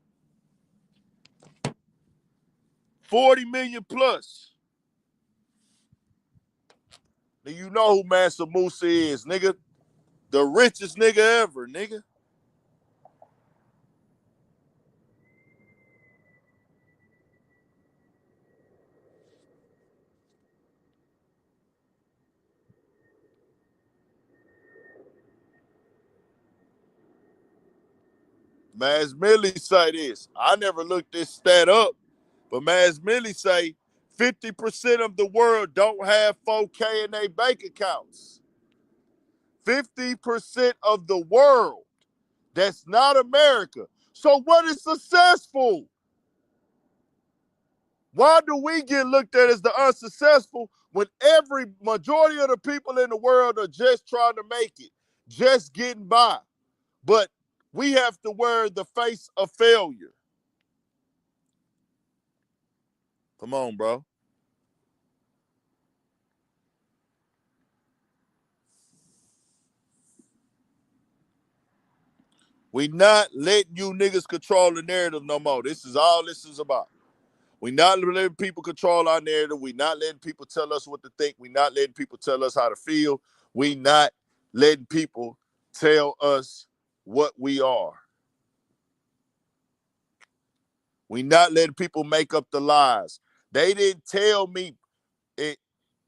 40 million plus. Now you know who Mansa Musa is, nigga. The richest nigga ever, nigga. Maz Millie say this. I never looked this stat up, but Maz Millie say 50% of the world don't have 4K in their bank accounts. 50% of the world. That's not America. So what is successful? Why do we get looked at as the unsuccessful when every majority of the people in the world are just trying to make it, just getting by? But we have to wear the face of failure. Come on, bro. We not letting you niggas control the narrative no more. This is all this is about. We not letting people control our narrative. We not letting people tell us what to think. We not letting people tell us how to feel. We not letting people tell us what we are. We not letting people make up the lies. They didn't tell me it,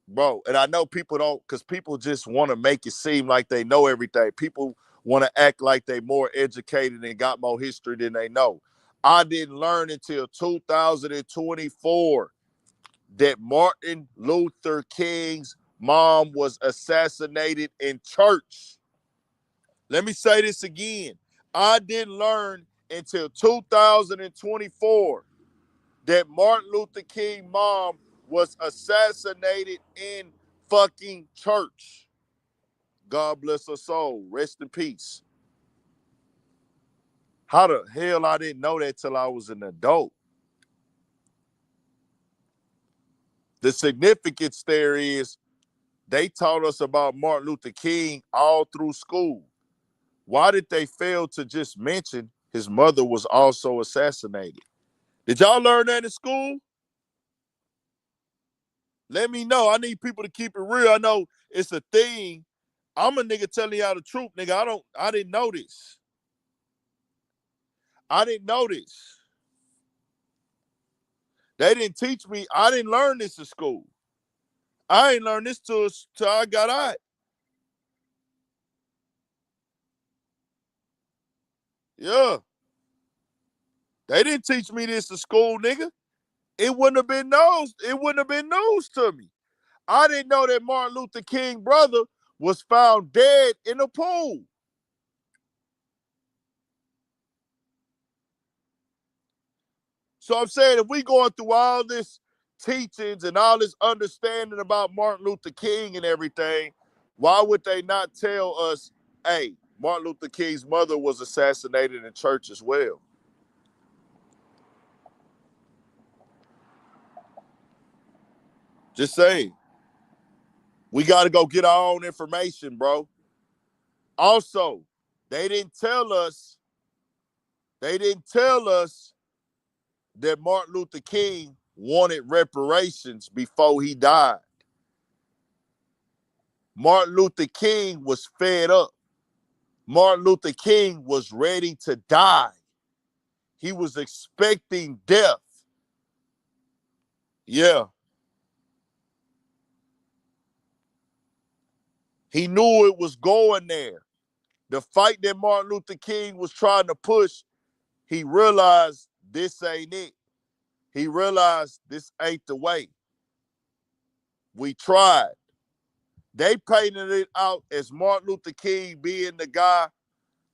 bro. And I know people don't, because people just want to make it seem like they know everything. People want to act like they more educated and got more history than they know. I didn't learn until 2024 that Martin Luther King's mom was assassinated in church. Let me say this again. I didn't learn until 2024 that Martin Luther King's mom was assassinated in fucking church. God bless her soul. Rest in peace. How the hell I didn't know that till I was an adult? The significance there is they taught us about Martin Luther King all through school. Why did they fail to just mention his mother was also assassinated? Did y'all learn that in school? Let me know. I need people to keep it real. I know it's a thing. I'm a nigga telling y'all the truth, nigga. I didn't know this. I didn't know this. They didn't teach me. I didn't learn this in school. I ain't learned this till I got out. Yeah. They didn't teach me this in school, nigga. It wouldn't have been news. It wouldn't have been news to me. I didn't know that Martin Luther King brother was found dead in a pool. So I'm saying if we going through all this teachings and all this understanding about Martin Luther King and everything, why would they not tell us, hey, Martin Luther King's mother was assassinated in church as well? Just saying. We got to go get our own information, bro. Also, they didn't tell us that Martin Luther King wanted reparations before he died. Martin Luther King was fed up. Martin Luther King was ready to die. He was expecting death. Yeah. He knew it was going there. The fight that Martin Luther King was trying to push, he realized this ain't it. He realized this ain't the way. We tried. They painted it out as Martin Luther King being the guy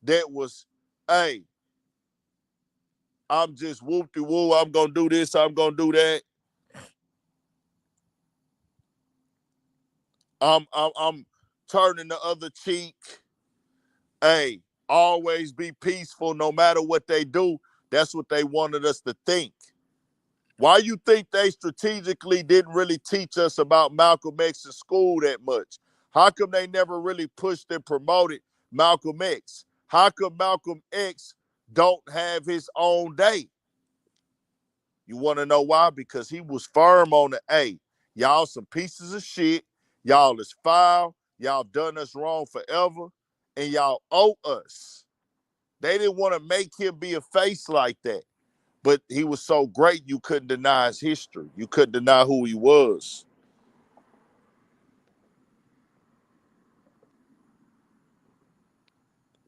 that was, hey, I'm just whoop-de-woo, I'm going to do this, I'm going to do that. I'm turning the other cheek. Hey, always be peaceful no matter what they do. That's what they wanted us to think. Why you think they strategically didn't really teach us about Malcolm X in school that much? How come they never really pushed and promoted Malcolm X? How come Malcolm X don't have his own day? You want to know why? Because he was firm on the A. Y'all some pieces of shit. Y'all is foul. Y'all done us wrong forever. And y'all owe us. They didn't want to make him be a face like that. But he was so great, you couldn't deny his history. You couldn't deny who he was.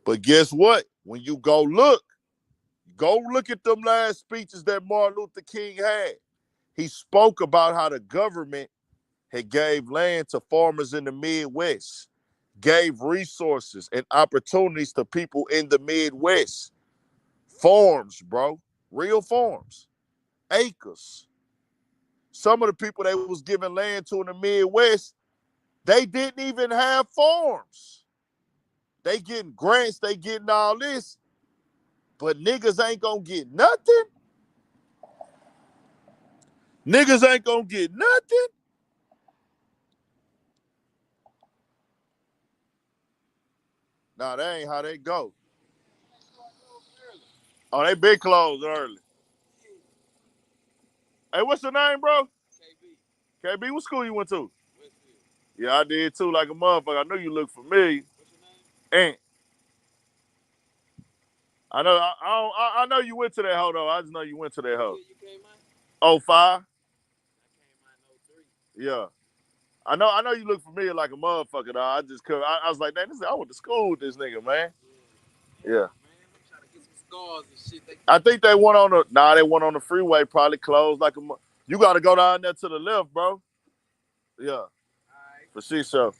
But guess what? When you go look, Go look at them last speeches that Martin Luther King had. He spoke about how the government had gave land to farmers in the Midwest, gave resources and opportunities to people in the Midwest. Farms, bro. Real farms. Acres. Some of the people they was giving land to in the Midwest, they didn't even have farms. They getting grants, they getting all this, but niggas ain't gonna get nothing. Niggas ain't gonna get nothing. Nah, that ain't how they go. Oh, they big closed early. Hey, what's your name, bro? KB. KB, what school you went to? Yeah, I did too, like a motherfucker. I know you look familiar. What's your name? Ant. I know you went to that hoe though. I just know you went to that hoe. You came out? 05? I came out in 03. Yeah. I know you look familiar like a motherfucker though. I just could I was like, man, I went to school with this nigga, man. Yeah. Man, I'm trying to get some scars and shit. I think they went on they went on the freeway, probably closed like a you gotta go down there to the left, bro. Yeah. All right. For sure.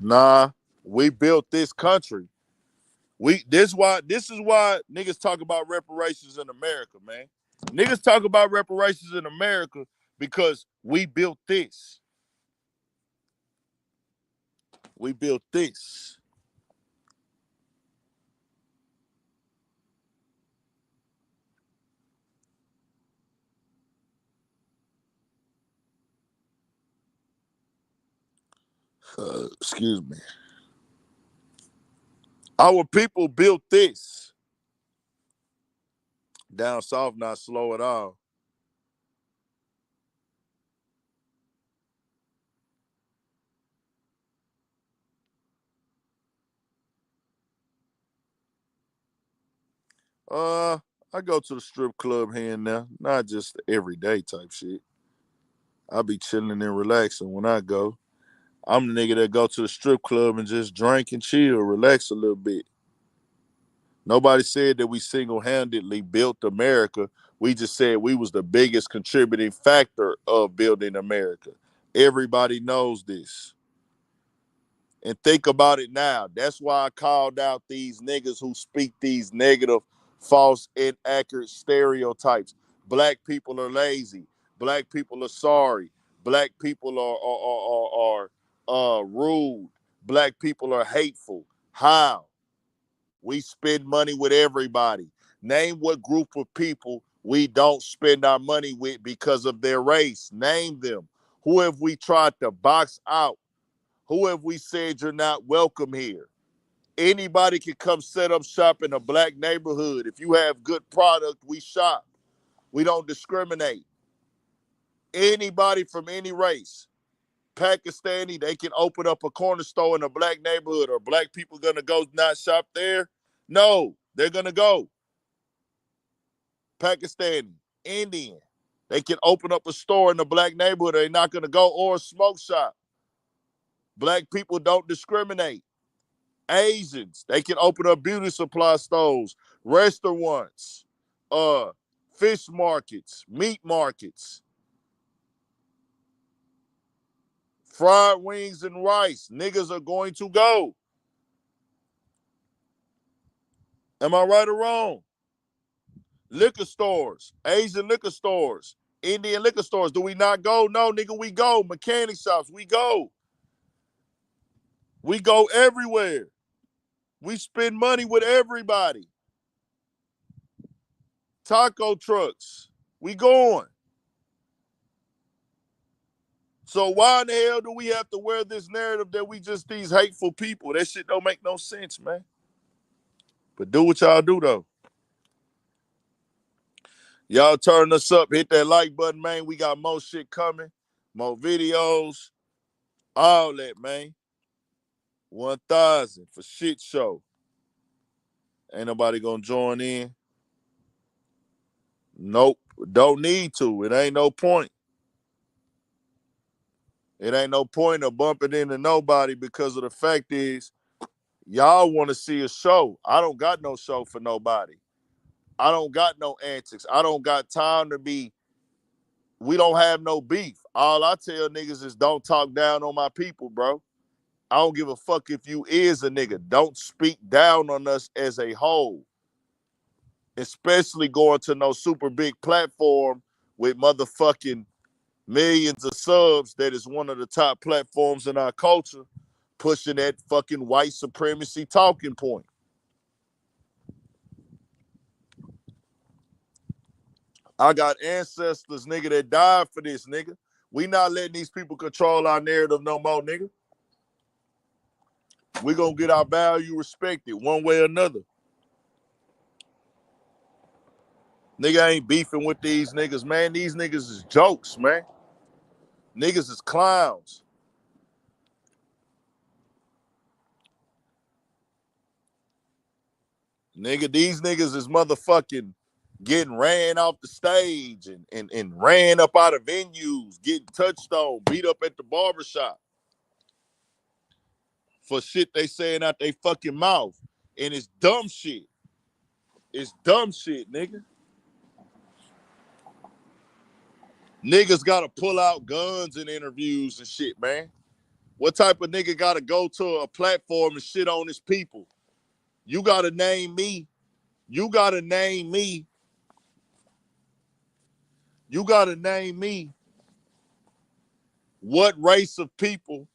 Nah, we built this country. This is why niggas talk about reparations in America, man. Niggas talk about reparations in America because we built this. We built this. Excuse me. Our people built this. Down south, not slow at all. I go to the strip club here and there, not just everyday type shit. I be chilling and relaxing when I go. I'm the nigga that go to the strip club and just drink and chill, relax a little bit. Nobody said that we single-handedly built America. We just said we was the biggest contributing factor of building America. Everybody knows this. And think about it now. That's why I called out these niggas who speak these negative, false, inaccurate stereotypes. Black people are lazy. Black people are sorry. Black people are rude. Black people are hateful. How? We spend money with everybody. Name what group of people we don't spend our money with because of their race. Name them. Who have we tried to box out? Who have we said you're not welcome here? Anybody can come set up shop in a black neighborhood. If you have good product, we shop. We don't discriminate. Anybody from any race. Pakistani, they can open up a corner store in a black neighborhood. Are black people gonna go not shop there? No, they're gonna go. Pakistani, Indian, they can open up a store in a black neighborhood. They're not gonna go, or a smoke shop. Black people don't discriminate. Asians, they can open up beauty supply stores, restaurants, fish markets, meat markets, fried wings and rice. Niggas are going to go. Am I right or wrong? Liquor stores, Asian liquor stores, Indian liquor stores. Do we not go? No, nigga, we go. Mechanic shops, we go. We go everywhere. We spend money with everybody. Taco trucks, we going. So why in the hell do we have to wear this narrative that we just these hateful people? That shit don't make no sense, man. But do what y'all do, though. Y'all turn us up. Hit that like button, man. We got more shit coming. More videos. All that, man. 1,000 for shit show. Ain't nobody gonna join in. Nope. Don't need to. It ain't no point. It ain't no point of bumping into nobody because of the fact is y'all want to see a show. I don't got no show for nobody. I don't got no antics. I don't got time to be. We don't have no beef. All I tell niggas is don't talk down on my people, bro. I don't give a fuck if you is a nigga. Don't speak down on us as a whole. Especially going to no super big platform with motherfucking millions of subs that is one of the top platforms in our culture pushing that fucking white supremacy talking point. I got ancestors, nigga, that died for this, nigga. We not letting these people control our narrative no more, nigga. We gonna get our value respected one way or another. Nigga ain't beefing with these niggas, man. These niggas is jokes, man. Niggas is clowns. Nigga, these niggas is motherfucking getting ran off the stage and ran up out of venues, getting touched on, beat up at the barbershop for shit they saying out they fucking mouth. And it's dumb shit. It's dumb shit, nigga. Niggas gotta pull out guns in interviews and shit, man. What type of nigga gotta go to a platform and shit on his people? You gotta name me. You gotta name me. You gotta name me what race of people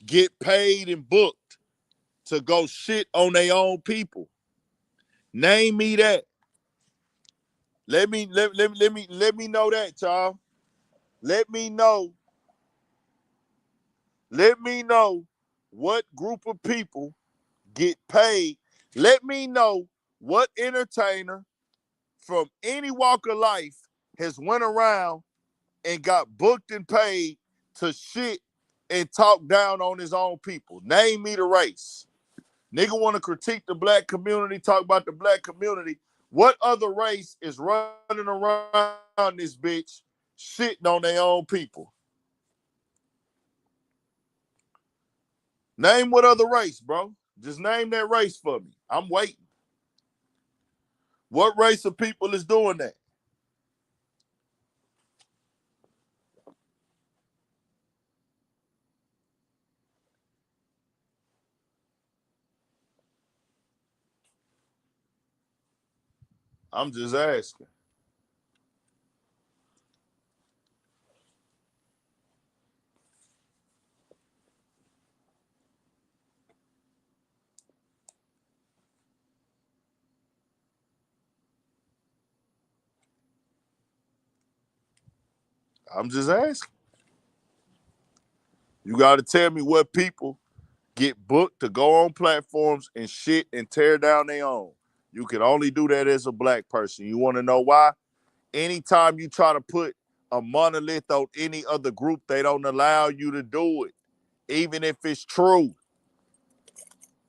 get paid and booked to go shit on their own people. Name me that. Let me know that, y'all. Let me know. Let me know what group of people get paid. Let me know what entertainer from any walk of life has went around and got booked and paid to shit and talk down on his own people. Name me the race. Nigga want to critique the black community, talk about the black community. What other race is running around this bitch shitting on their own people? Name what other race, bro. Just name that race for me. I'm waiting. What race of people is doing that? I'm just asking. I'm just asking. You got to tell me what people get booked to go on platforms and shit and tear down their own. You can only do that as a black person. You want to know why? Anytime you try to put a monolith on any other group, they don't allow you to do it, even if it's true.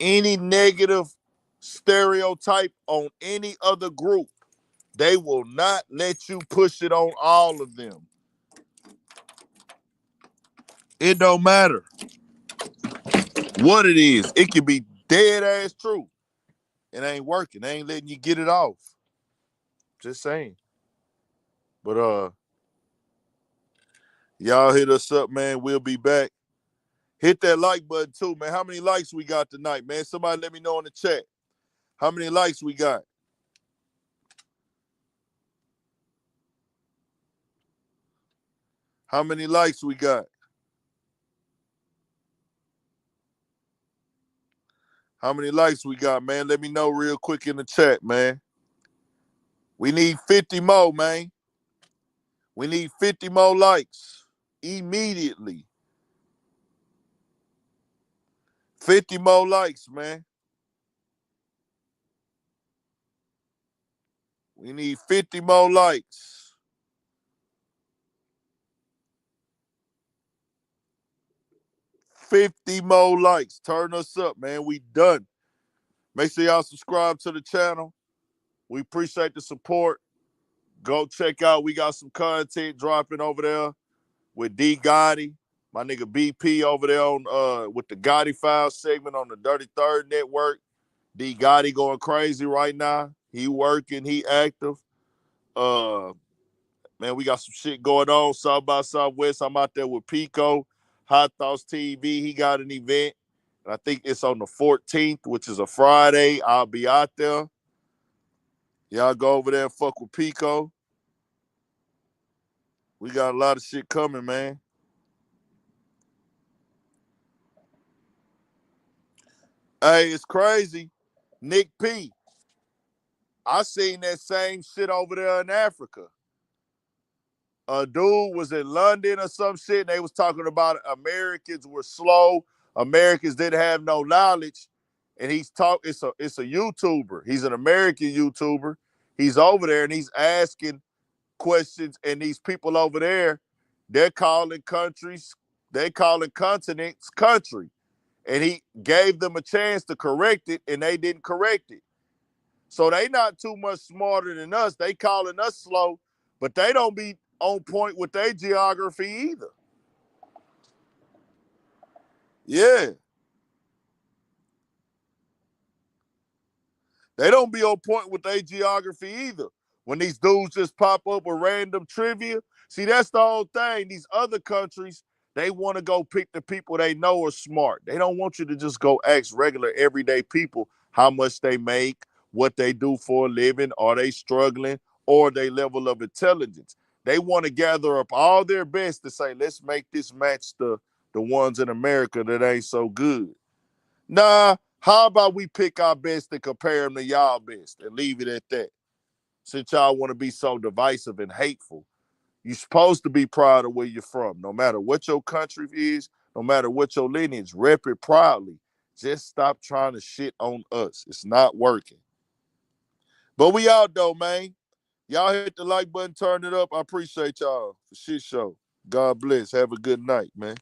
Any negative stereotype on any other group, they will not let you push it on all of them. It don't matter what it is. It could be dead ass true. It ain't working. They ain't letting you get it off. Just saying. But y'all hit us up, man. We'll be back. Hit that like button too, man. How many likes we got tonight, man? Somebody let me know in the chat. How many likes we got? How many likes we got? How many likes we got, man? Let me know real quick in the chat, man. We need 50 more, man. We need 50 more likes immediately. 50 more likes, man. We need 50 more likes. 50 more likes. Turn us up, man. We done. Make sure y'all subscribe to the channel. We appreciate the support. Go check out. We got some content dropping over there with D Gotti, my nigga BP over there on with the Gotti Files segment on the Dirty Third Network. D Gotti going crazy right now. He working, he active. Man, we got some shit going on. South by Southwest. I'm out there with Pico. Hot Thoughts TV. He got an event. And I think it's on the 14th, which is a Friday. I'll be out there. Y'all go over there and fuck with Pico. We got a lot of shit coming, man. Hey, it's crazy. Nick P. I seen that same shit over there in Africa. A dude was in London or some shit, and they was talking about Americans were slow. Americans didn't have no knowledge. And it's a YouTuber. He's an American YouTuber. He's over there and he's asking questions, and these people over there, they're calling continents country. And he gave them a chance to correct it, and they didn't correct it. So they not too much smarter than us. They calling us slow, but they don't be on point with their geography either. Yeah. They don't be on point with their geography either. When these dudes just pop up with random trivia. See, that's the whole thing. These other countries, they want to go pick the people they know are smart. They don't want you to just go ask regular, everyday people how much they make, what they do for a living, are they struggling, or their level of intelligence. They want to gather up all their best to say, let's make this match the ones in America that ain't so good. Nah, how about we pick our best and compare them to y'all best and leave it at that? Since y'all want to be so divisive and hateful, you're supposed to be proud of where you're from. No matter what your country is, no matter what your lineage, rep it proudly. Just stop trying to shit on us. It's not working. But we out though, man. Y'all hit the like button, turn it up. I appreciate y'all for shit show. God bless. Have a good night, man.